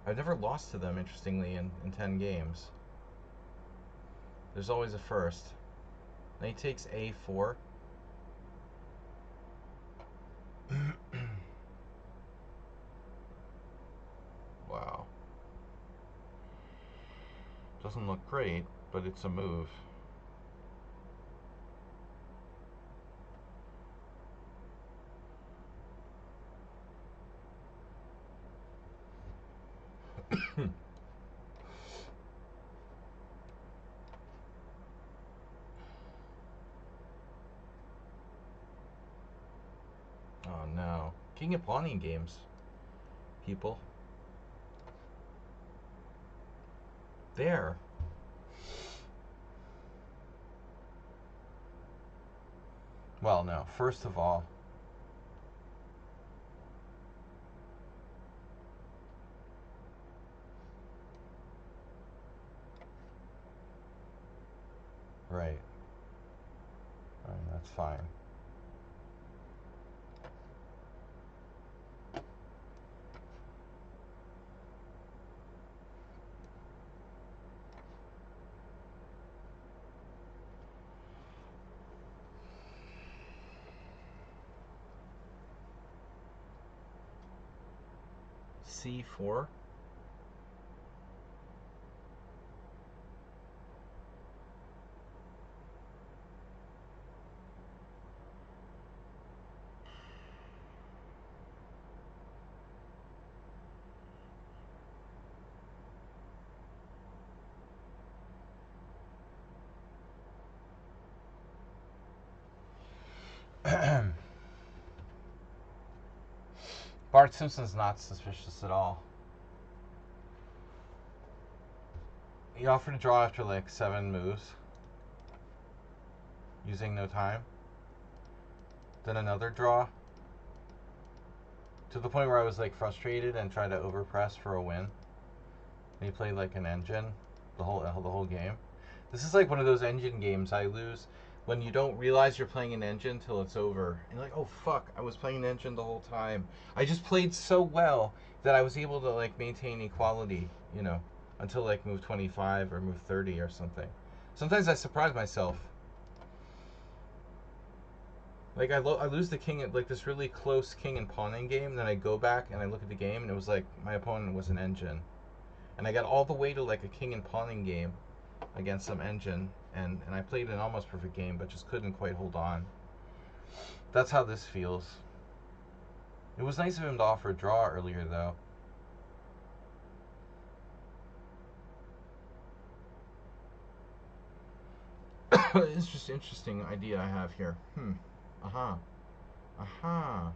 A: I've never lost to them, interestingly, in 10 games. There's always a first. Knight takes a4. Wow. Doesn't look great, but it's a move. Oh no. King of pawning games, people. There. Well, no. First of all, right. That's fine. C4. Bart Simpson's not suspicious at all. He offered to draw after like 7 moves, using no time. Then another draw, to the point where I was like frustrated and tried to overpress for a win. And he played like an engine the whole game. This is like one of those engine games I lose when you don't realize you're playing an engine till it's over. And you're like, oh fuck, I was playing an engine the whole time. I just played so well that I was able to like maintain equality, you know, until like move 25 or move 30 or something. Sometimes I surprise myself. Like I lose the king at like this really close king and pawning game, then I go back and I look at the game and it was like my opponent was an engine. And I got all the way to like a king and pawning game against some engine, and I played an almost perfect game but just couldn't quite hold on. That's how this feels. It was nice of him to offer a draw earlier though. It's just an interesting idea I have here. Aha. Aha.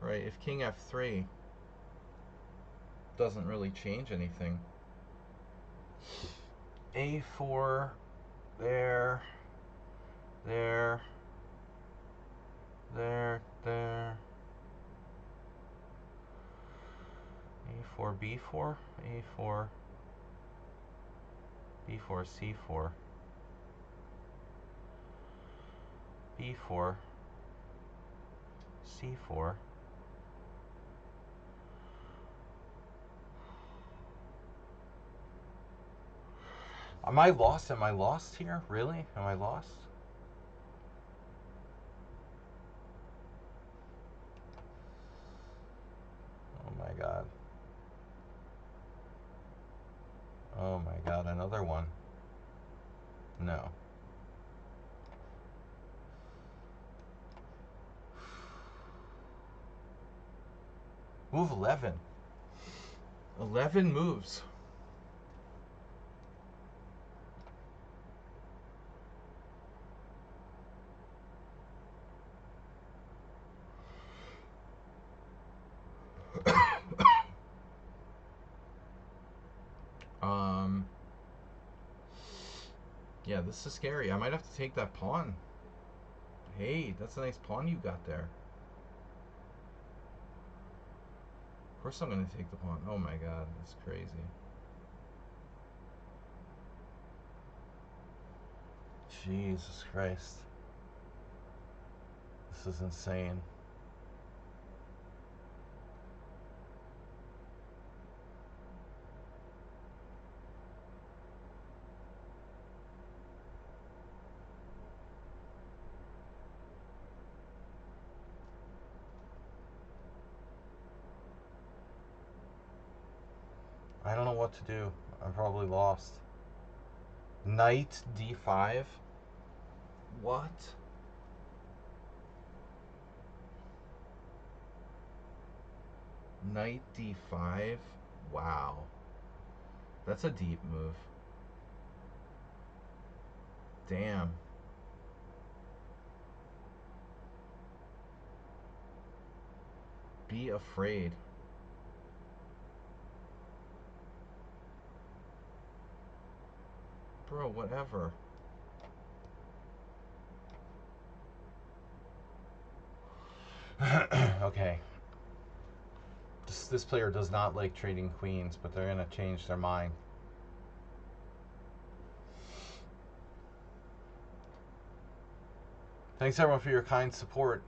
A: Right, if king f3 doesn't really change anything. A4, there, there, there. A4, B4, A4, B4, C4, B4, C4. Am I lost? Am I lost here? Really? Am I lost? Oh my god. Oh my god, another one. No. Move 11. 11 moves. Yeah, this is scary. I might have to take that pawn. Hey, that's a nice pawn you got there. Of course I'm going to take the pawn. Oh my god, that's crazy. Jesus Christ. This is insane. I don't know what to do. I'm probably lost. Knight d5? What? Knight d5? Wow. That's a deep move. Damn. Be afraid. Bro, whatever. Okay. This player does not like trading queens, but they're going to change their mind. Thanks everyone for your kind support.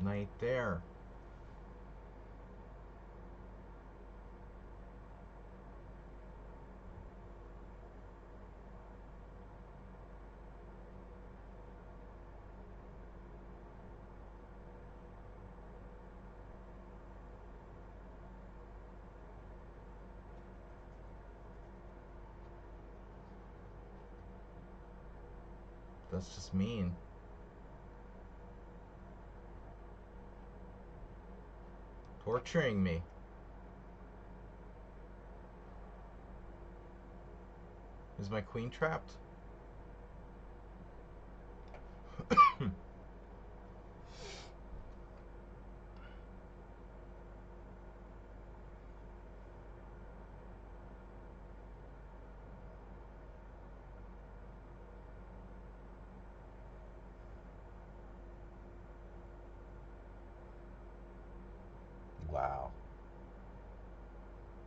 A: Knight there. That's just mean. Torturing me. Is my queen trapped? Wow.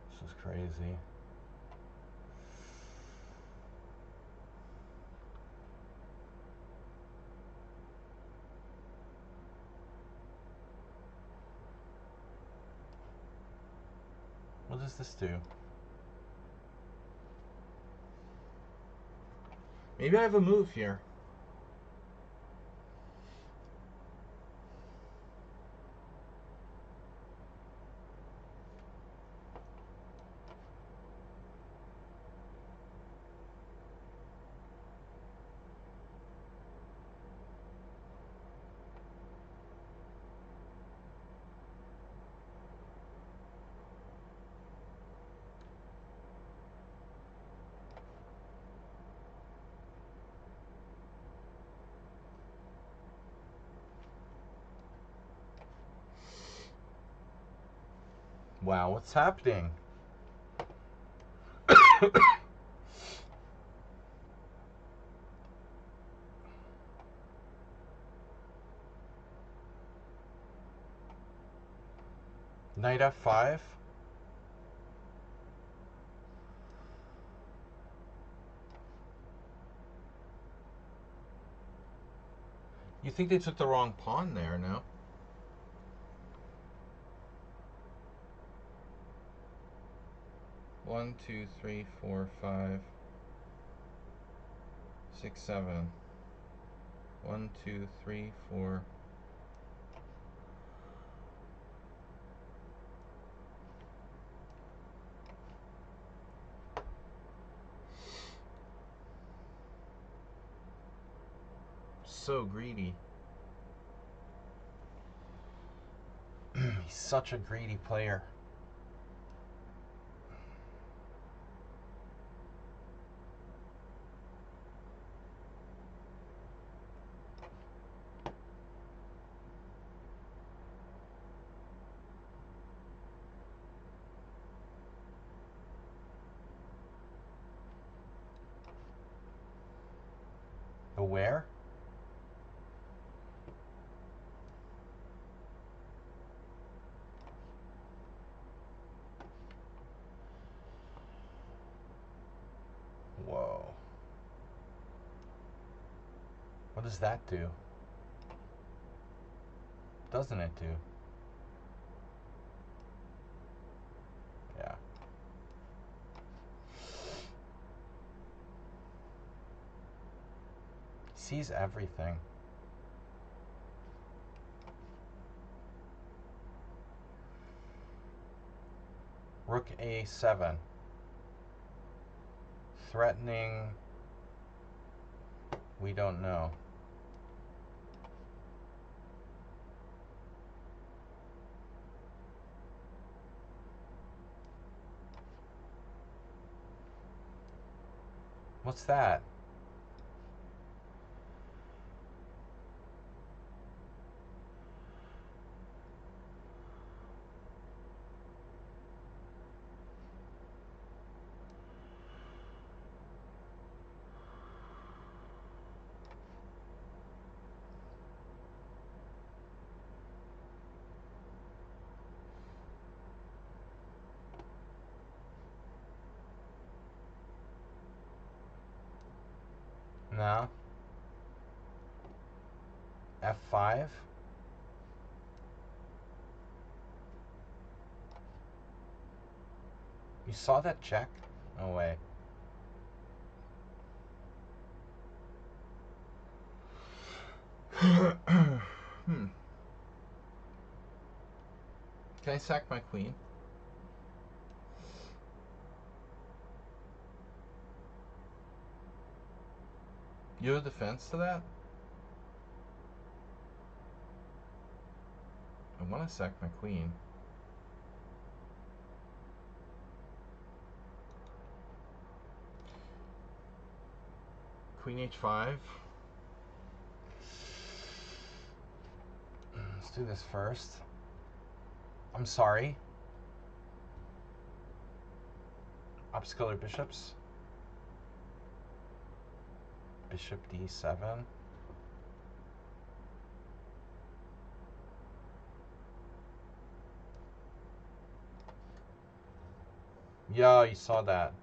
A: This is crazy. What does this do? Maybe I have a move here. Wow, what's happening? Knight f5. You think they took the wrong pawn there, no? One, two, three, four, 5, 6, 7. 1, 2, 3, 4. So greedy. He's such a greedy player. Aware? Whoa. What does that do? Doesn't it do? Yeah. He sees everything. Rook a7. Threatening. We don't know. What's that? No. F5. You saw that check? No way. Can I sack my queen? You have a defense to that? I want to sack my queen. Queen h5. Let's do this first. I'm sorry. Upscaler bishops. Bishop d7. Yeah, you saw that.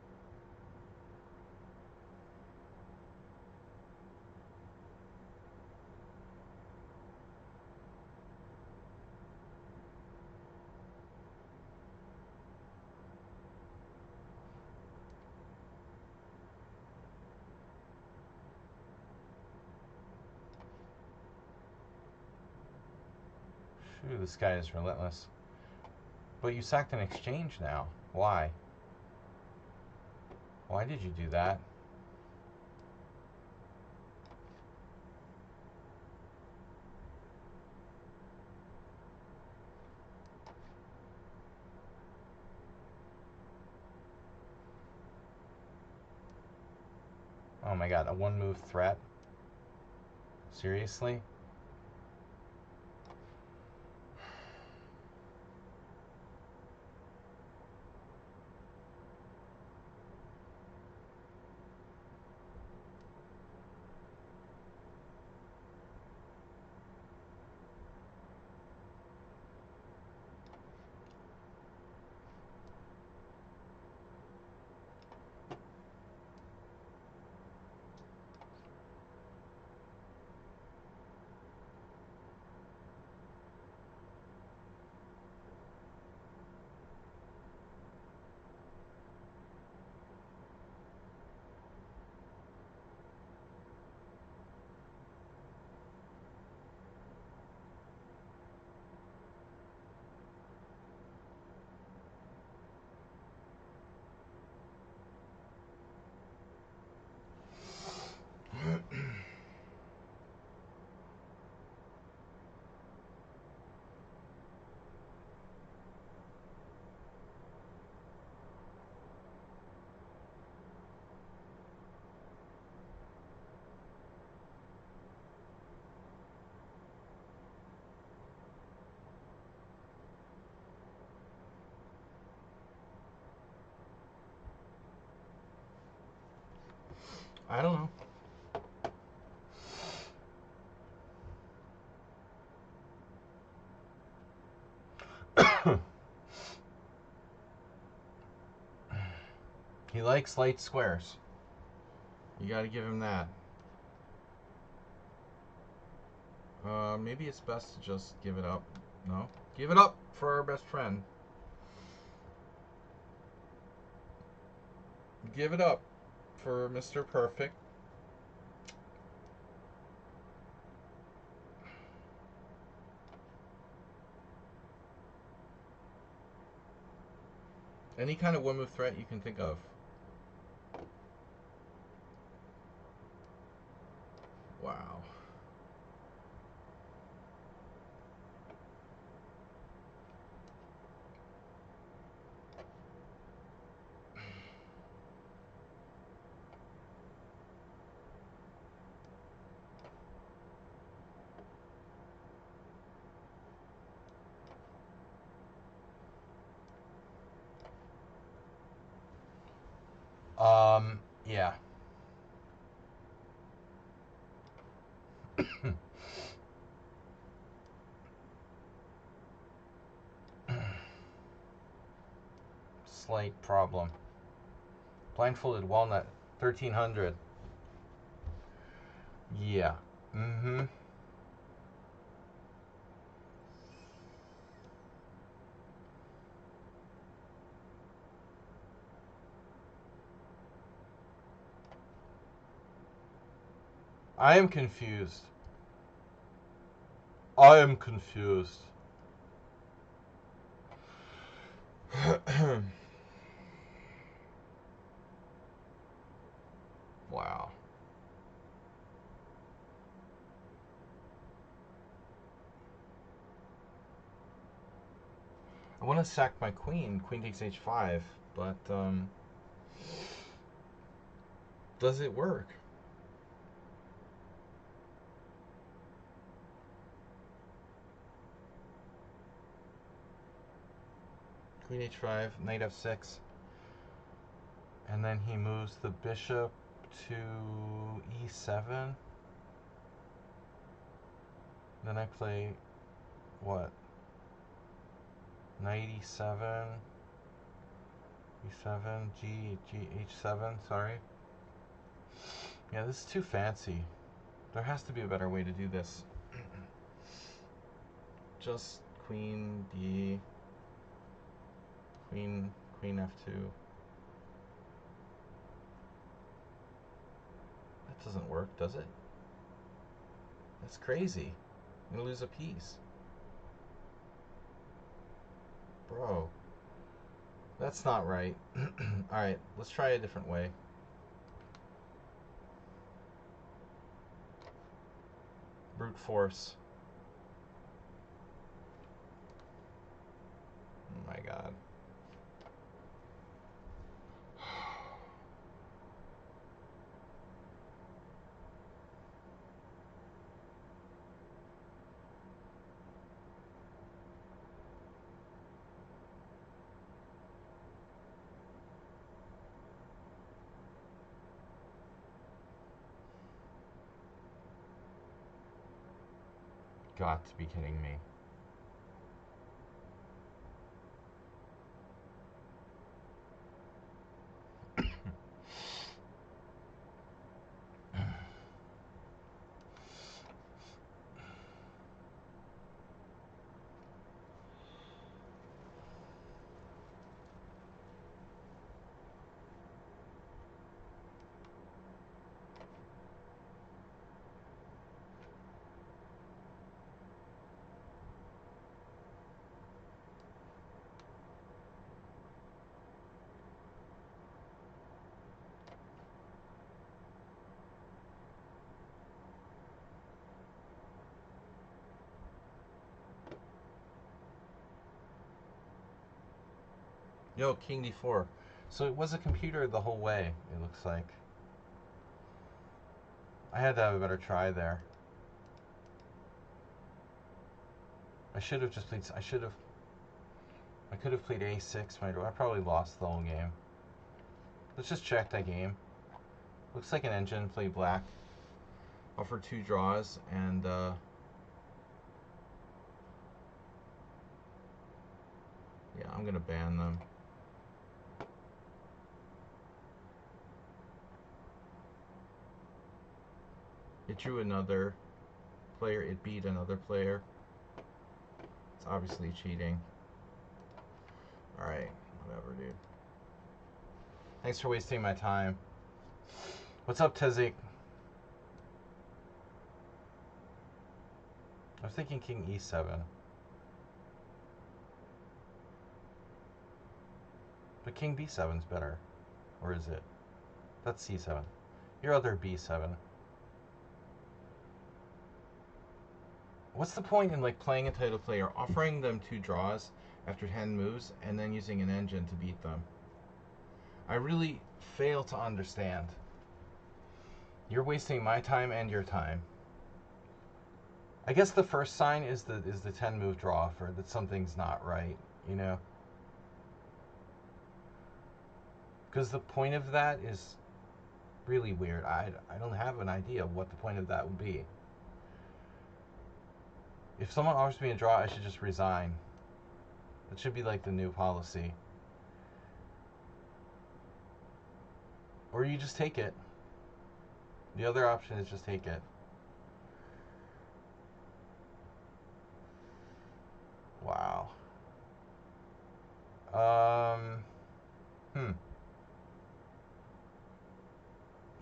A: Phew, this guy is relentless. But you sacked an exchange now. Why? Why did you do that? Oh my god, a one-move threat? Seriously? I don't know. He likes light squares. You gotta give him that. Maybe it's best to just give it up. No? Give it up for our best friend. Give it up for Mr. Perfect. Any kind of one-move threat you can think of. Wow. Yeah. Slight problem. Blindfolded walnut, 1300. Yeah. Mm-hmm. I am confused. I am confused. Wow. I want to sack my queen. Queen takes h5, but does it work? Queen h5, knight f6, and then he moves the bishop to e7. Then I play what? Knight e7, e7, h7. Sorry. Yeah, this is too fancy. There has to be a better way to do this. Just queen d, queen f2. That doesn't work, does it? That's crazy. I'm gonna lose a piece. Bro, that's not right. Alright, let's try a different way. Brute force. Oh my god. Got to be kidding me. Yo, king d4. So it was a computer the whole way, it looks like. I had to have a better try there. I should have just played... I could have played a6. I probably lost the whole game. Let's just check that game. Looks like an engine played black. Offered 2 draws, and yeah, I'm gonna ban them. It drew another player. It beat another player. It's obviously cheating. Alright, whatever, dude. Thanks for wasting my time. What's up, Tezik? I was thinking king e7. But king b7 is better. Or is it? That's c7. Your other b7. What's the point in like playing a title player, offering them 2 draws after 10 moves, and then using an engine to beat them? I really fail to understand. You're wasting my time and your time. I guess the first sign is the 10 move draw offer that something's not right, you know? Because the point of that is really weird. I don't have an idea of what the point of that would be. If someone offers me a draw, I should just resign. That should be like the new policy. Or you just take it. The other option is just take it. Wow.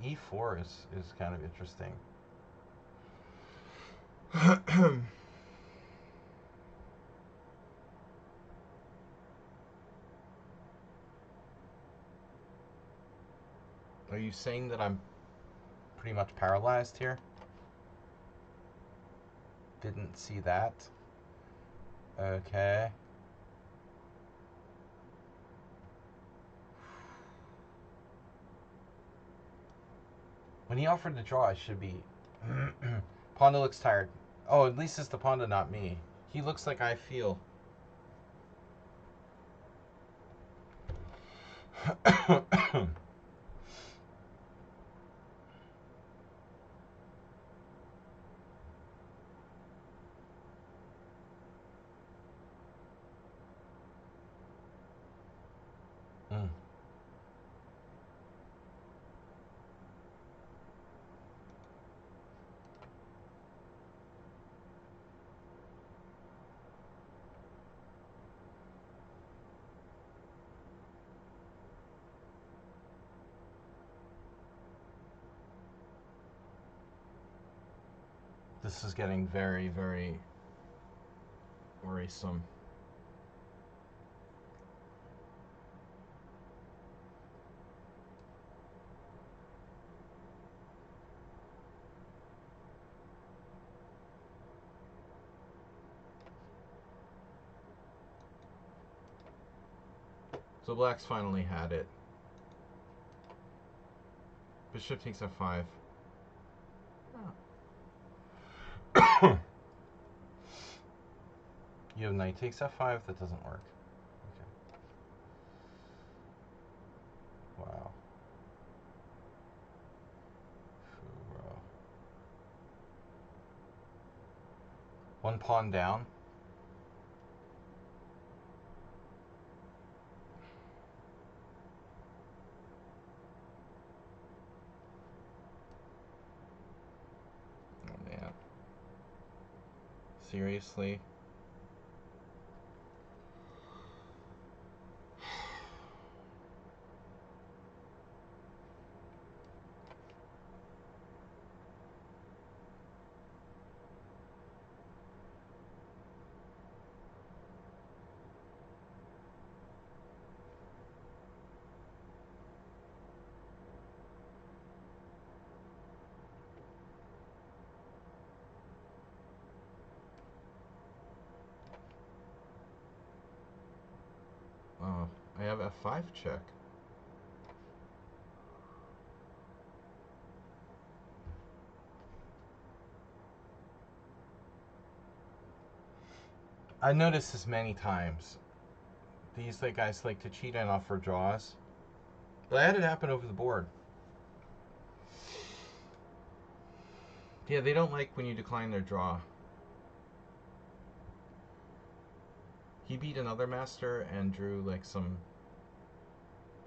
A: E4 is kind of interesting. Are you saying that I'm pretty much paralyzed here? Didn't see that. Okay. When he offered to draw, I should be... Panda looks tired. Oh, at least it's the Panda, not me. He looks like I feel. Mm. This is getting very, very worrisome. So black's finally had it. Bishop takes f5. Oh. You have knight takes f5. That doesn't work. Okay. Wow. Bro. One pawn down. Oh man. Seriously? Oh, I have f5 check. I noticed this many times. These guys like to cheat and offer draws. But I had it happen over the board. Yeah, they don't like when you decline their draw. He beat another master and drew like some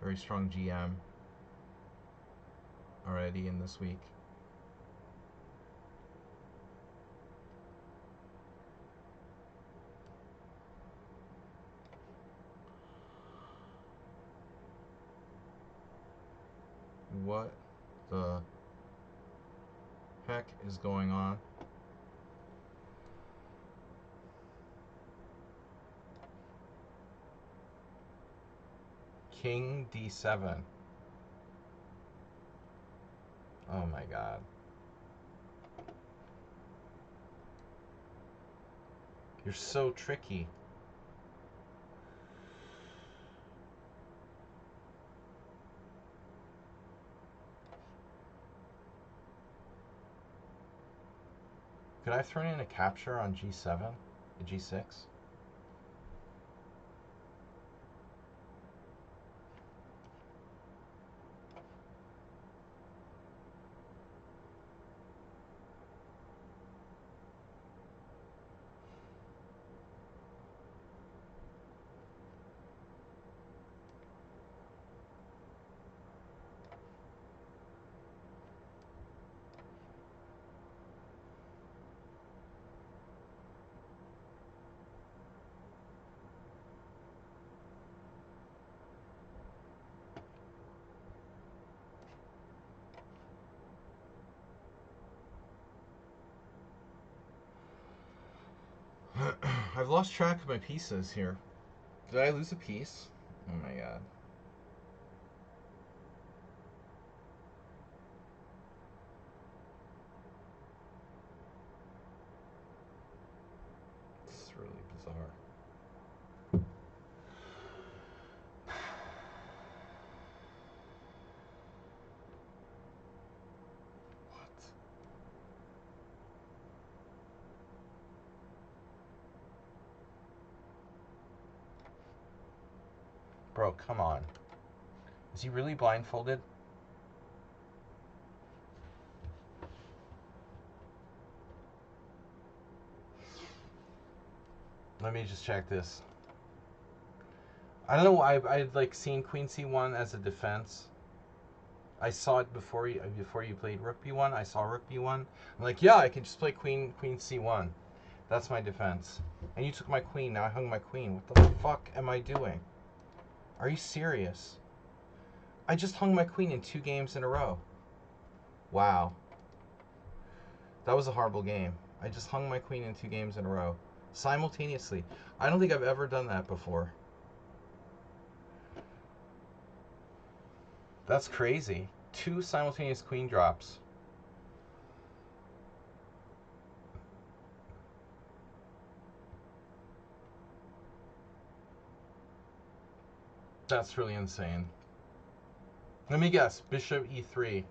A: very strong GM already in this week. What the heck is going on? King d7. Oh my god. You're so tricky. Could I have thrown in a capture on g7? A g6? I've lost track of my pieces here. Did I lose a piece? Oh my god. This is really bizarre. Bro, come on. Is he really blindfolded? Let me just check this. I don't know. I'd like seen Queen C1 as a defense. I saw it before you played Rook B1. I saw Rook B1. I'm like, yeah, I can just play Queen C1. That's my defense. And you took my queen. Now I hung my queen. What the fuck am I doing? Are you serious? I just hung my queen in 2 games in a row. Wow. That was a horrible game. I just hung my queen in 2 games in a row. Simultaneously. I don't think I've ever done that before. That's crazy. 2 simultaneous queen drops. That's really insane. Let me guess. Bishop E3.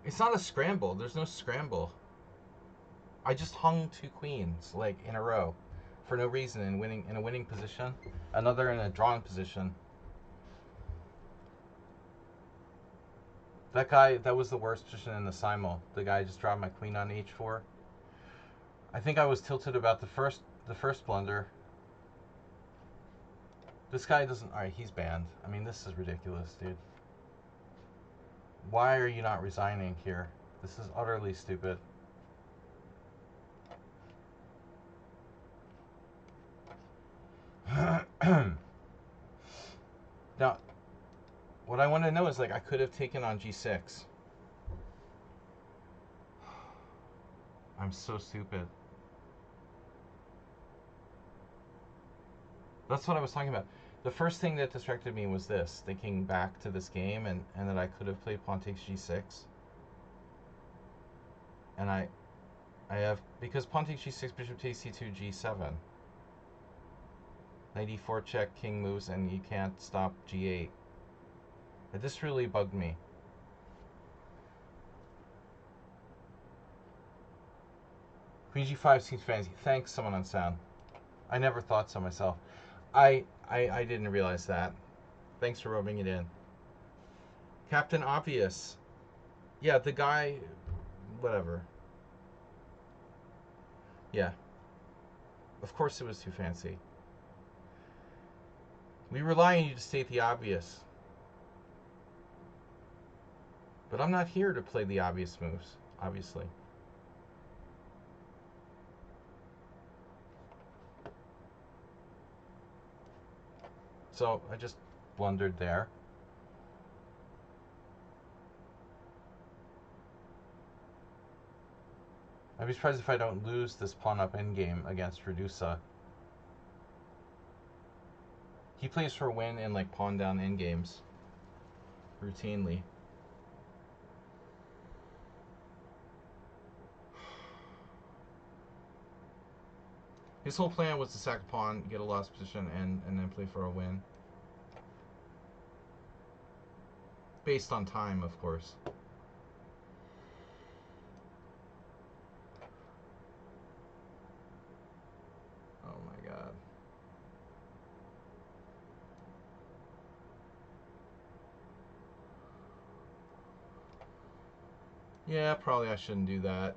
A: It's not a scramble. There's no scramble. I just hung 2 queens, like, in a row. For no reason, in a winning position. Another in a drawn position. That guy, that was the worst position in the Simul. The guy just dropped my queen on H4. I think I was tilted about the first blunder. This guy doesn't... Alright, he's banned. I mean, this is ridiculous, dude. Why are you not resigning here? This is utterly stupid. Now, what I want to know is, like, I could have taken on G6. I'm so stupid. That's what I was talking about. The first thing that distracted me was this, thinking back to this game and that I could have played pawn takes G6. And I have, because pawn takes G6, bishop takes C2, G7. Knight E4 check, king moves, and you can't stop G8. But this really bugged me. Queen G5 seems fancy. Thanks, someone on sound. I never thought so myself. I didn't realize that. Thanks for rubbing it in. Captain Obvious. Yeah, the guy... Whatever. Yeah. Of course it was too fancy. We rely on you to state the obvious. But I'm not here to play the obvious moves, obviously. So I just blundered there. I'd be surprised if I don't lose this pawn up endgame against Redusa. He plays for a win in like pawn down endgames routinely. His whole plan was to sack a pawn, get a lost position, and then play for a win. Based on time, of course. Oh my god. Yeah, probably I shouldn't do that.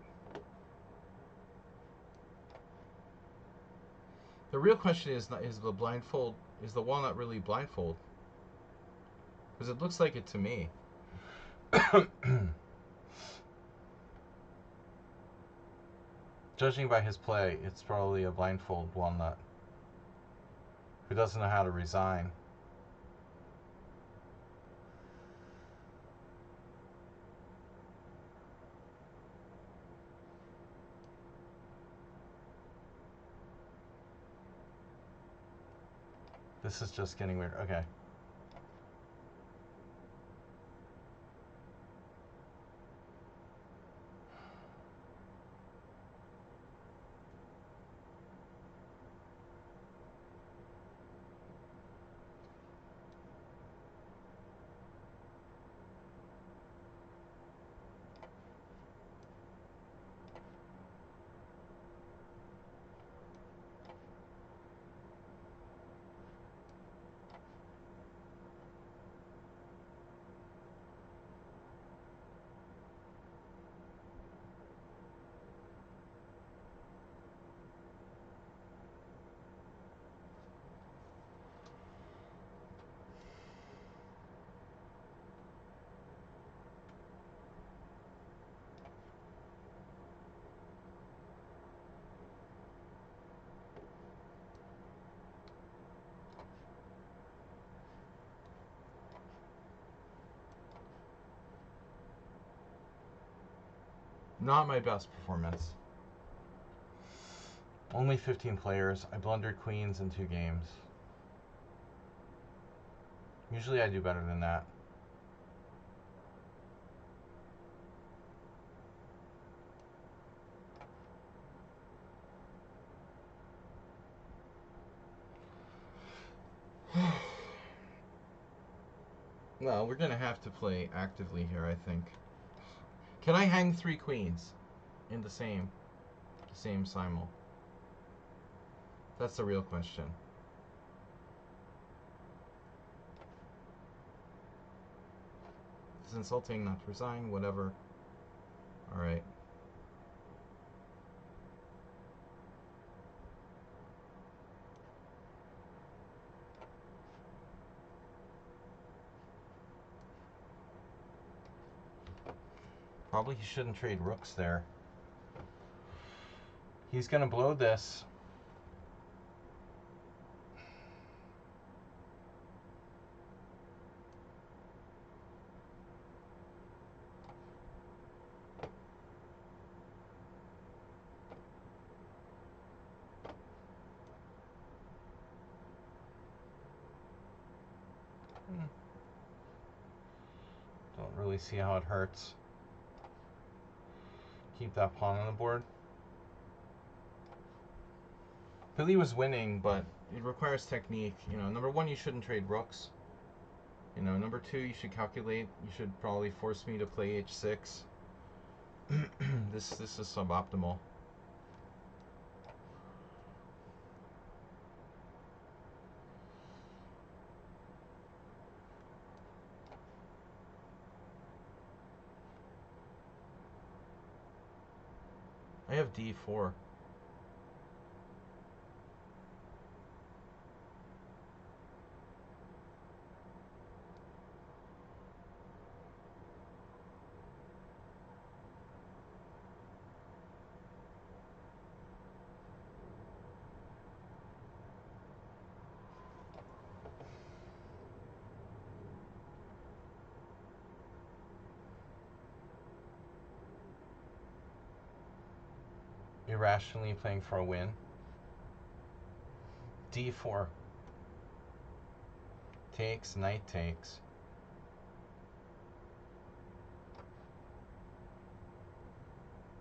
A: The real question is the blindfold, is the walnut really blindfold? Because it looks like it to me. Judging by his play, it's probably a blindfold walnut who doesn't know how to resign. This is just getting weird. Okay. Not my best performance. Only 15 players. I blundered queens in 2 games. Usually I do better than that. Well, we're going to have to play actively here, I think. Can I hang 3 queens in the same simul? That's the real question. It's insulting not to resign, whatever. Alright. Probably he shouldn't trade rooks there. He's going to blow this. Don't really see how it hurts. Keep that pawn on the board. Billy was winning, but it requires technique. You know, number 1, you shouldn't trade rooks. You know, number 2, you should calculate. You should probably force me to play h6. This is suboptimal. I have d4. Irrationally playing for a win. d4. Takes, knight takes.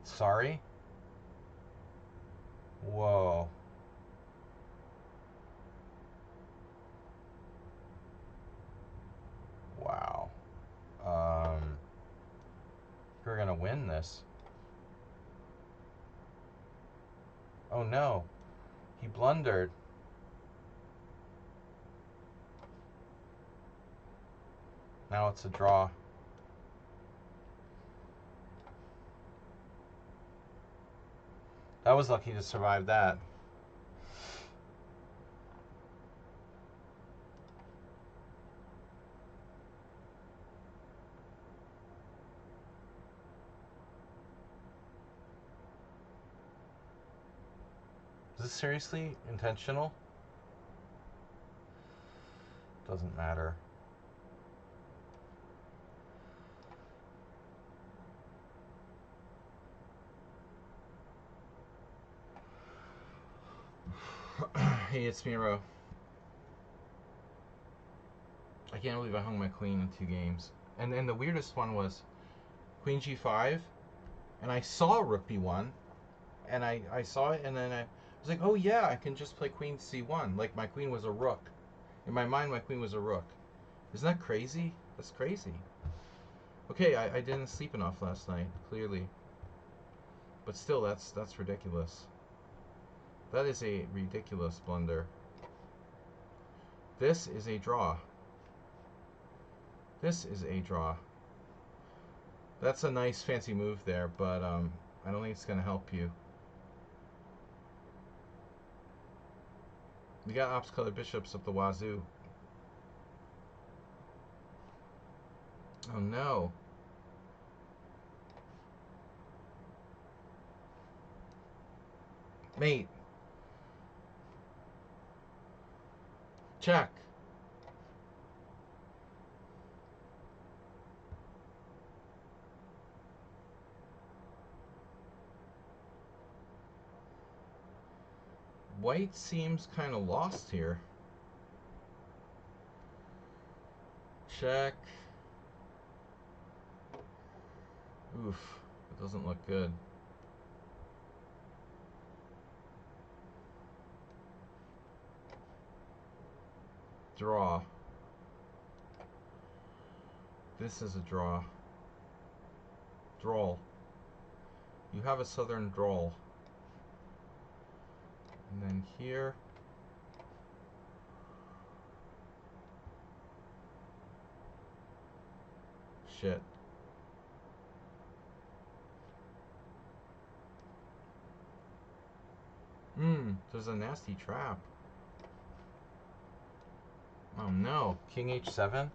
A: Sorry? Whoa. Wow. You're gonna win this. Oh no. He blundered. Now it's a draw. That was lucky to survive that. Is this seriously intentional? Doesn't matter. Hey, it's Miro. I can't believe I hung my queen in 2 games. And then the weirdest one was queen g5, and I saw rook b1, and I saw it, and then I was like, oh yeah, I can just play queen c1. Like my queen was a rook. In my mind, my queen was a rook. Isn't that crazy? That's crazy. Okay, I didn't sleep enough last night, clearly. But still, that's ridiculous. That is a ridiculous blunder. This is a draw. This is a draw. That's a nice fancy move there, but I don't think it's going to help you. You got ops colored bishops up the wazoo. Oh no. Mate. Check. White seems kind of lost here. Check. Oof, it doesn't look good. Draw. This is a draw. Drawl. You have a southern drawl. And then here. Shit. There's a nasty trap. Oh no, king h7?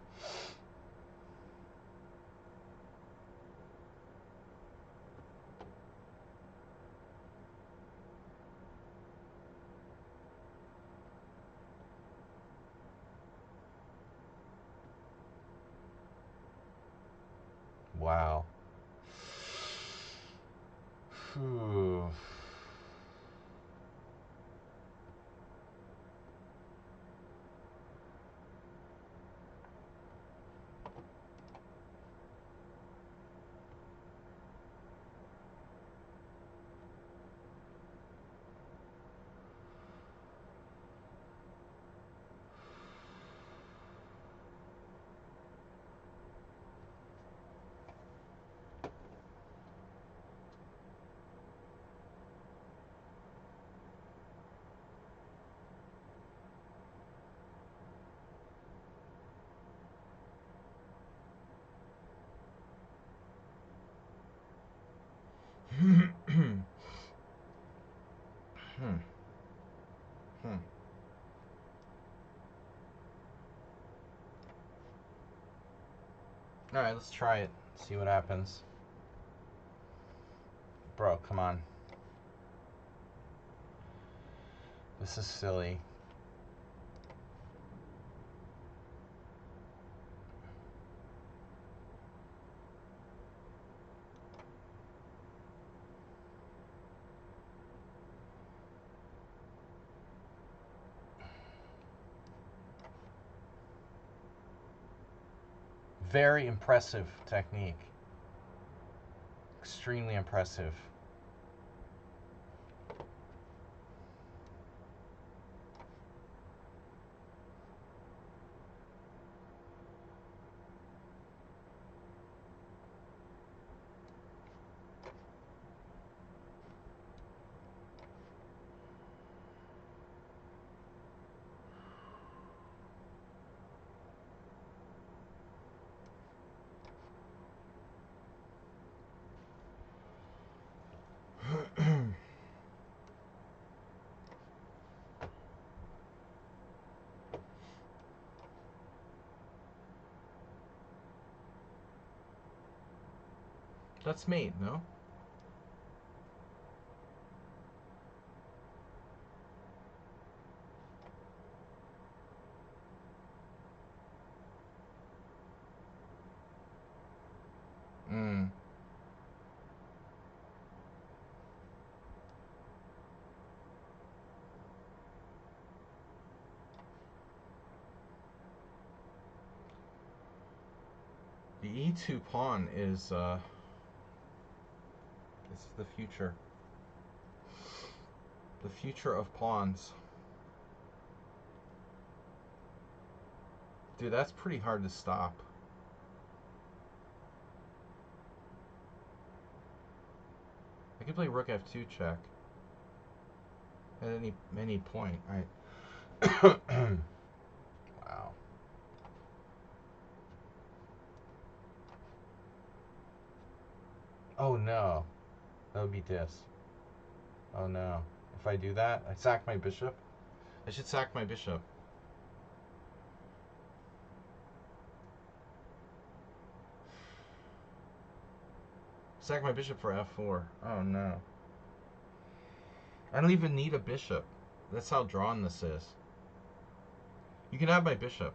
A: Wow. Phew. Alright, let's try it. See what happens. Bro, come on. This is silly. Very impressive technique. Extremely impressive. That's mate, no? e2 pawn is it's the future. The future of pawns. Dude, that's pretty hard to stop. I could play rook f2 check at any point. All right. Wow. Oh no. That would be dis. Oh no. If I do that, I sack my bishop. I should sack my bishop. Sack my bishop for f4. Oh no. I don't even need a bishop. That's how drawn this is. You can have my bishop.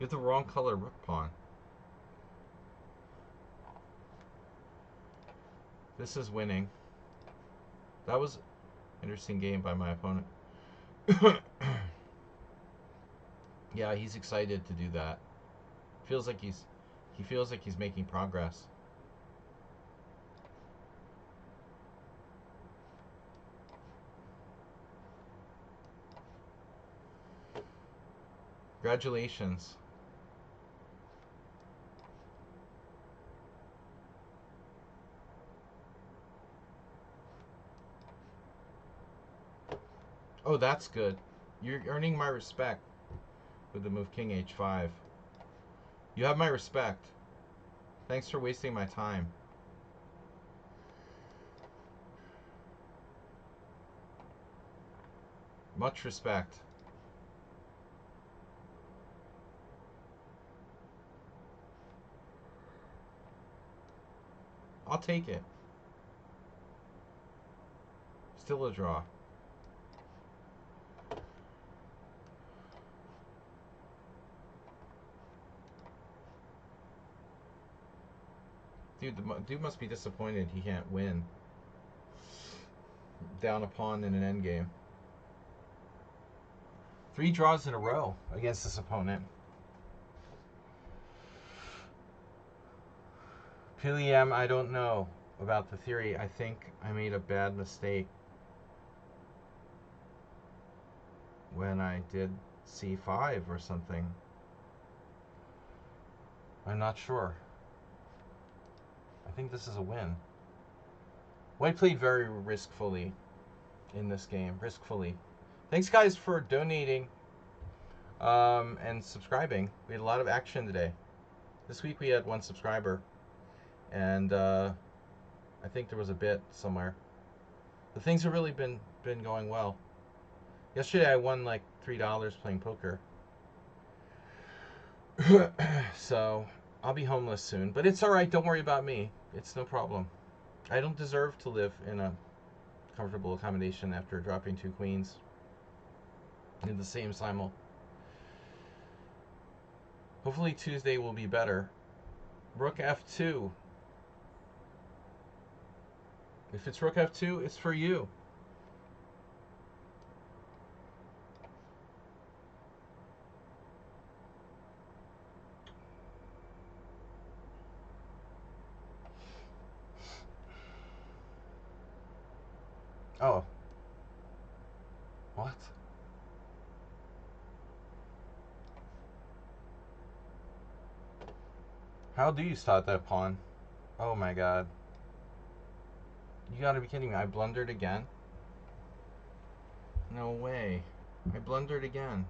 A: You have the wrong color rook pawn. This is winning. That was an interesting game by my opponent. Yeah, he's excited to do that. He feels like he's making progress. Congratulations. Oh, that's good. You're earning my respect with the move king h5. You have my respect. Thanks for wasting my time. Much respect. I'll take it. Still a draw. Dude, the dude must be disappointed he can't win. Down a pawn in an endgame. 3 draws in a row against this opponent. Piliam, I don't know about the theory. I think I made a bad mistake when I did c5 or something. I'm not sure. I think this is a win. White played very riskfully in this game. Riskfully. Thanks, guys, for donating and subscribing. We had a lot of action today. This week we had 1 subscriber. And I think there was a bit somewhere. The things have really been going well. Yesterday I won like $3 playing poker. So I'll be homeless soon. But it's alright, don't worry about me. It's no problem. I don't deserve to live in a comfortable accommodation after dropping 2 queens in the same Simul. Hopefully Tuesday will be better. Rook f2. If it's rook f2, it's for you. Oh. What? How do you stop that pawn? Oh my god. You gotta be kidding me. I blundered again? No way. I blundered again.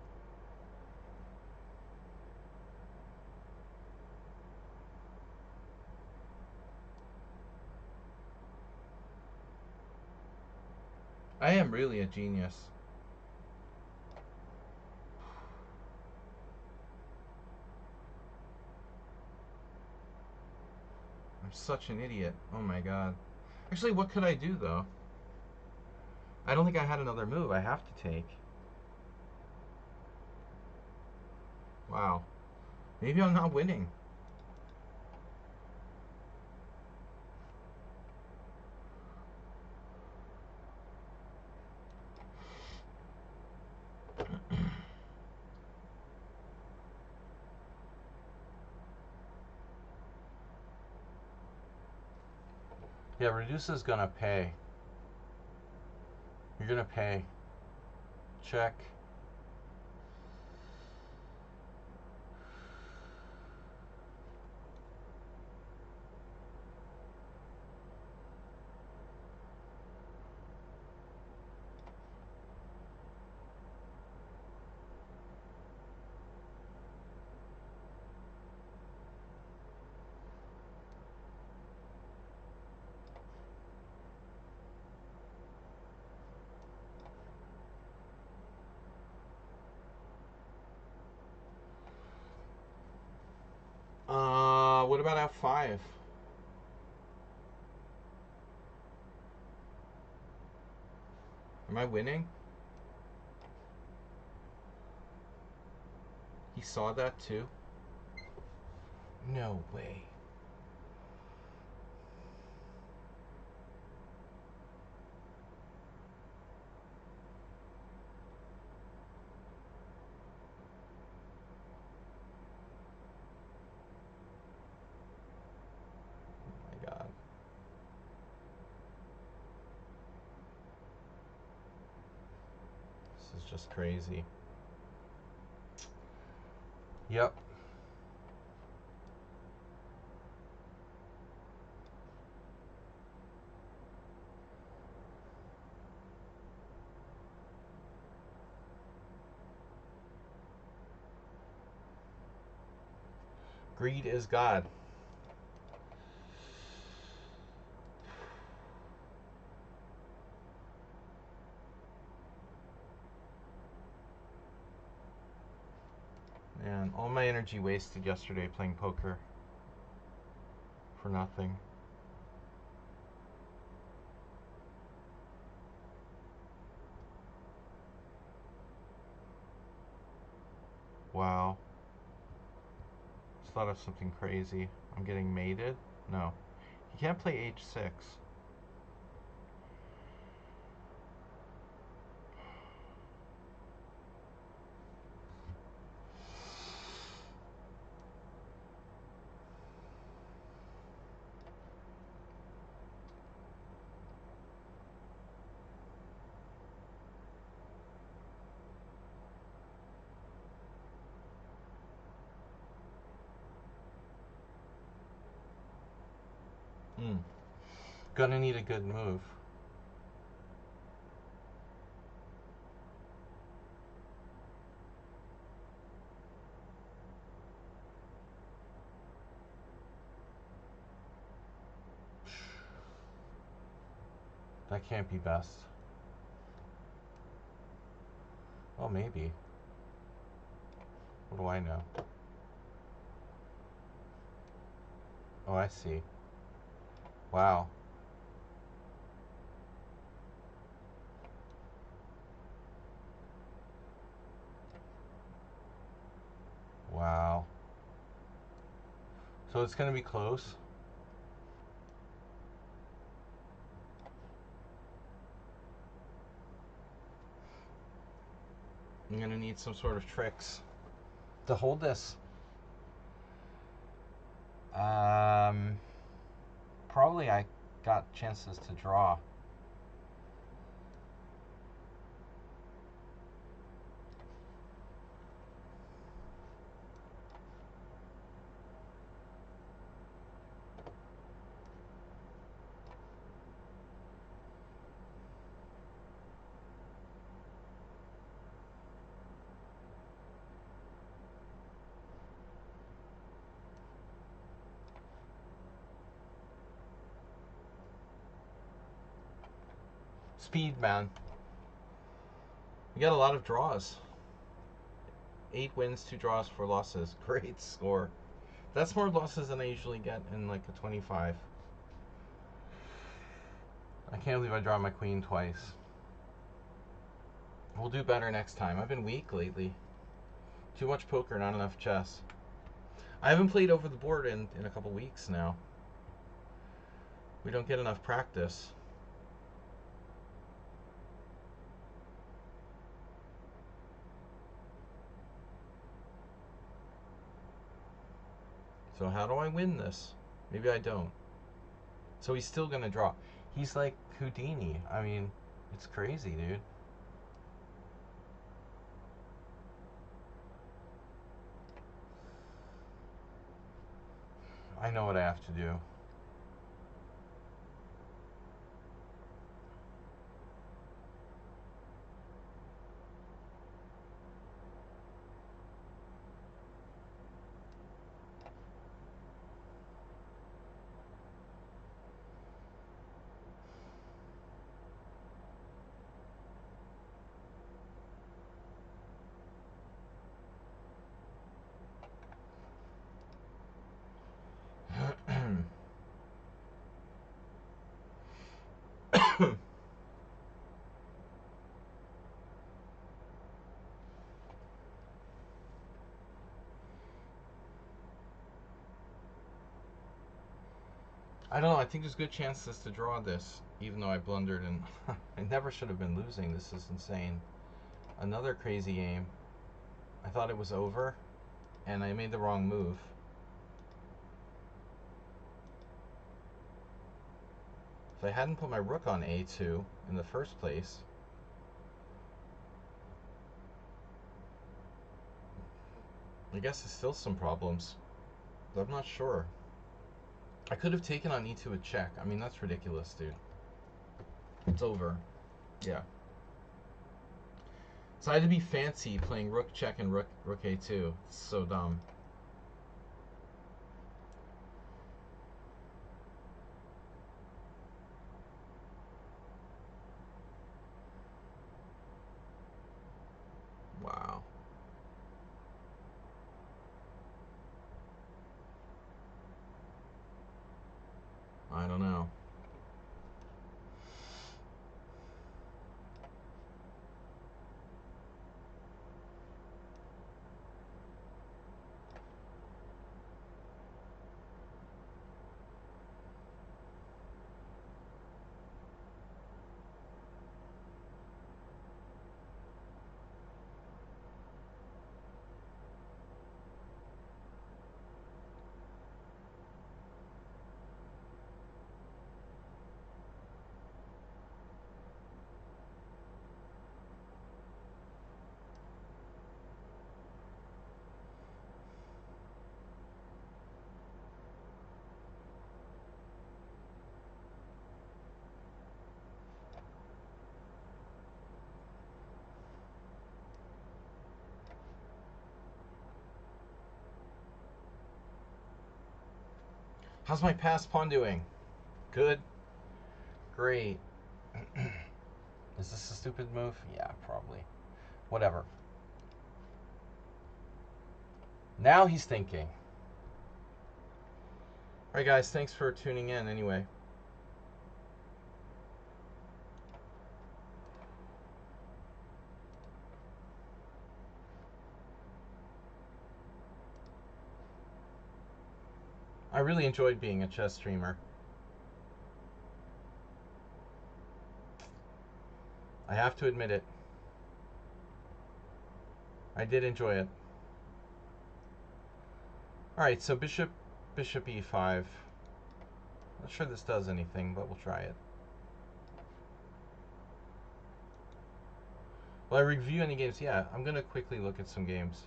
A: I am really a genius. I'm such an idiot. Oh my god. Actually, what could I do, though? I don't think I had another move. I have to take. Wow. Maybe I'm not winning. Yeah, Reduce's gonna pay. You're gonna pay. Check. What about F5? Am I winning? He saw that too? No way. Oh my god. This is just crazy. Yep. Greed is God. Man, all my energy wasted yesterday playing poker. For nothing. Wow. Just thought of something crazy. I'm getting mated? No. You can't play H6. Gonna need a good move. That can't be best. Oh, maybe. What do I know? Oh, I see. Wow. Wow. So it's gonna be close. I'm gonna need some sort of tricks to hold this. Probably I got chances to draw. Speed, man. You got a lot of draws. 8 wins, 2 draws, 4 losses. Great score. That's more losses than I usually get in like a 25. I can't believe I draw my queen twice. We'll do better next time. I've been weak lately. Too much poker, not enough chess. I haven't played over the board in a couple weeks now. We don't get enough practice. So how do I win this? Maybe I don't. So he's still gonna draw. He's like Houdini. I mean, it's crazy, dude. I know what I have to do. I don't know. I think there's good chances to draw this, even though I blundered and I never should have been losing. This is insane. Another crazy game. I thought it was over, and I made the wrong move. If I hadn't put my rook on a2 in the first place, I guess there's still some problems. But I'm not sure. I could have taken on e2 with check. I mean, that's ridiculous, dude. It's over. Yeah. So I had to be fancy playing rook check and rook a2. It's so dumb. Wow. I don't know. How's my pass pawn doing? Good. Great. Is this a stupid move? Yeah, probably. Whatever. Now he's thinking. Alright, guys, thanks for tuning in anyway. I really enjoyed being a chess streamer. I have to admit it. I did enjoy it. Alright, so bishop e5. Not sure this does anything, but we'll try it. Will I review any games? Yeah, I'm going to quickly look at some games.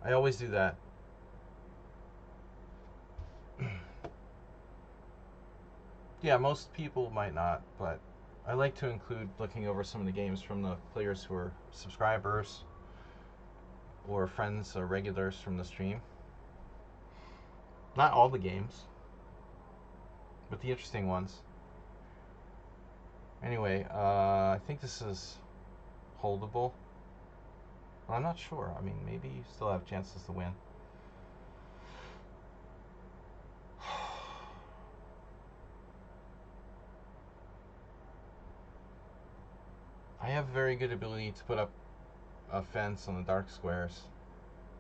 A: I always do that. Yeah, most people might not, but I like to include looking over some of the games from the players who are subscribers or friends or regulars from the stream. Not all the games, but the interesting ones. Anyway, I think this is holdable. But I'm not sure. I mean, maybe you still have chances to win. I have very good ability to put up a fence on the dark squares.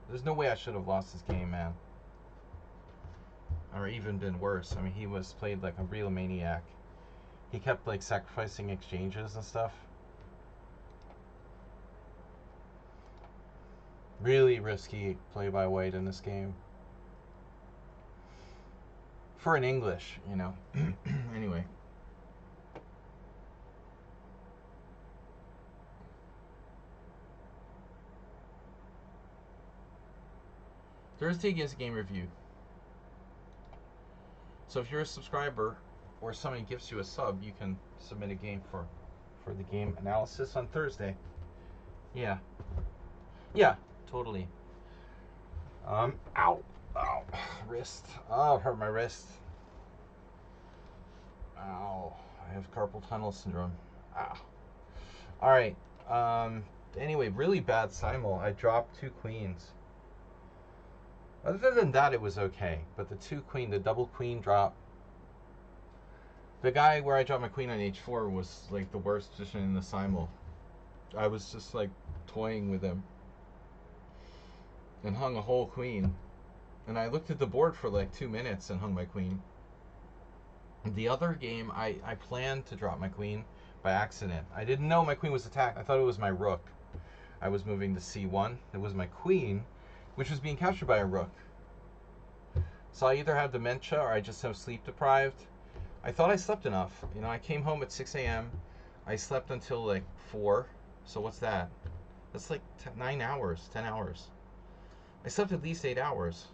A: There's no way I should have lost this game, man. Or even been worse. I mean, he was played like a real maniac. He kept like sacrificing exchanges and stuff. Really risky play by White in this game. for an English, you know. Anyway. Thursday gives game review. So if you're a subscriber or somebody gives you a sub, you can submit a game for the game analysis on Thursday. Yeah. Yeah, totally. Ow. Wrist. Oh, hurt my wrist. Ow. I have carpal tunnel syndrome. Ow. All right. Anyway, really bad simul. I dropped 2 queens. Other than that, it was okay. But the double queen drop. The guy where I dropped my queen on h4 was like the worst position in the simul. I was just like toying with him and hung a whole queen. And I looked at the board for like 2 minutes and hung my queen. The other game, I planned to drop my queen by accident. I didn't know my queen was attacked. I thought it was my rook. I was moving to c1. It was my queen, which was being captured by a rook. So I either have dementia or I just have sleep deprived. I thought I slept enough. You know, I came home at 6 a.m. I slept until like 4. So what's that? That's like 9 hours, 10 hours. I slept at least 8 hours.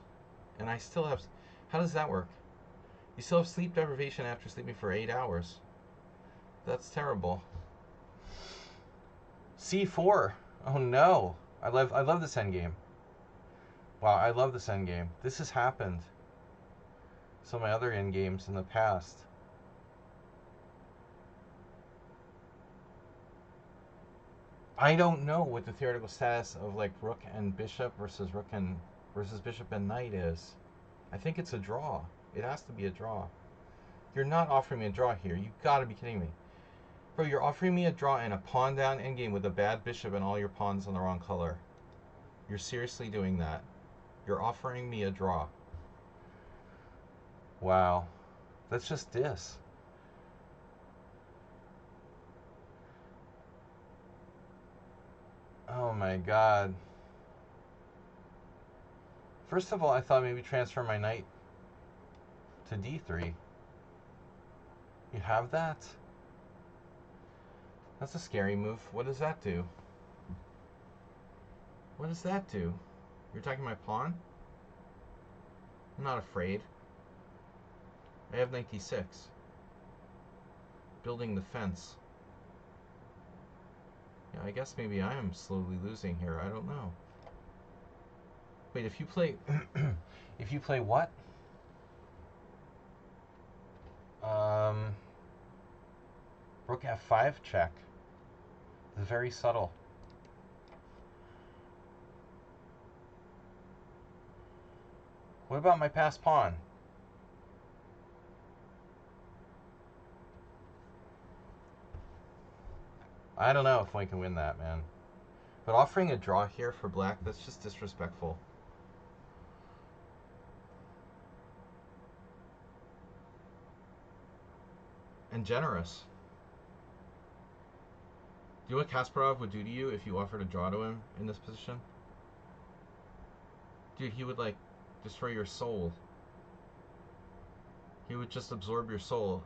A: And I still have... How does that work? You still have sleep deprivation after sleeping for 8 hours. That's terrible. c4. Oh no. I love this endgame. Wow, I love this endgame. This has happened. Some of my other endgames in the past. I don't know what the theoretical status of like rook and bishop versus bishop and knight is. I think it's a draw. It has to be a draw. You're not offering me a draw here. You gotta be kidding me. Bro, you're offering me a draw in a pawn down endgame with a bad bishop and all your pawns on the wrong color. You're seriously doing that. You're offering me a draw. Wow. That's just this. Oh my god. First of all, I thought maybe transfer my knight to d3. You have that? That's a scary move. What does that do? What does that do? You're attacking my pawn? I'm not afraid. I have knight d6. Building the fence. Yeah, I guess maybe I am slowly losing here. I don't know. Wait, if you play... if you play what? Rook f5 check. It's very subtle. What about my passed pawn? I don't know if we can win that, man. But offering a draw here for black, that's just disrespectful. And generous. Do you know what Kasparov would do to you if you offered a draw to him in this position? Dude, he would, like, destroy your soul. He would just absorb your soul.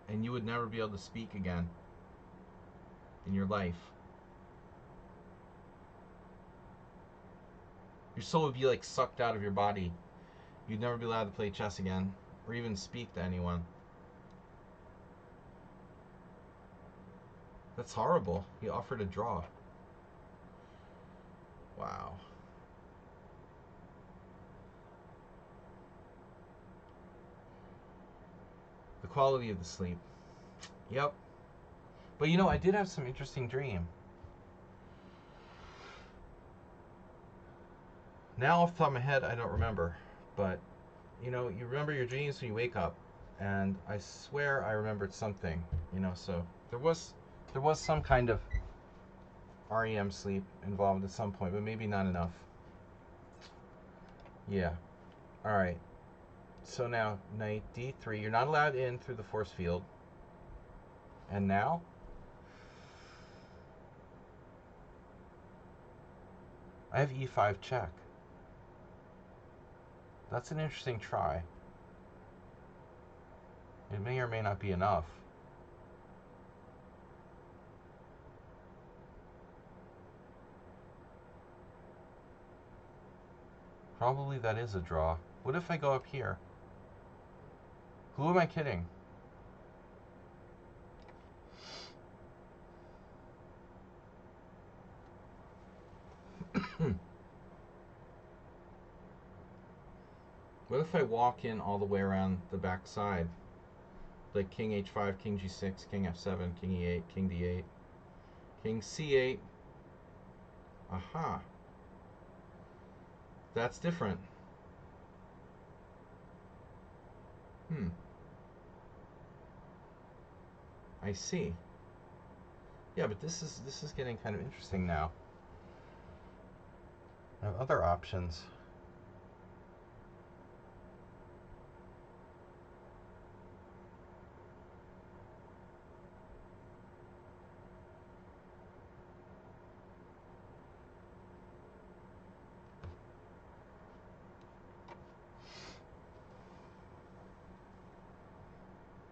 A: And you would never be able to speak again in your life. Your soul would be, like, sucked out of your body. You'd never be allowed to play chess again. Or even speak to anyone. That's horrible. He offered a draw. Wow. The quality of the sleep. Yep. But you know, I did have some interesting dream. Now off the top of my head, I don't remember. But, you know, you remember your dreams when you wake up. And I swear I remembered something. You know, so there was some kind of REM sleep involved at some point, but maybe not enough. Yeah. All right. So now, knight d3. You're not allowed in through the force field. And now? I have e5 check. That's an interesting try. It may or may not be enough. Probably that is a draw. What if I go up here? Who am I kidding? What if I walk in all the way around the back side? Like king h5, king g6, king f7, king e8, king d8, king c8. Aha. That's different. I see. Yeah, but this is getting kind of interesting now. I have other options.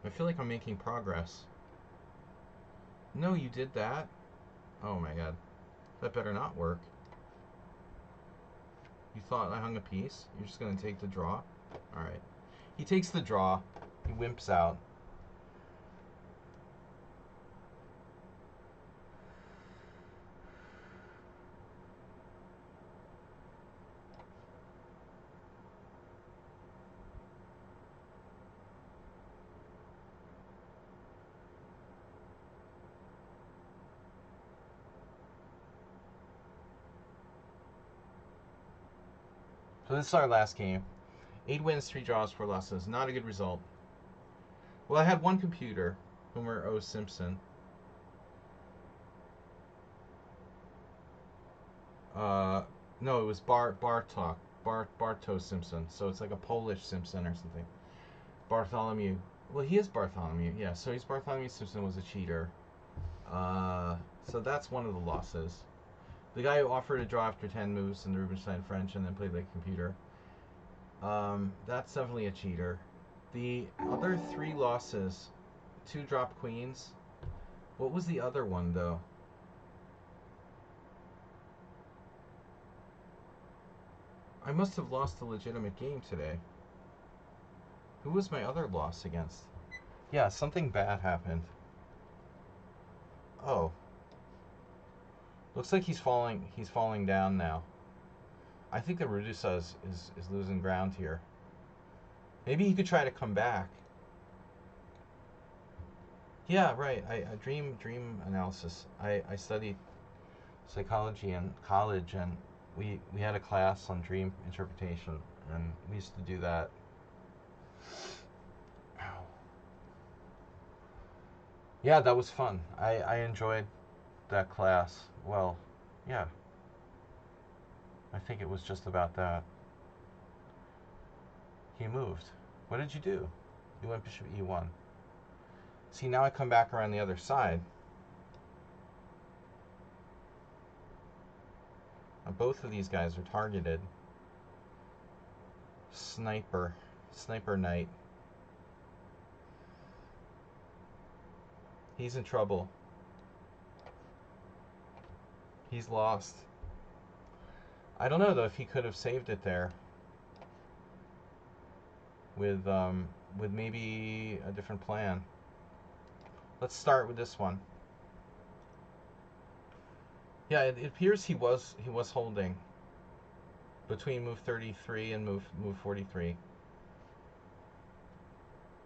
A: I feel like I'm making progress. No, you did that? Oh my god. That better not work. You thought I hung a piece? You're just going to take the draw? Alright. He takes the draw. He wimps out. So this is our last game. 8 wins, 3 draws, 4 losses. Not a good result. Well, I had one computer, Homer O. Simpson. No, it was Bartosz Simpson. So it's like a Polish Simpson or something. Bartholomew. Well, he is Bartholomew. Yeah, so he's Bartholomew Simpson was a cheater. So that's one of the losses. The guy who offered a draw after 10 moves in the Rubinstein French and then played like a computer. That's definitely a cheater. The other 3 losses, 2 drop queens. What was the other one though? I must have lost a legitimate game today. Who was my other loss against? Yeah, something bad happened. Oh. Looks like he's falling down now. I think the Rudusa is losing ground here. Maybe he could try to come back. Yeah, right. I dream analysis. I studied psychology in college, and we had a class on dream interpretation, and we used to do that. Ow. Yeah, that was fun. I enjoyed that class. Well, yeah. I think it was just about that. He moved. What did you do? You went bishop e1. See, now I come back around the other side. Now both of these guys are targeted. Sniper knight. He's in trouble. He's lost. I don't know though if he could have saved it there with maybe a different plan. Let's start with this one. Yeah, it appears he was holding between move 33 and move 43.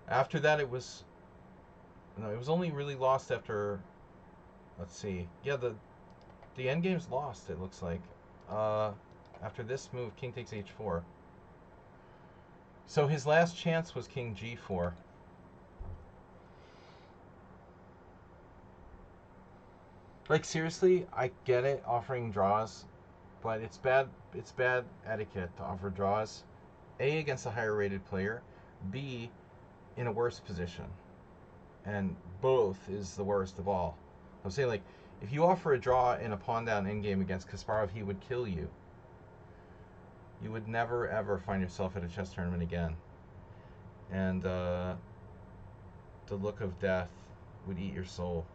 A: After that, it was only really lost after. Let's see. Yeah, the endgame's lost. It looks like. After this move, king takes h4. So his last chance was king g4. Like seriously, I get it offering draws, but it's bad etiquette to offer draws. A, against a higher rated player, B, in a worse position. And both is the worst of all. I'm saying, like, if you offer a draw in a pawn down endgame against Kasparov, he would kill you. You would never ever find yourself at a chess tournament again. And the look of death would eat your soul.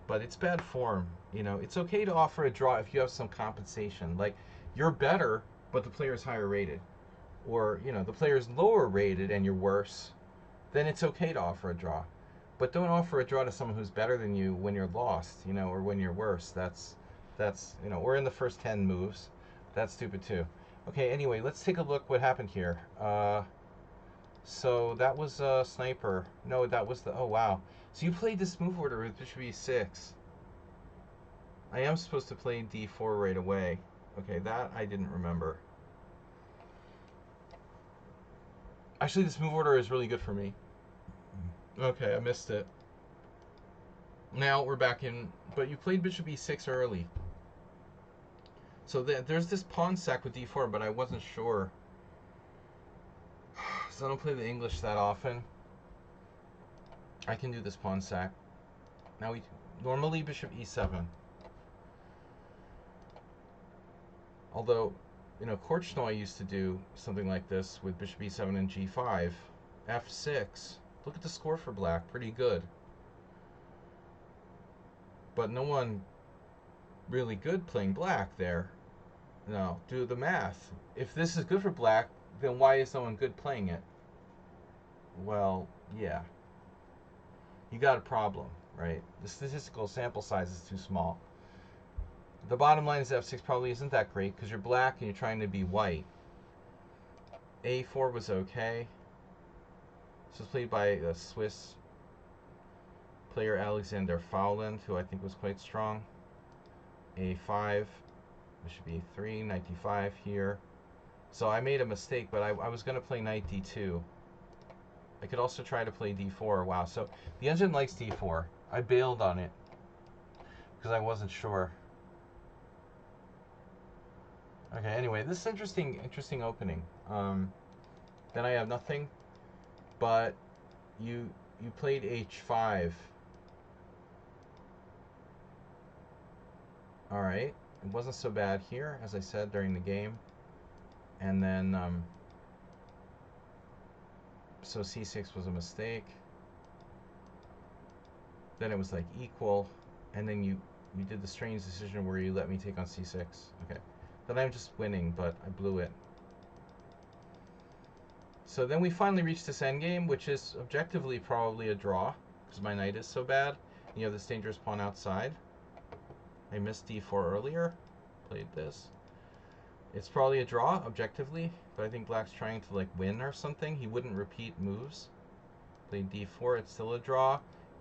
A: But it's bad form. You know, it's okay to offer a draw if you have some compensation. Like, you're better, but the player's higher rated. Or, you know, the player's lower rated and you're worse. Then it's okay to offer a draw. But don't offer a draw to someone who's better than you when you're lost, you know, or when you're worse. That's you know, or in the first 10 moves. That's stupid too. Okay, anyway, let's take a look what happened here. So that was a sniper. No, that was the, oh wow. So you played this move order with bishop e6. I am supposed to play d4 right away. Okay, that I didn't remember. Actually, this move order is really good for me. Okay, I missed it. Now we're back in, but you played bishop e6 early. So there's this pawn sack with d4, but I wasn't sure. So I don't play the English that often. I can do this pawn sack. Now normally bishop e7. Although, you know, Korchnoi used to do something like this with bishop e7 and g5. f6. Look at the score for black. Pretty good. But no one really good playing black there. No, do the math. If this is good for black, then why is someone good playing it? Well, yeah. You got a problem, right? The statistical sample size is too small. The bottom line is f6 probably isn't that great because you're black and you're trying to be white. a4 was okay. This was played by a Swiss player, Alexander Fauland, who I think was quite strong. a5, bishop e3, knight d5 here. So I made a mistake, but I was going to play knight d2. I could also try to play d4. Wow, so the engine likes d4. I bailed on it because I wasn't sure. Okay, anyway, this is interesting opening. Then I have nothing, but you played h5. All right, it wasn't so bad here, as I said during the game. And then, so c6 was a mistake. Then it was like equal, and then you did the strange decision where you let me take on c6. Okay, then I'm just winning, but I blew it. So then we finally reached this endgame, which is objectively probably a draw, because my knight is so bad. You have this dangerous pawn outside. I missed d4 earlier, played this. It's probably a draw, objectively, but I think black's trying to like win or something. He wouldn't repeat moves. Played d4, it's still a draw.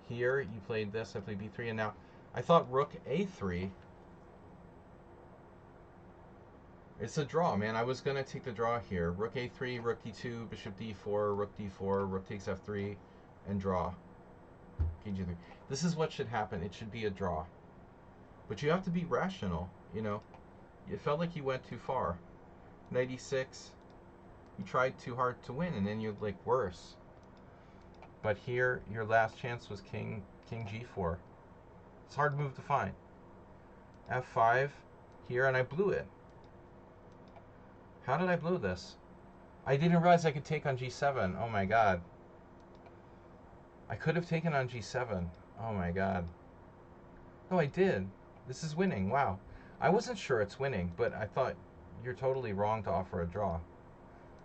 A: Here, you played this, I played b3, and now I thought rook a3. It's a draw, man. I was going to take the draw here. Rook a3, rook d2, bishop d4, rook takes f3, and draw. King g3. This is what should happen. It should be a draw. But you have to be rational, you know. It felt like you went too far. Knight e6, you tried too hard to win, and then you're like worse. But here, your last chance was king g4. It's a hard move to find. f5 here, and I blew it. How did I blow this? I didn't realize I could take on g7. Oh my god. I could have taken on g7. Oh my god. No, I did. This is winning. Wow. I wasn't sure it's winning, but I thought you're totally wrong to offer a draw.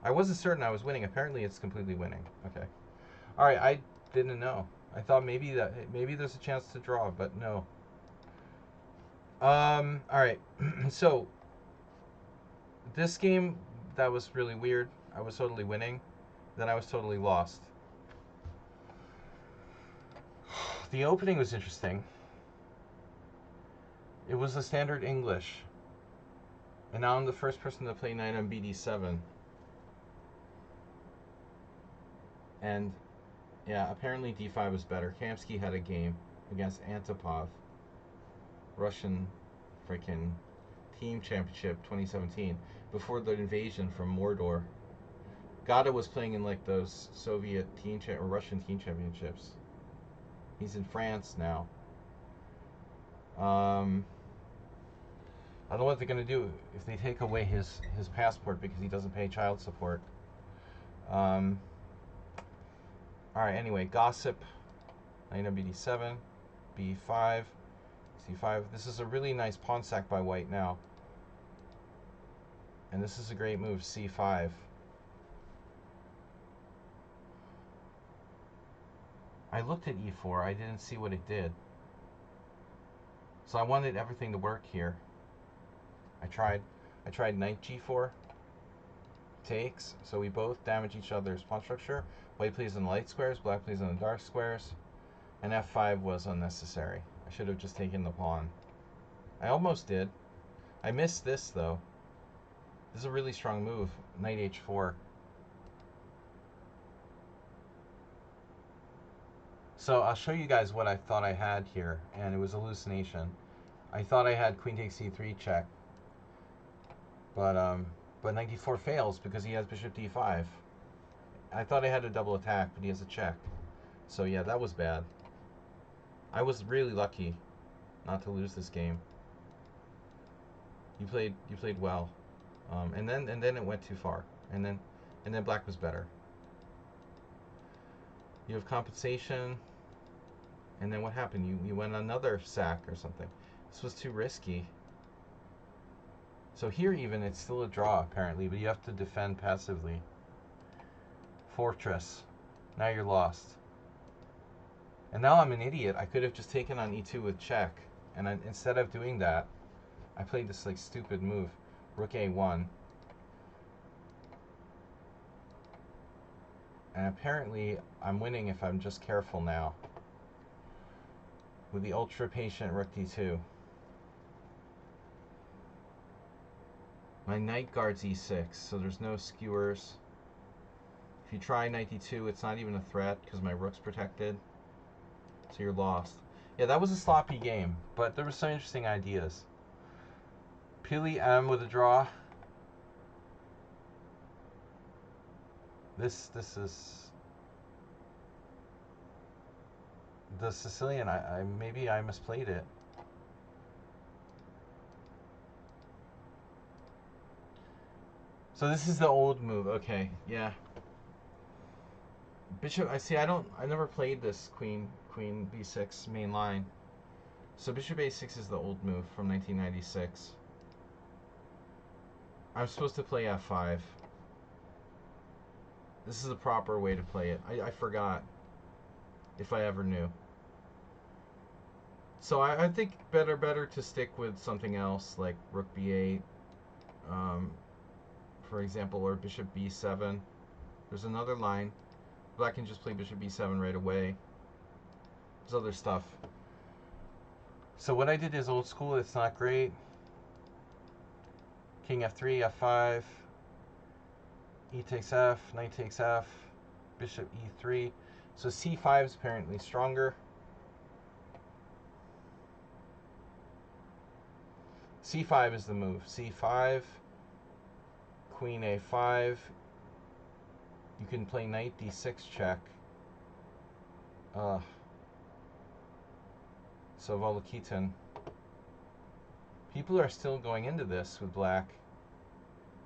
A: I wasn't certain I was winning. Apparently it's completely winning. Okay. All right, I didn't know. I thought maybe there's a chance to draw, but no. All right. So this game, that was really weird. I was totally winning. Then I was totally lost. The opening was interesting. It was a standard English. And now I'm the first person to play knight on bd7. And yeah, apparently d5 was better. Kamsky had a game against Antipov. Russian freaking team championship 2017. Before the invasion from Mordor. Gada was playing in like those Soviet team or Russian team championships. He's in France now. I don't know what they're gonna do if they take away his passport because he doesn't pay child support. Alright, anyway, gossip. Knight on bd7, b5, c5. This is a really nice pawn sack by white now. And this is a great move, c5. I looked at e4, I didn't see what it did. So I wanted everything to work here. I tried knight g4, takes, so we both damage each other's pawn structure. White plays in the light squares, black plays in the dark squares, and f5 was unnecessary. I should have just taken the pawn. I almost did. I missed this though. This is a really strong move, knight h4. So I'll show you guys what I thought I had here, and it was a hallucination. I thought I had queen takes c3 check, but knight d4 fails because he has bishop d5. I thought I had a double attack, but he has a check. So yeah, that was bad. I was really lucky not to lose this game. You played well, and then it went too far, and then black was better. You have compensation, and then what happened? You went another sack or something. This was too risky. So here even it's still a draw apparently, but you have to defend passively. Fortress. Now you're lost. And now I'm an idiot. I could have just taken on e2 with check, and instead of doing that, I played this like stupid move, rook a1. And apparently I'm winning if I'm just careful now with the ultra patient rook d2. My knight guards e6, so there's no skewers. If you try knight d2, it's not even a threat because my rook's protected. So you're lost. Yeah, that was a sloppy game, but there were some interesting ideas. Pili M with a draw. This is the Sicilian. I maybe I misplayed it. So this is the old move. Okay, yeah. Bishop. I never played this queen b6 main line. So bishop a6 is the old move from 1996. I'm supposed to play f5. This is the proper way to play it. I forgot, if I ever knew. So I think better to stick with something else like rook b8, for example, or bishop b7. There's another line. Black can just play bishop b7 right away. There's other stuff. So what I did is old school. It's not great. King f3, f5, e takes f, knight takes f, bishop e3. So c5 is apparently stronger. c5 is the move. c5, queen a5. You can play knight d6 check. So Volokitin. People are still going into this with black,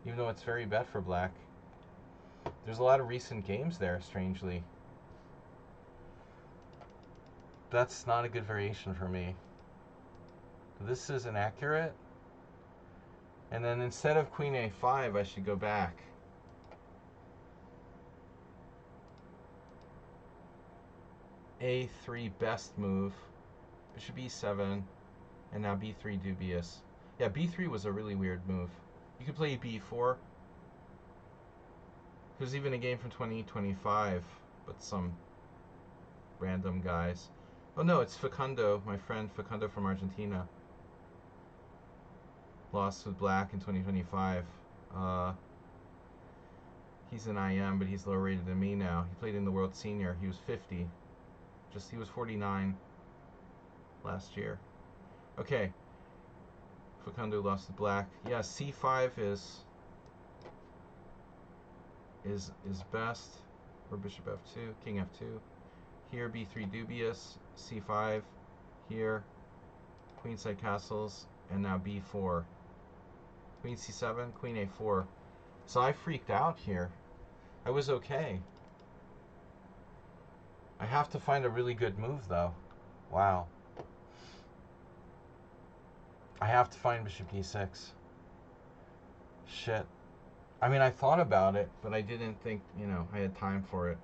A: even though it's very bad for black. There's a lot of recent games there, strangely. That's not a good variation for me. This is inaccurate. And then instead of queen a5, I should go back. a3 best move. Bishop e7. And now b3 dubious. Yeah, b3 was a really weird move. You could play b4. There's even a game from 2025, but some random guys. Oh no, it's Facundo, my friend Facundo from Argentina. Lost with black in 2025. He's an IM, but he's lower rated than me now. He played in the World Senior. He was 50. He was 49 last year. Okay. Facundo lost to black. Yeah, c5 is best. Or bishop f2, king f2. Here b3 dubious, c5. Here queenside castles, and now b4. Queen c7, queen a4. So I freaked out here. I was okay. I have to find a really good move, though. Wow. I have to find bishop e6. Shit. I mean, I thought about it, but I didn't think, you know, I had time for it.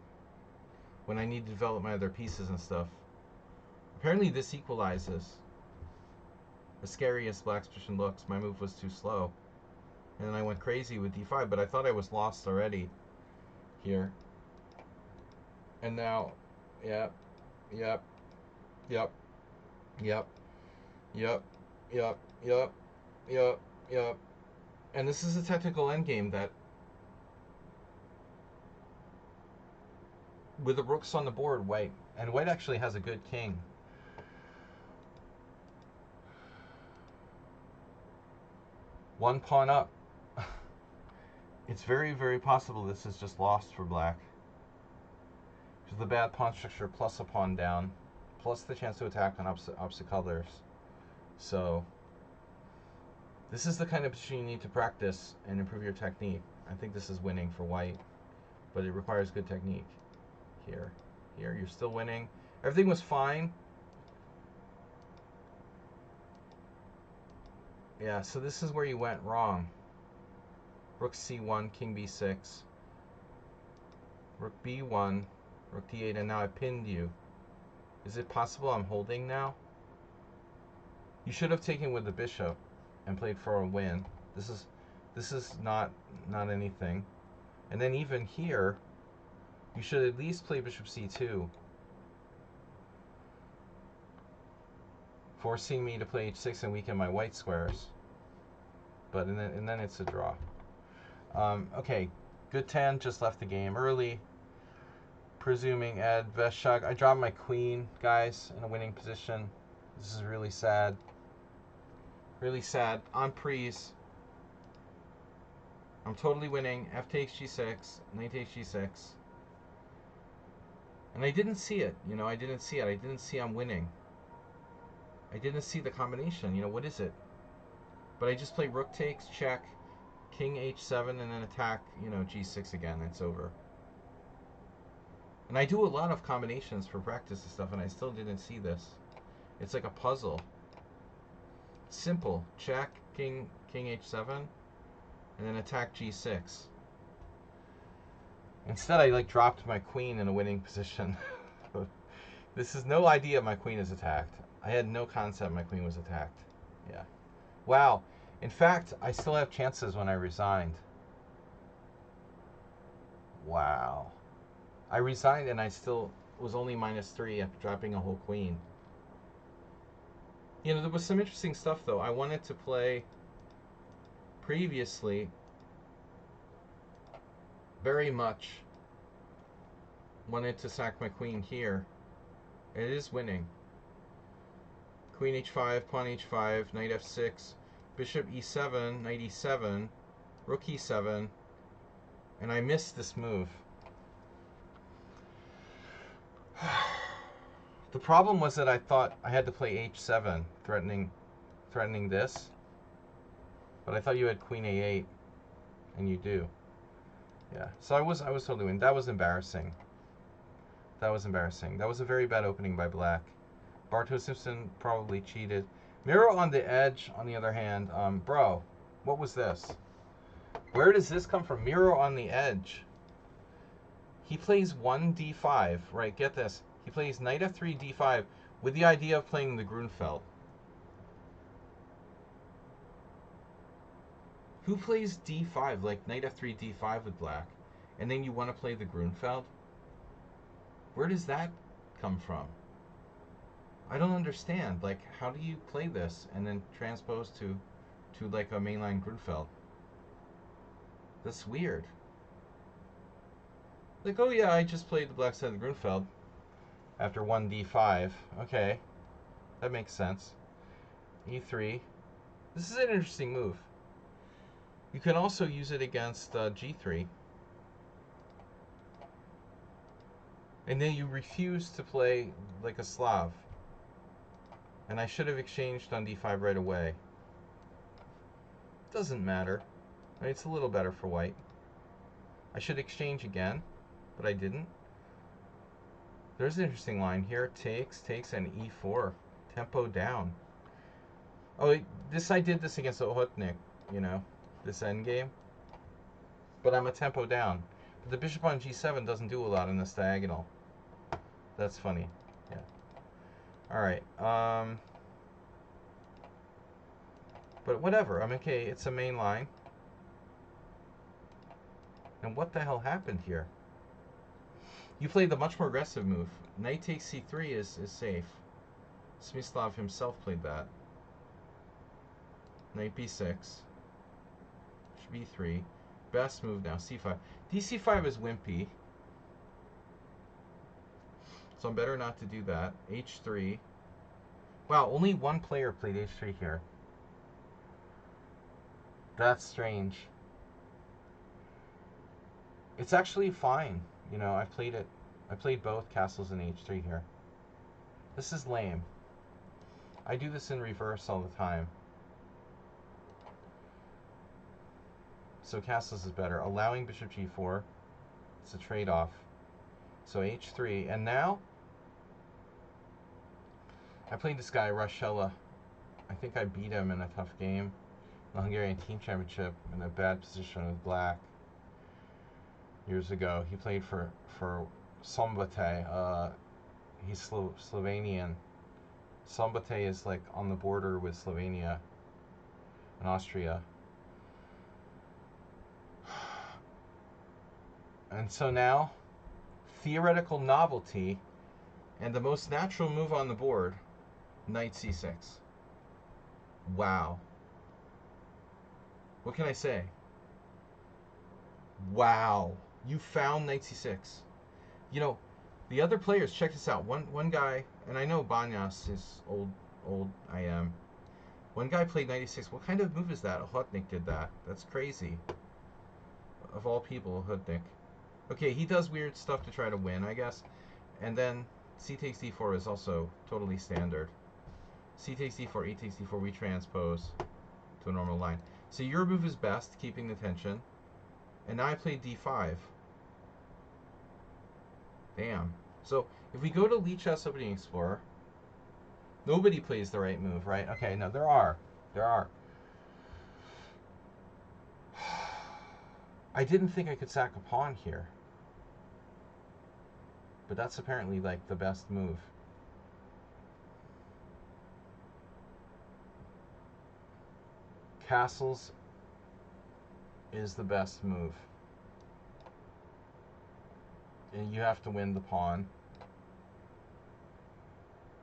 A: When I need to develop my other pieces and stuff. Apparently this equalizes. As scary as black's position looks, my move was too slow. And then I went crazy with d5, but I thought I was lost already here. And now, yep, yep, yep, yep, yep, yep, yep, yep, yep. And this is a technical endgame that, with the rooks on the board, white actually has a good king. One pawn up. It's very, very possible this is just lost for black. Because the bad pawn structure plus a pawn down, plus the chance to attack on opposite colors. So this is the kind of position you need to practice and improve your technique. I think this is winning for white, but it requires good technique. Here, you're still winning. Everything was fine. Yeah, so this is where you went wrong. Rook c1, king b6, rook b1, rook d8, and now I pinned you. Is it possible I'm holding now? You should have taken with the bishop and played for a win. This is not anything. And then even here, you should at least play bishop c2, forcing me to play h6 and weaken my white squares. But and then it's a draw. Okay, good 10 just left the game early. Presuming Ed Veshchak. I dropped my queen, guys, in a winning position. This is really sad. Really sad. On prise. I'm totally winning. F takes g6, knight takes g6. And I didn't see it, you know, I didn't see it. I didn't see I'm winning. I didn't see the combination, you know, what is it? But I just play rook takes, check, king h7, and then attack, you know, g6 again. It's over. And I do a lot of combinations for practice and stuff, and I still didn't see this. It's like a puzzle. Simple. Check, king h7, and then attack g6. Instead, I like dropped my queen in a winning position. This is no idea my queen is attacked. I had no concept my queen was attacked. Yeah. Wow. In fact, I still have chances when I resigned. Wow. I resigned and I still was only -3 after dropping a whole queen. You know, there was some interesting stuff though. I wanted to play previously very much wanted to sack my queen here. It is winning. Queen h5, pawn h5, knight f6, bishop e7, knight e7, rook e7, and I missed this move. The problem was that I thought I had to play h7, threatening this, but I thought you had queen a8, and you do. Yeah, so I was totally winning. That was embarrassing. That was embarrassing. That was a very bad opening by black. Bartosz Simpson probably cheated. Miro on the edge, on the other hand, bro, what was this? Where does this come from? Miro on the edge. He plays 1d5, right? Get this. He plays knight f3, d5 with the idea of playing the Grunfeld. Who plays d5, like knight f3, d5 with black, and then you want to play the Grunfeld? Where does that come from? I don't understand. Like, how do you play this and then transpose to like a mainline Grunfeld? That's weird. Like, oh yeah, I just played the black side of the Grunfeld after 1d5. Okay, that makes sense. e3. This is an interesting move. You can also use it against g3. And then you refuse to play like a Slav. And I should have exchanged on d5 right away. Doesn't matter. I mean, it's a little better for white. I should exchange again, but I didn't. There's an interesting line here. Takes, and e4. Tempo down. Oh, I did this against Ochotnik, you know, this endgame. But I'm a tempo down. But the bishop on g7 doesn't do a lot in this diagonal. That's funny. Yeah. Alright. But whatever. I'm okay. It's a main line. And what the hell happened here? You played the much more aggressive move. Knight takes c3 is safe. Smyslov himself played that. Knight b6. b3. Best move now, c5. dc5 is wimpy. So I'm better not to do that. h3. Wow, only one player played h3 here. That's strange. It's actually fine. You know, I played both castles in h3 here. This is lame. I do this in reverse all the time. So castles is better. Allowing bishop g4. It's a trade-off. So h3. And now I played this guy, Rochella. I think I beat him in a tough game. The Hungarian Team Championship in a bad position with black years ago. He played for Sombate. He's Slovenian. Sombate is like on the border with Slovenia and Austria. And so now, theoretical novelty and the most natural move on the board, knight c6. Wow. What can I say? Wow. You found knight c6. You know, the other players, check this out. One guy, and I know Banyas is old I am. One guy played knight e6. What kind of move is that? Ochotnik did that. That's crazy. Of all people, Ochotnik. Okay, he does weird stuff to try to win, I guess. And then c takes d4 is also totally standard. C takes d4, e takes d4, we transpose to a normal line. So your move is best, keeping the tension. And now I played d5. Damn. So if we go to Lichess Opening Explorer, nobody plays the right move, right? Okay, no, there are. There are. I didn't think I could sack a pawn here. But that's apparently like the best move. Castles is the best move. And you have to win the pawn.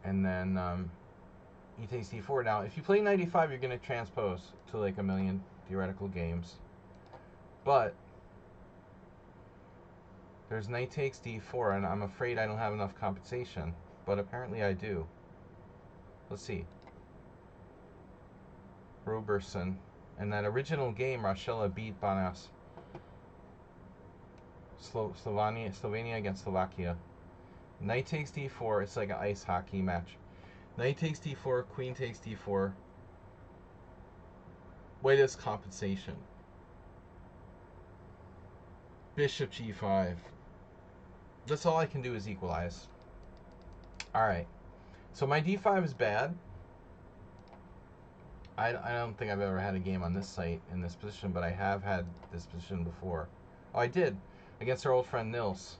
A: And then e takes d4. Now, if you play knight e5, you're going to transpose to like a million theoretical games. But there's knight takes d4, and I'm afraid I don't have enough compensation. But apparently I do. Let's see. Roberson. And that original game, Rochella beat Banas. Slovenia against Slovakia. Knight takes d4. It's like an ice hockey match. Knight takes d4. Queen takes d4. Wait, is compensation. Bishop g5. That's all I can do is equalize. Alright. So my d5 is bad. I don't think I've ever had a game on this site in this position, but I have had this position before. Oh, I did. Against our old friend Nils.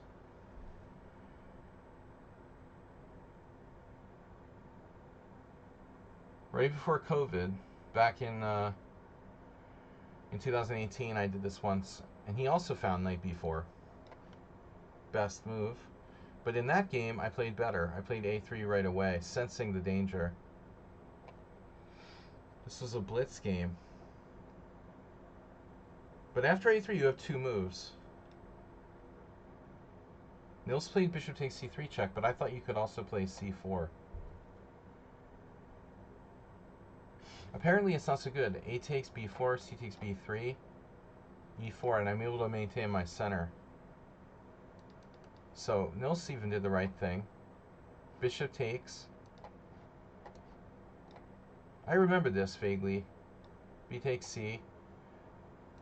A: Right before COVID, back in 2018, I did this once, and he also found knight b4. Best move. But in that game, I played better. I played a3 right away, sensing the danger. This was a blitz game. But after a3, you have two moves. Nils played bishop takes c3 check, but I thought you could also play c4. Apparently it's not so good. A takes b4, c takes b3, e4, and I'm able to maintain my center. So Nils even did the right thing. Bishop takes. I remember this vaguely. B takes c.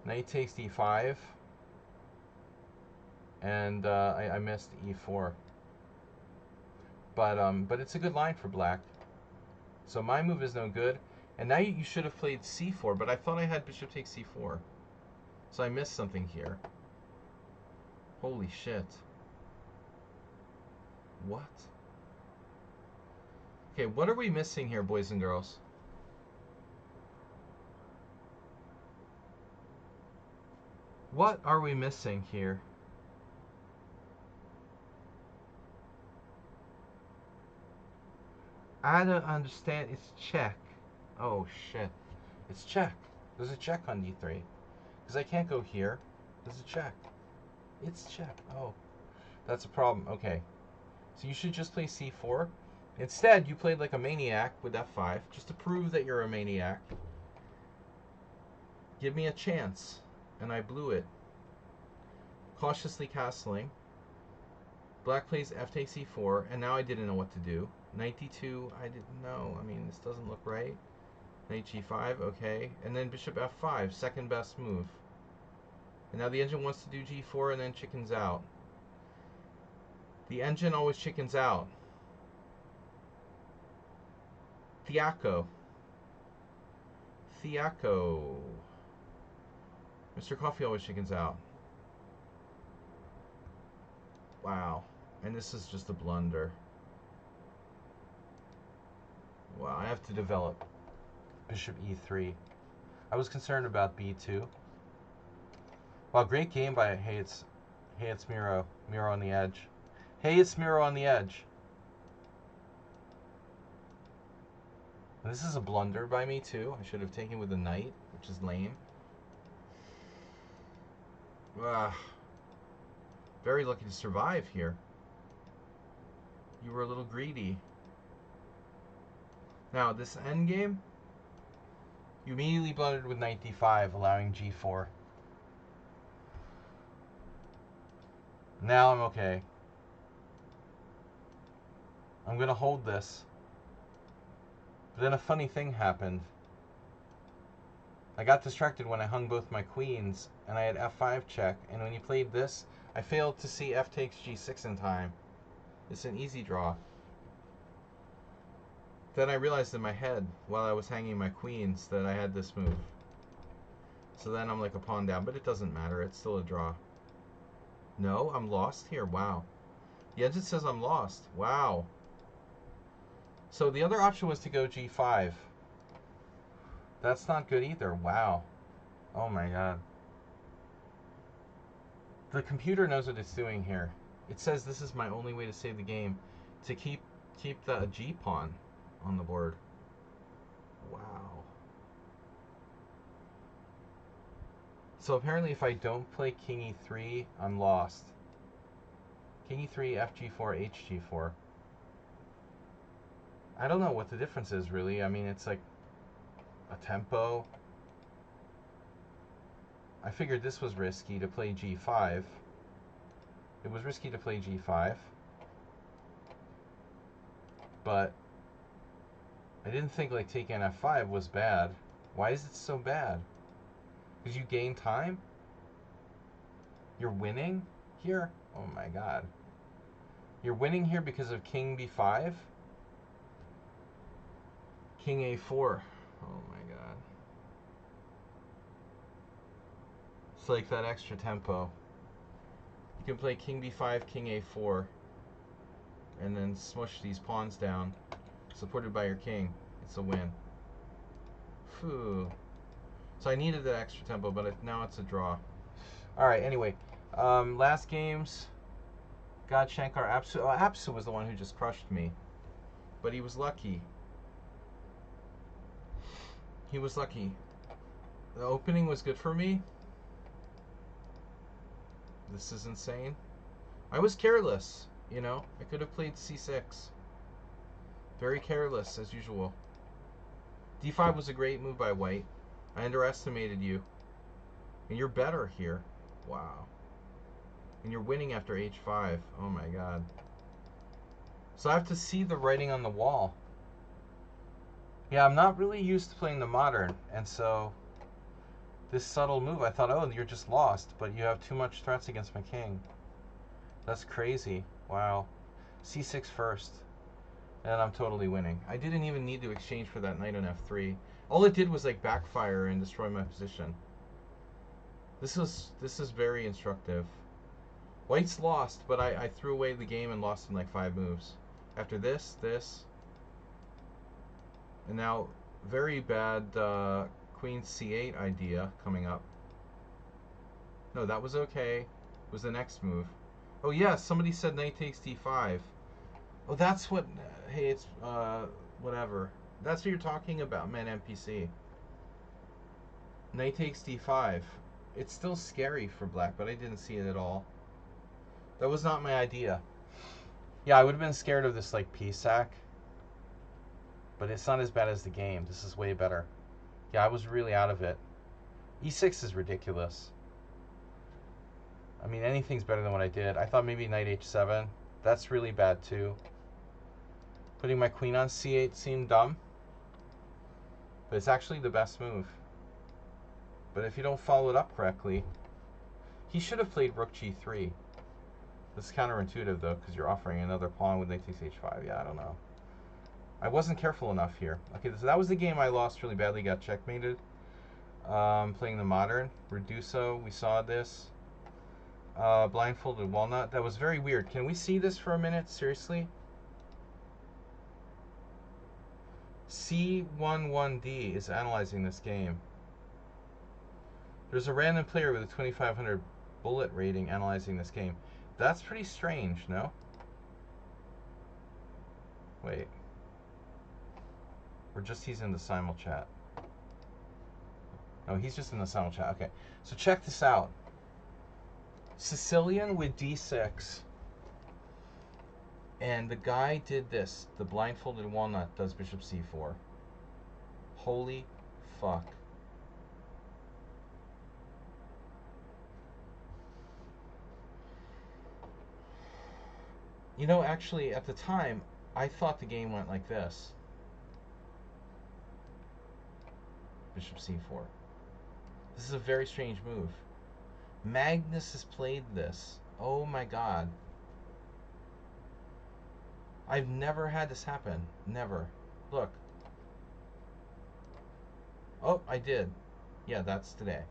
A: Knight takes d5. And I missed e4. But it's a good line for black. So my move is no good. And now you should have played c4, but I thought I had bishop takes c4. So I missed something here. Holy shit. What? Okay, what are we missing here, boys and girls? What are we missing here? I don't understand. It's check. Oh, shit. It's check. There's a check on d3. Because I can't go here. There's a check. It's check. Oh, that's a problem. Okay. So you should just play c4. Instead, you played like a maniac with f5, just to prove that you're a maniac. Give me a chance. And I blew it. Cautiously castling. Black plays f takes e4, and now I didn't know what to do. Knight d2, I didn't know. I mean, this doesn't look right. Knight g5, okay. And then bishop f5, second best move. And now the engine wants to do g4 and then chickens out. The engine always chickens out. Thiaco. Mr. Coffee always chickens out. Wow. And this is just a blunder. Wow, I have to develop. Bishop e3. I was concerned about b2. Wow, great game by Hey It's Miro. Miro on the edge. Hey, it's Miro on the edge. And this is a blunder by me too. I should have taken with the knight, which is lame. Very lucky to survive here. You were a little greedy. Now, this endgame, you immediately blundered with knight d5, allowing g4. Now I'm okay. I'm going to hold this. But then a funny thing happened. I got distracted when I hung both my queens, and I had f5 check, and when you played this, I failed to see f takes g6 in time. It's an easy draw. Then I realized in my head, while I was hanging my queens, that I had this move. So then I'm like a pawn down, but it doesn't matter. It's still a draw. No, I'm lost here. Wow. The engine says I'm lost. Wow. So the other option was to go g5. That's not good either. Wow. Oh my god. The computer knows what it's doing here. It says this is my only way to save the game, to keep the g pawn on the board. Wow. So apparently if I don't play king e3, I'm lost. King e3, fg4, hg4. I don't know what the difference is really. I mean, it's like a tempo. I figured this was risky to play g5. It was risky to play g5. But I didn't think like taking f5 was bad. Why is it so bad? Because you gain time? You're winning here? Oh my god. You're winning here because of king b5? King a4. Oh my god. It's like that extra tempo. You can play king b5, king a4, and then smush these pawns down, supported by your king. It's a win. Phew. So I needed that extra tempo, but now it's a draw. Alright, anyway. Last games. Godshankar Apsu. Oh, Apsu was the one who just crushed me. But he was lucky. He was lucky. The opening was good for me. This is insane. I was careless, you know. I could have played c6. Very careless, as usual. d5 was a great move by white. I underestimated you. And you're better here. Wow. And you're winning after h5. Oh my god. So I have to see the writing on the wall. Yeah, I'm not really used to playing the modern, and so this subtle move, I thought, oh, you're just lost, but you have too much threats against my king. That's crazy. Wow. c6 first. And I'm totally winning. I didn't even need to exchange for that knight on f3. All it did was like backfire and destroy my position. This is very instructive. White's lost, but I threw away the game and lost in like 5 moves. After this, and now very bad queen c8 idea coming up. No, that was okay. It was the next move. Oh yeah, somebody said knight takes d5. Oh, that's what. Hey, it's whatever. That's what you're talking about, man. NPC. Knight takes d5. It's still scary for black, but I didn't see it at all. That was not my idea. Yeah, I would have been scared of this like piece sack, but it's not as bad as the game. This is way better. Yeah, I was really out of it. e6 is ridiculous. I mean, anything's better than what I did. I thought maybe knight h7. That's really bad too. Putting my queen on c8 seemed dumb, but it's actually the best move. But if you don't follow it up correctly, he should have played rook g3. This is counterintuitive though, because you're offering another pawn with knight takes h5. Yeah, I don't know. I wasn't careful enough here. Okay, so that was the game I lost really badly, got checkmated. Playing the modern. Reduso, we saw this. Blindfolded walnut. That was very weird. Can we see this for a minute? Seriously? C11D is analyzing this game. There's a random player with a 2500 bullet rating analyzing this game. That's pretty strange, no? Wait. Or just he's in the Simul chat. No, he's just in the Simul chat. Okay. So check this out. Sicilian with d6. And the guy did this. The blindfolded walnut does bishop c4. Holy fuck. You know, actually, at the time, I thought the game went like this. Bishop c4. This is a very strange move. Magnus has played this. Oh my god. I've never had this happen. Never. Look. Oh, I did. Yeah, that's today.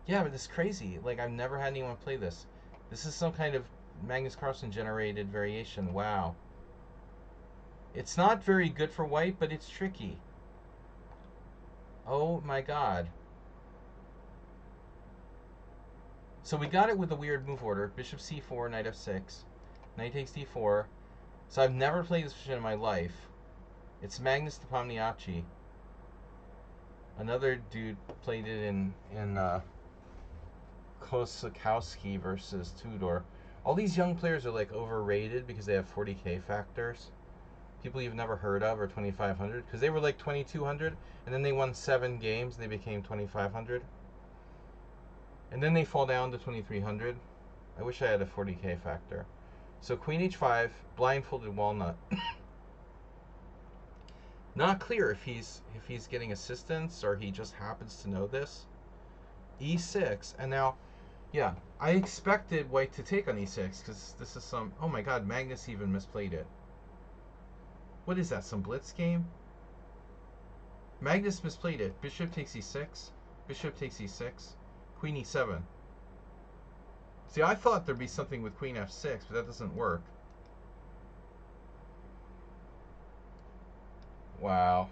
A: Yeah, but this is crazy. Like, I've never had anyone play this. This is some kind of Magnus Carlsen generated variation. Wow. It's not very good for white, but it's tricky. Oh my god. So we got it with a weird move order. Bishop c4, knight f6. Knight takes d4. So I've never played this position in my life. It's Magnus de Pomniachi. Another dude played it in Kosakowski versus Tudor. All these young players are like overrated because they have 40k factors. People you've never heard of are 2500 because they were like 2200 and then they won 7 games and they became 2500. And then they fall down to 2300. I wish I had a 40k factor. So queen h5, blindfolded walnut. Not clear if he's getting assistance or he just happens to know this. e6, and now, yeah, I expected white to take on e6 because this is some. Oh my god, Magnus even misplayed it. What is that? Some blitz game? Magnus misplayed it. Bishop takes e6. Bishop takes e6. Queen e7. See, I thought there'd be something with queen f6, but that doesn't work. Wow.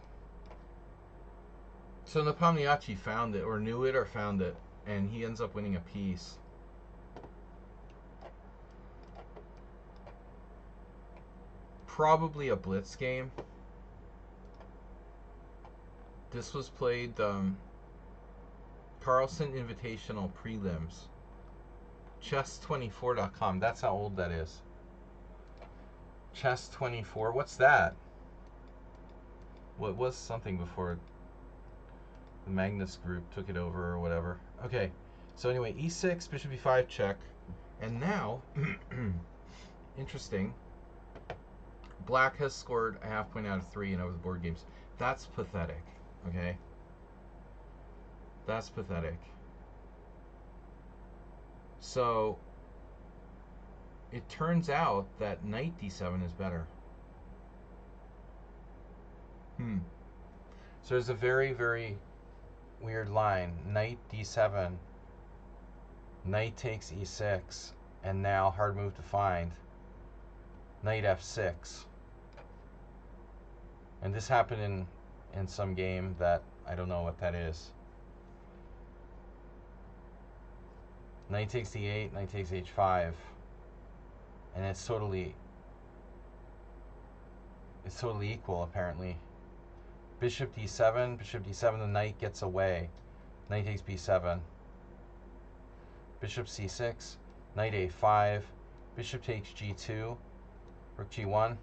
A: So Nepomniachtchi found it, or knew it, or found it, and he ends up winning a piece. Probably a blitz game. This was played Carlsen Invitational Prelims. Chess24.com. That's how old that is. Chess24. What's that? What was something before the Magnus group took it over or whatever. Okay. So anyway, e6, bishop e5 check. And now, interesting, black has scored a half point out of 3 in over the board games. That's pathetic. Okay? That's pathetic. So it turns out that knight d7 is better. So there's a very, very weird line. Knight d7. Knight takes e6. And now, hard move to find. Knight f6. And this happened in some game that I don't know what that is. Knight takes d8, knight takes h5. And it's totally equal, apparently. Bishop d7, the knight gets away. Knight takes b7. Bishop c6, knight a5. Bishop takes g2. Rook g1.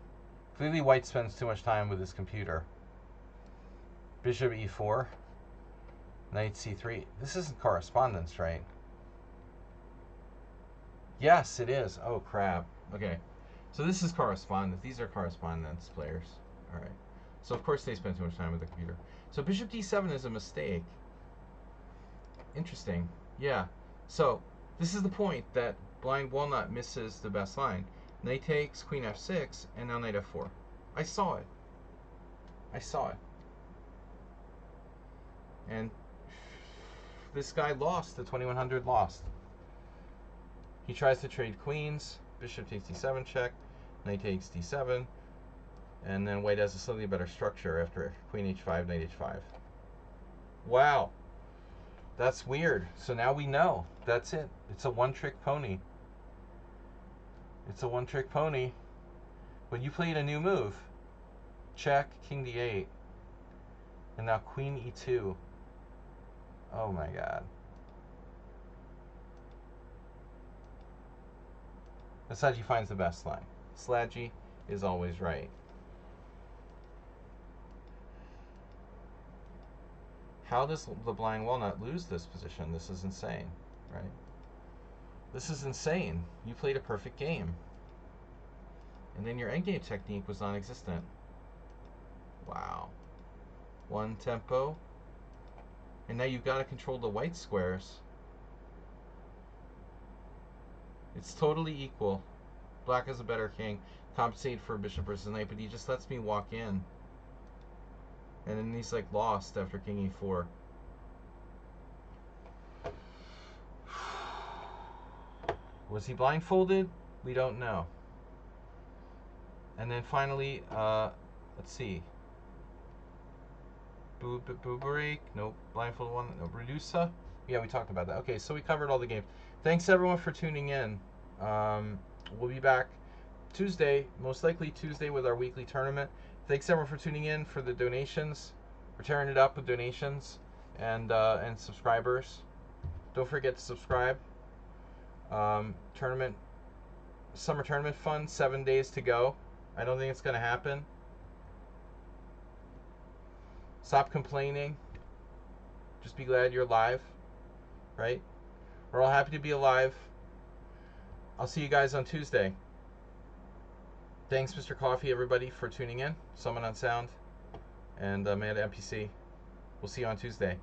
A: Clearly white spends too much time with his computer. Bishop e4. Knight c3. This isn't correspondence, right? Yes, it is. Oh, crap. Okay. So this is correspondence. These are correspondence players. All right. So, of course, they spend too much time with the computer. So bishop d7 is a mistake. Interesting. Yeah. So this is the point that blind walnut misses the best line. Knight takes, queen f6, and now knight f4. I saw it. I saw it. And this guy lost. The 2100 lost. He tries to trade queens. Bishop takes d7 check. Knight takes d7. And then white has a slightly better structure after queen h5, knight h5. Wow. That's weird. So now we know. That's it. It's a one-trick pony. It's a one-trick pony. But you played a new move. Check, king d8. And now queen e2. Oh my god. Asagi finds the best line. Slaggy is always right. How does the blind walnut lose this position? This is insane, right? This is insane. You played a perfect game. And then your endgame technique was non-existent. Wow. One tempo. And now you've got to control the white squares. It's totally equal. Black is a better king. Compensate for bishop versus knight, but he just lets me walk in. And then he's like lost after king e4. Was he blindfolded? We don't know. And then finally, let's see. Booberake? Nope. Blindfolded one. No. Redusa? Yeah, we talked about that. Okay, so we covered all the games. Thanks everyone for tuning in. We'll be back Tuesday, most likely Tuesday, with our weekly tournament. Thanks everyone for tuning in, for the donations. We're tearing it up with donations and subscribers. Don't forget to subscribe. Tournament, summer tournament fun, 7 days to go. I don't think it's going to happen. Stop complaining. Just be glad you're alive, right? We're all happy to be alive. I'll see you guys on Tuesday. Thanks, Mr. Coffee, everybody, for tuning in. Summon on Sound and Amanda MPC. We'll see you on Tuesday.